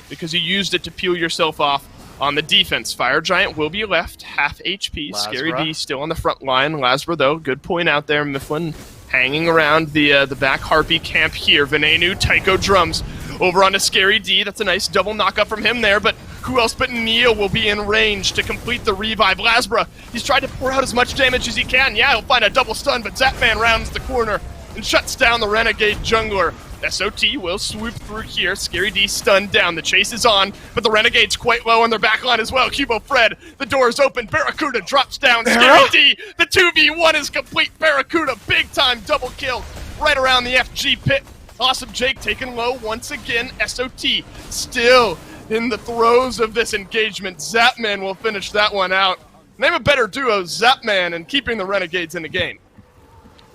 because you used it to peel yourself off on the defense. Fire Giant will be left, half HP. Lazra. Scary D still on the front line. Lazra, though, good point out there. Mifflin hanging around the back Harpy camp here. Venenu, Tycho Drums over onto Scary D. That's a nice double knockup from him there, but who else but Neil will be in range to complete the revive? Lazra, he's tried to pour out as much damage as he can. Yeah, he'll find a double stun, but Zapman rounds the corner and shuts down the Renegade jungler. SOT will swoop through here. Scary D stunned down. The chase is on, but the Renegade's quite low on their backline as well. Cubo Fred, the door is open. Barracuda drops down. Scary D, the 2v1 is complete. Barracuda, big time double kill right around the FG pit. Awesome Jake taken low once again. SOT still in the throes of this engagement. Zapman will finish that one out. Name a better duo, Zapman, and keeping the Renegades in the game.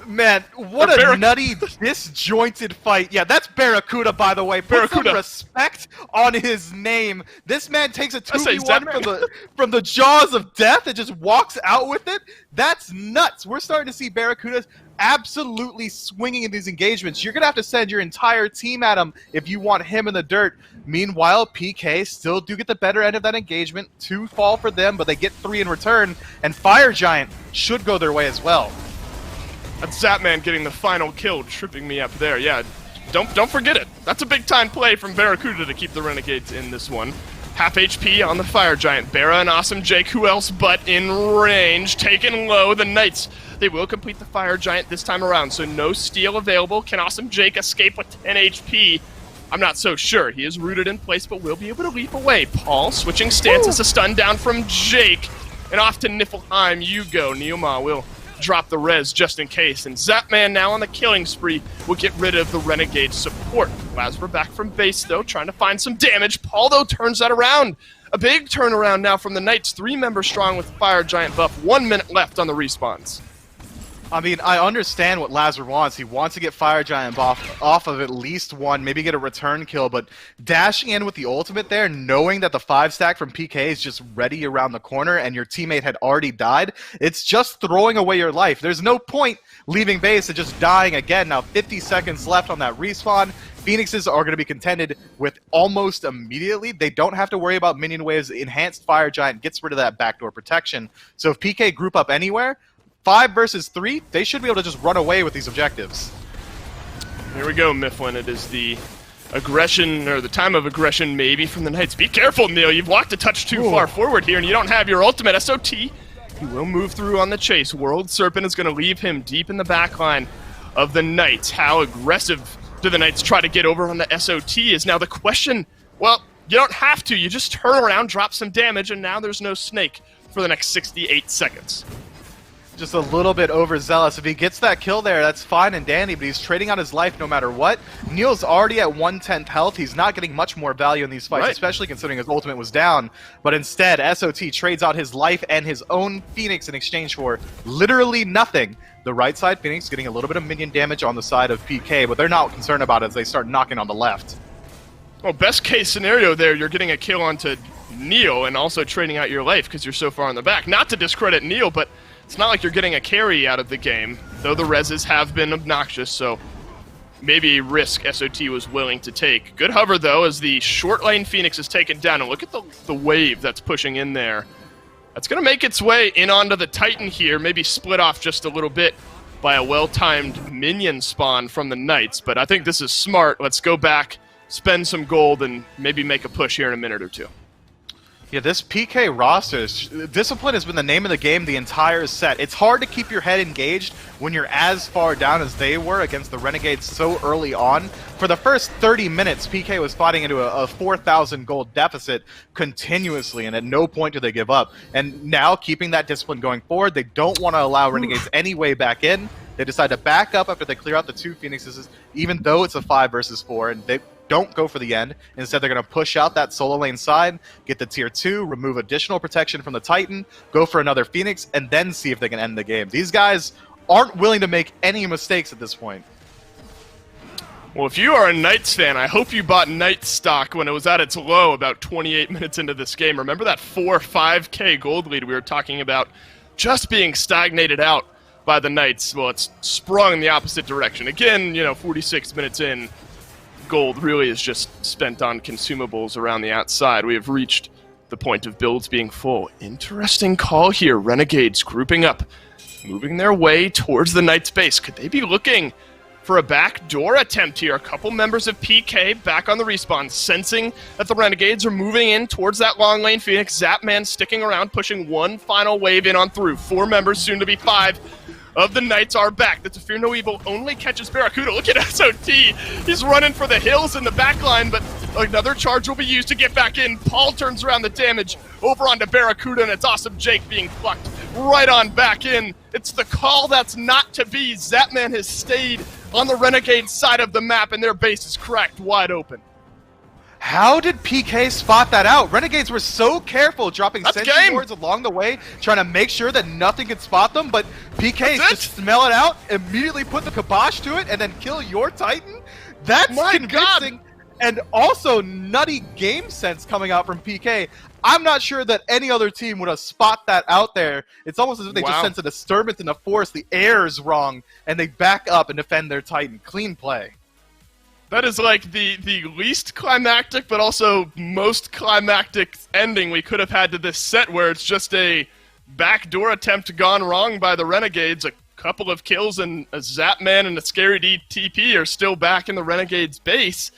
Man, what a nutty, disjointed fight. Yeah, that's Barracuda, by the way. Put some respect on his name. This man takes a 2v1 from the jaws of death and just walks out with it. That's nuts. We're starting to see Barracuda absolutely swinging in these engagements. You're going to have to send your entire team at him if you want him in the dirt. Meanwhile, PK still do get the better end of that engagement. 2 fall for them, but they get 3 in return. And Fire Giant should go their way as well. That's Zapman getting the final kill, tripping me up there. Yeah, don't forget it. That's a big-time play from Barracuda to keep the Renegades in this one. Half HP on the Fire Giant. Barra and Awesome Jake, who else but in range. Taken low, the Knights. They will complete the Fire Giant this time around, so no steal available. Can Awesome Jake escape with 10 HP? I'm not so sure. He is rooted in place, but will be able to leap away. Paul switching stances, a stun down from Jake. And off to Niflheim you go. Neoma will drop the res just in case, and Zapman now on the killing spree will get rid of the Renegade support. Lazra back from base though, trying to find some damage. Paul though turns that around. A big turnaround now from the Knights, 3 members strong with Fire Giant buff, 1 minute left on the respawns. I mean, I understand what Lazar wants. He wants to get Fire Giant off of at least 1, maybe get a return kill, but dashing in with the ultimate there, knowing that the 5-stack from PK is just ready around the corner and your teammate had already died, it's just throwing away your life. There's no point leaving base and just dying again. Now 50 seconds left on that respawn. Phoenixes are going to be contended with almost immediately. They don't have to worry about minion waves. Enhanced Fire Giant gets rid of that backdoor protection. So if PK group up anywhere, 5 versus 3, they should be able to just run away with these objectives. Here we go, Mifflin. It is the aggression, or the time of aggression maybe from the Knights. Be careful, Neil. You've walked a touch too far forward here, and you don't have your ultimate. SOT, he will move through on the chase. World Serpent is going to leave him deep in the backline of the Knights. How aggressive do the Knights try to get over on the SOT is now the question. Well, you don't have to. You just turn around, drop some damage, and now there's no snake for the next 68 seconds. Just a little bit overzealous. If he gets that kill there, that's fine and dandy, but he's trading on his life no matter what. Neil's already at 1/10 health. He's not getting much more value in these fights, especially considering his ultimate was down. But instead, SOT trades out his life and his own Phoenix in exchange for literally nothing. The right side Phoenix getting a little bit of minion damage on the side of PK, but they're not concerned about it as they start knocking on the left. Well, best case scenario there, you're getting a kill onto Neil and also trading out your life because you're so far in the back. Not to discredit Neil, but it's not like you're getting a carry out of the game, though the reses have been obnoxious, so maybe a risk SOT was willing to take. Good hover, though, as the short lane Phoenix is taken down, and look at the wave that's pushing in there. That's going to make its way in onto the Titan here, maybe split off just a little bit by a well-timed minion spawn from the Knights, but I think this is smart. Let's go back, spend some gold, and maybe make a push here in a minute or two. Yeah, this PK roster, discipline has been the name of the game the entire set. It's hard to keep your head engaged when you're as far down as they were against the Renegades so early on. For the first 30 minutes, PK was fighting into a 4,000 gold deficit continuously, and at no point do they give up. And now, keeping that discipline going forward, they don't want to allow Renegades any way back in. They decide to back up after they clear out the 2 Phoenixes, even though it's a 5 versus 4, and they don't go for the end. Instead, they're going to push out that solo lane side, get the tier 2, remove additional protection from the Titan, go for another Phoenix, and then see if they can end the game. These guys aren't willing to make any mistakes at this point. Well, if you are a Knights fan, I hope you bought Knights stock when it was at its low about 28 minutes into this game. Remember that 4-5K gold lead we were talking about just being stagnated out by the Knights? Well, it's sprung in the opposite direction. Again, 46 minutes in, gold really is just spent on consumables around the outside. We have reached the point of builds being full. Interesting call here. Renegades grouping up, moving their way towards the Knights base. Could they be looking for a backdoor attempt here? A couple members of PK back on the respawn, sensing that the Renegades are moving in towards that long lane Phoenix. Zapman sticking around, pushing one final wave in on through. 4 members, soon to be 5. Of the Knights are back. That's a Fear No Evil only catches Barracuda. Look at SOT. He's running for the hills in the back line, but another charge will be used to get back in. Paul turns around the damage over onto Barracuda, and it's Awesome Jake being plucked right on back in. It's the call that's not to be. Zapman has stayed on the Renegade side of the map, and their base is cracked wide open. How did PK spot that out? Renegades were so careful dropping sentry boards along the way, trying to make sure that nothing could spot them, but PK just smell it out, immediately put the kibosh to it, and then kill your Titan? That's convincing, and also nutty game sense coming out from PK. I'm not sure that any other team would have spot that out there. It's almost as if they just sense a disturbance in the force, the air is wrong, and they back up and defend their Titan. Clean play. That is like the least climactic, but also most climactic ending we could have had to this set, where it's just a backdoor attempt gone wrong by the Renegades. A couple of kills and a Zapman and a Scary D TP are still back in the Renegades' base.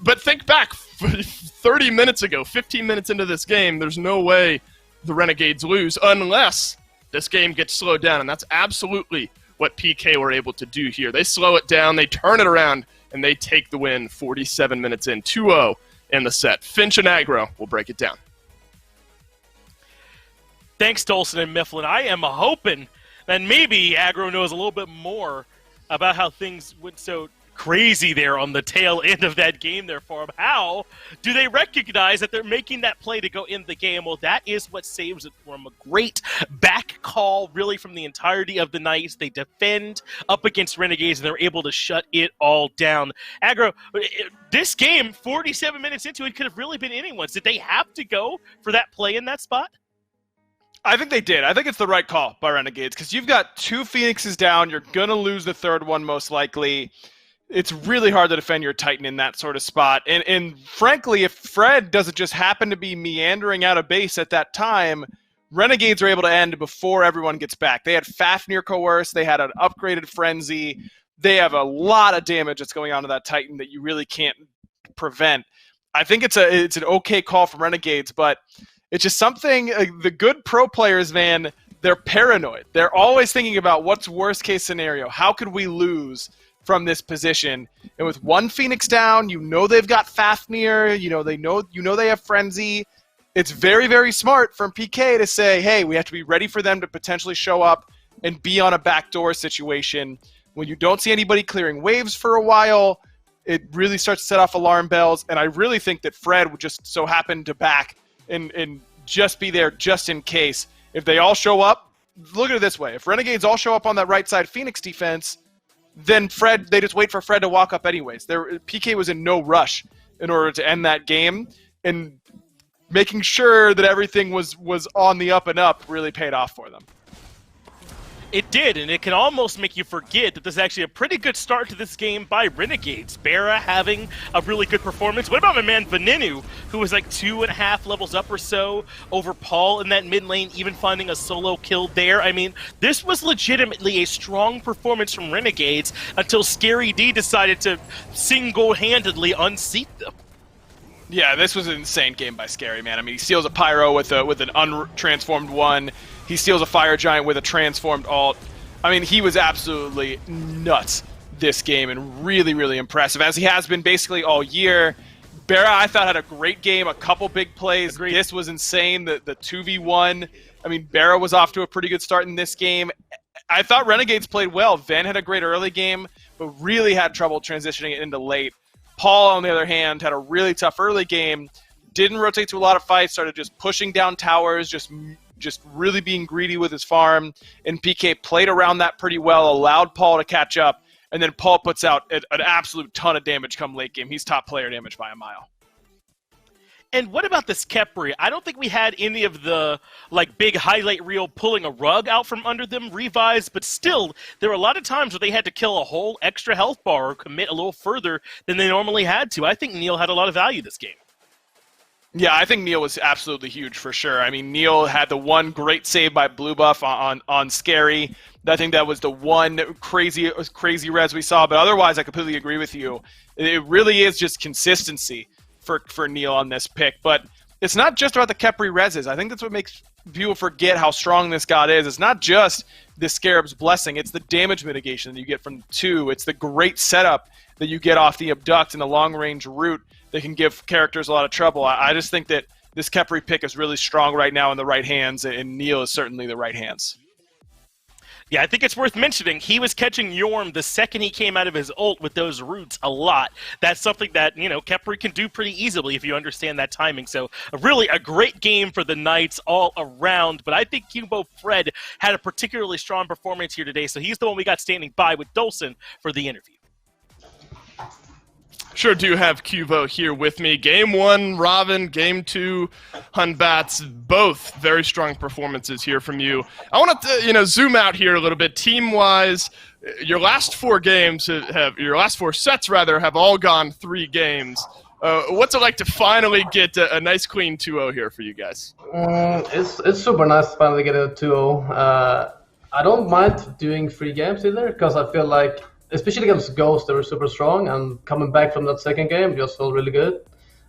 But think back, 30 minutes ago, 15 minutes into this game, there's no way the Renegades lose unless this game gets slowed down, and that's absolutely what PK were able to do here. They slow it down, they turn it around, and they take the win 47 minutes in, 2-0 in the set. Finch and Aggro will break it down. Thanks, Dolson and Mifflin. I am hoping that maybe Aggro knows a little bit more about how things went so crazy there on the tail end of that game there for him. How do they recognize that they're making that play to go in the game? Well, that is what saves it for them. A great back call, really, from the entirety of the Knights. They defend up against Renegades, and they're able to shut it all down. Aggro, this game, 47 minutes into it, could have really been anyone's. Did they have to go for that play in that spot? I think they did. I think it's the right call by Renegades, because you've got 2 Phoenixes down. You're going to lose the third one, most likely. It's really hard to defend your Titan in that sort of spot. And frankly, if Fred doesn't just happen to be meandering out of base at that time, Renegades are able to end before everyone gets back. They had Fafnir coerce. They had an upgraded Frenzy. They have a lot of damage that's going on to that Titan that you really can't prevent. I think it's an okay call from Renegades, but it's just something, the good pro players, man, they're paranoid. They're always thinking about what's worst case scenario. How could we lose from this position? And with 1 Phoenix down, they've got Fafnir, they have Frenzy. It's very, very smart from PK to say, hey, we have to be ready for them to potentially show up and be on a backdoor situation. When you don't see anybody clearing waves for a while, it really starts to set off alarm bells. And I really think that Fred would just so happen to back and just be there just in case. If they all show up, look at it this way. If Renegades all show up on that right side Phoenix defense, then they just wait for Fred to walk up anyways. PK was in no rush in order to end that game, and making sure that everything was on the up and up really paid off for them. It did, and it can almost make you forget that this is actually a pretty good start to this game by Renegades. Barra having a really good performance. What about my man Venenu, who was like 2.5 levels up or so over Paul in that mid lane, even finding a solo kill there? I mean, this was legitimately a strong performance from Renegades until Scary D decided to single-handedly unseat them. Yeah, this was an insane game by Scary, man. I mean, he steals a Pyro with an untransformed 1. He steals a Fire Giant with a transformed alt. I mean, he was absolutely nuts this game and really, really impressive, as he has been basically all year. Barra, I thought, had a great game, a couple big plays. Agreed. This was insane, the 2v1. I mean, Barra was off to a pretty good start in this game. I thought Renegades played well. Ven had a great early game, but really had trouble transitioning it into late. Paul, on the other hand, had a really tough early game, didn't rotate to a lot of fights, started just pushing down towers, just really being greedy with his farm, and PK played around that pretty well, allowed Paul to catch up, and then Paul puts out an absolute ton of damage come late game. He's top player damage by a mile. And what about this Khepri? I don't think we had any of the big highlight reel pulling a rug out from under them revives, but still, there were a lot of times where they had to kill a whole extra health bar or commit a little further than they normally had to. I think Neil had a lot of value this game. Yeah, I think Neil was absolutely huge for sure. I mean, Neil had the one great save by Blue Buff on Scary. I think that was the one crazy res we saw, but otherwise I completely agree with you. It really is just consistency for Neil on this pick, but it's not just about the Khepri reses. I think that's what makes people forget how strong this god is. It's not just the Scarab's Blessing, it's the damage mitigation that you get from 2. It's the great setup that you get off the Abduct and the long-range root that can give characters a lot of trouble. I just think that this Khepri pick is really strong right now in the right hands, and Neil is certainly the right hands. Yeah, I think it's worth mentioning, he was catching Yorm the second he came out of his ult with those roots a lot. That's something that, Khepri can do pretty easily if you understand that timing. So, really a great game for the Knights all around. But I think Cubo Fred had a particularly strong performance here today, so he's the one we got standing by with Dolson for the interview. Sure do have Cubo here with me. Game 1, Robin. Game 2, Hunbats. Both very strong performances here from you. I want to, zoom out here a little bit. Team-wise, your last 4 games your last 4 sets have all gone 3 games. What's it like to finally get a nice clean 2-0 here for you guys? It's super nice to finally get a 2-0. I don't mind doing 3 games either, because I feel like, especially against Ghost, they were super strong, and coming back from that second game just felt really good.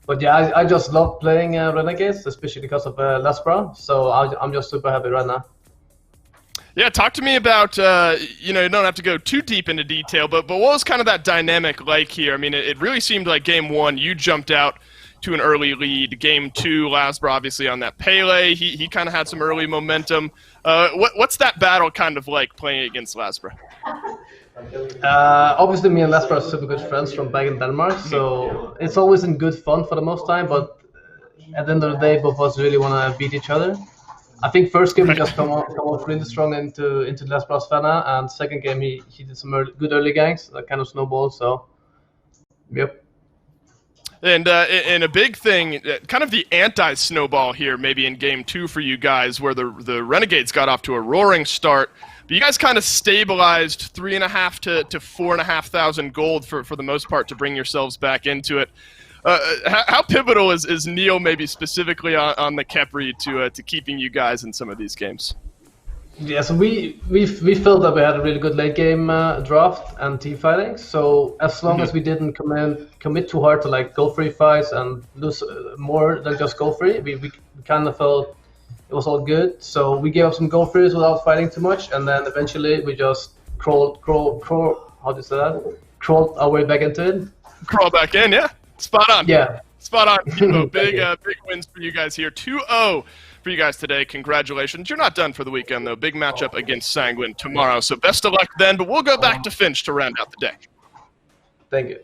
But yeah, I just love playing Renegades, especially because of Lespra, so I'm just super happy right now. Yeah, talk to me about, you don't have to go too deep into detail, but what was kind of that dynamic like here? I mean, it really seemed like Game 1, you jumped out to an early lead. Game 2, Lasbra obviously on that Pele, he kind of had some early momentum. What's that battle kind of like playing against Lasbra? Obviously, me and Lasper are super good friends from back in Denmark, so it's always in good fun for the most time, but at the end of the day, both of us really want to beat each other. I think first game we just come off really strong into Lasper's Fana, and second game he did some good early ganks that kind of snowballed, so yep. And a big thing, kind of the anti-snowball here maybe in Game 2 for you guys, where the Renegades got off to a roaring start. But you guys kind of stabilized 3,500 to 4,500 gold for the most part to bring yourselves back into it. How pivotal is Neil maybe specifically on the Khepri to keeping you guys in some of these games? Yeah, so we felt that we had a really good late game draft and team fighting. So as long as we didn't commit too hard to go free fights and lose more than just go free, we kind of felt it was all good. So we gave up some go frees without fighting too much, and then eventually we just crawled our way back into it. Crawl back in, yeah. Spot on. Yeah. Spot on. Big wins for you guys here. 2-0 for you guys today. Congratulations. You're not done for the weekend, though. Big matchup against Sanguine tomorrow. So best of luck then, but we'll go back to Finch to round out the day. Thank you.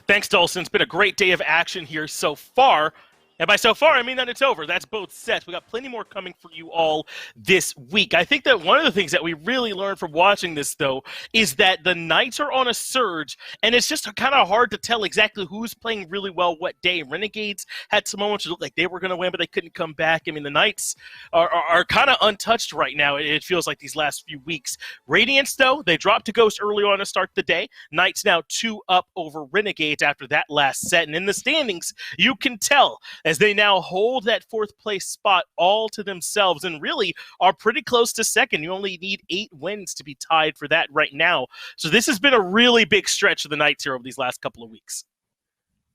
Thanks, Dolson. It's been a great day of action here so far. And by so far, I mean that it's over. That's both sets. We got plenty more coming for you all this week. I think that one of the things that we really learned from watching this, though, is that the Knights are on a surge, and it's just kind of hard to tell exactly who's playing really well what day. Renegades had some moments that looked like they were going to win, but they couldn't come back. I mean, the Knights are kind of untouched right now, it feels like, these last few weeks. Radiance, though, they dropped to Ghost early on to start the day. Knights now 2 up over Renegades after that last set. And in the standings, you can tell as they now hold that 4th place spot all to themselves and really are pretty close to second. You only need 8 wins to be tied for that right now. So this has been a really big stretch of the Knights here over these last couple of weeks.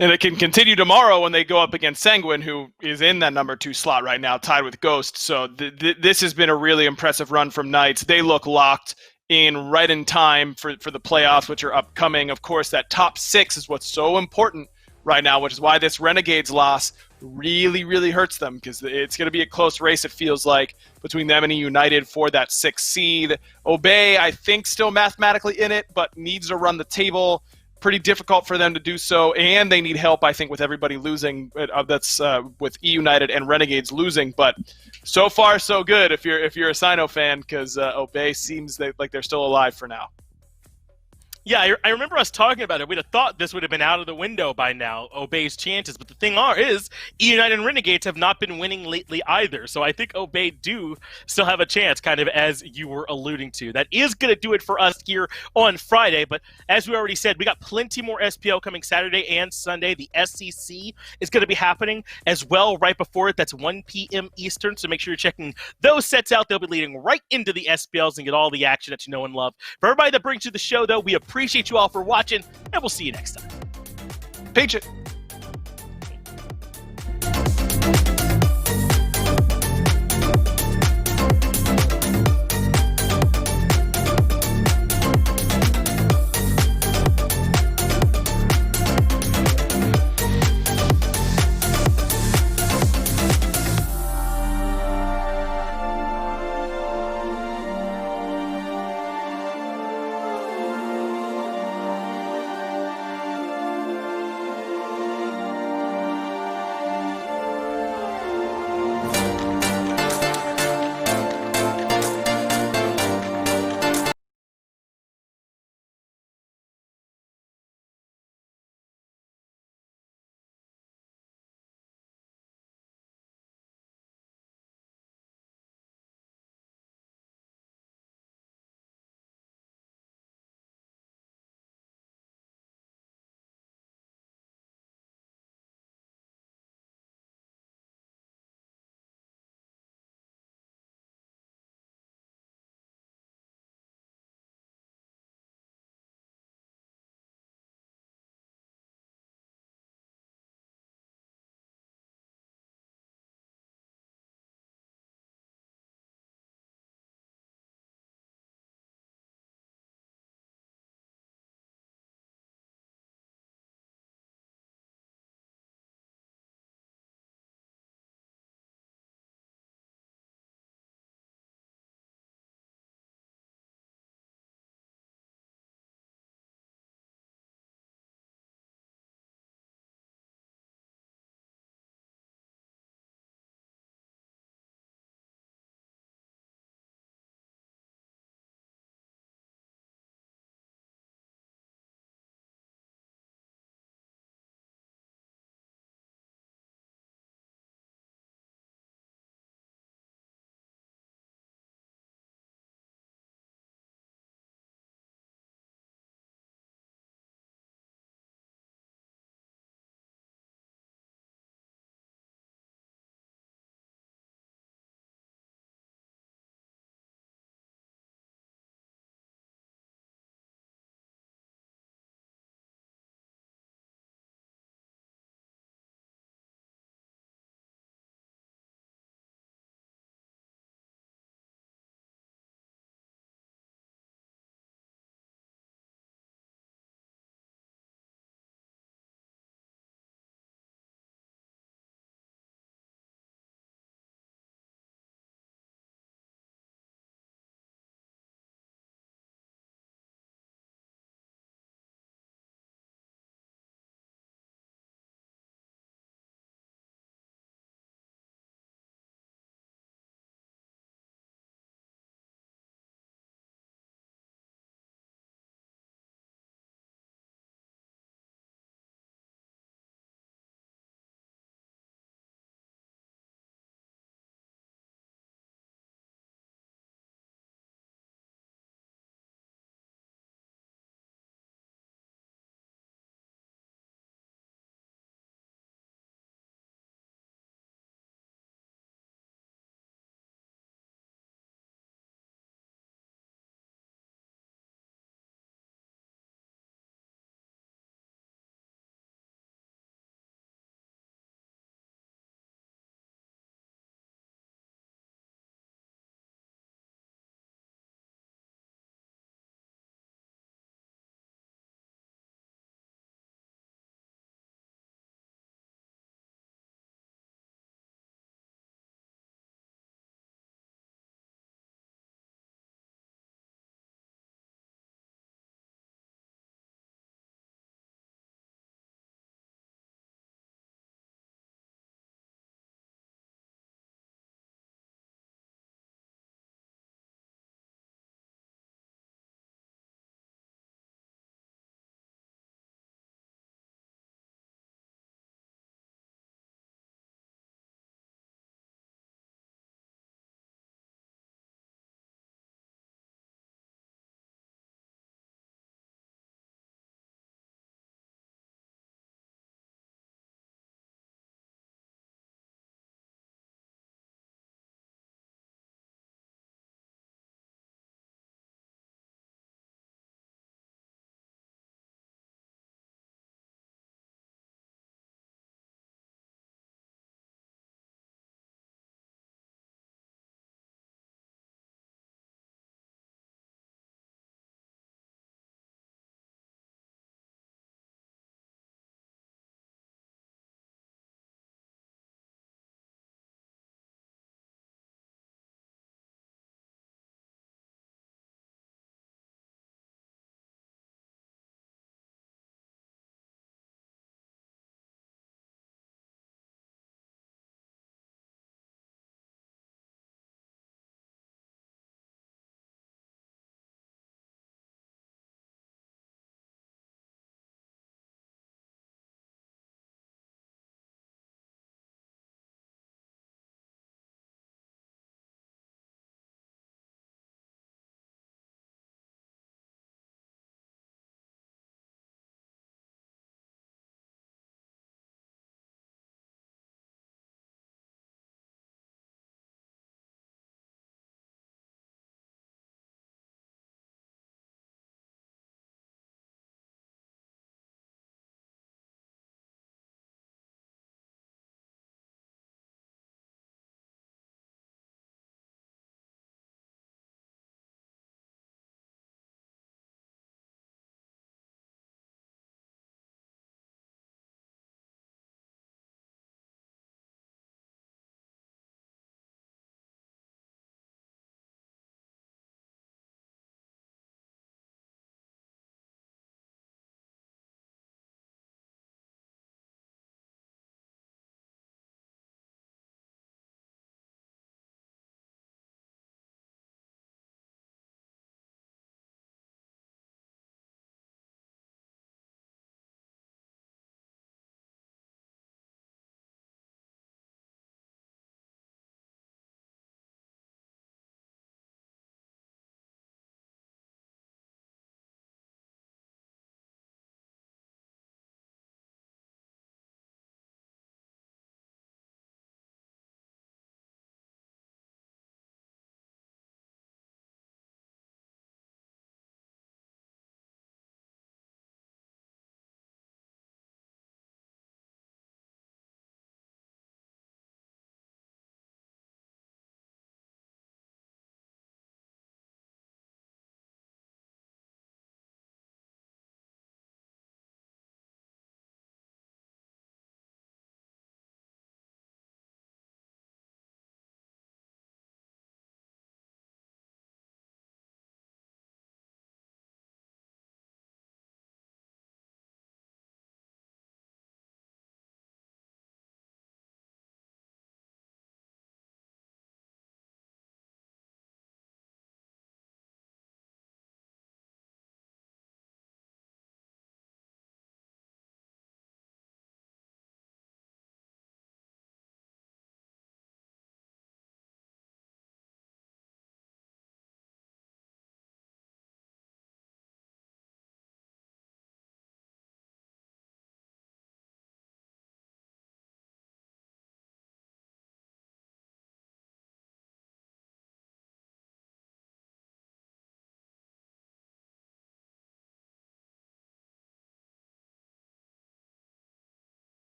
And it can continue tomorrow when they go up against Sanguine, who is in that number 2 slot right now, tied with Ghost. So this has been a really impressive run from Knights. They look locked in right in time for the playoffs, which are upcoming. Of course, that top 6 is what's so important right now, which is why this Renegades loss really, really hurts them, because it's going to be a close race, it feels like, between them and United for that 6th seed. Obey, I think, still mathematically in it, but needs to run the table. Pretty difficult for them to do so, and they need help, I think, with everybody losing. That's with United and Renegades losing, but so far so good if you're a Sino fan, because Obey seems like they're still alive for now. Yeah, I remember us talking about it. We'd have thought this would have been out of the window by now, Obey's chances. But the thing is, United and Renegades have not been winning lately either. So I think Obey do still have a chance, kind of as you were alluding to. That is going to do it for us here on Friday. But as we already said, we got plenty more SPL coming Saturday and Sunday. The SEC is going to be happening as well right before it. That's 1 p.m. Eastern. So make sure you're checking those sets out. They'll be leading right into the SPLs and get all the action that you know and love. For everybody that brings you the show, though, we appreciate you all for watching, and we'll see you next time. Peach it.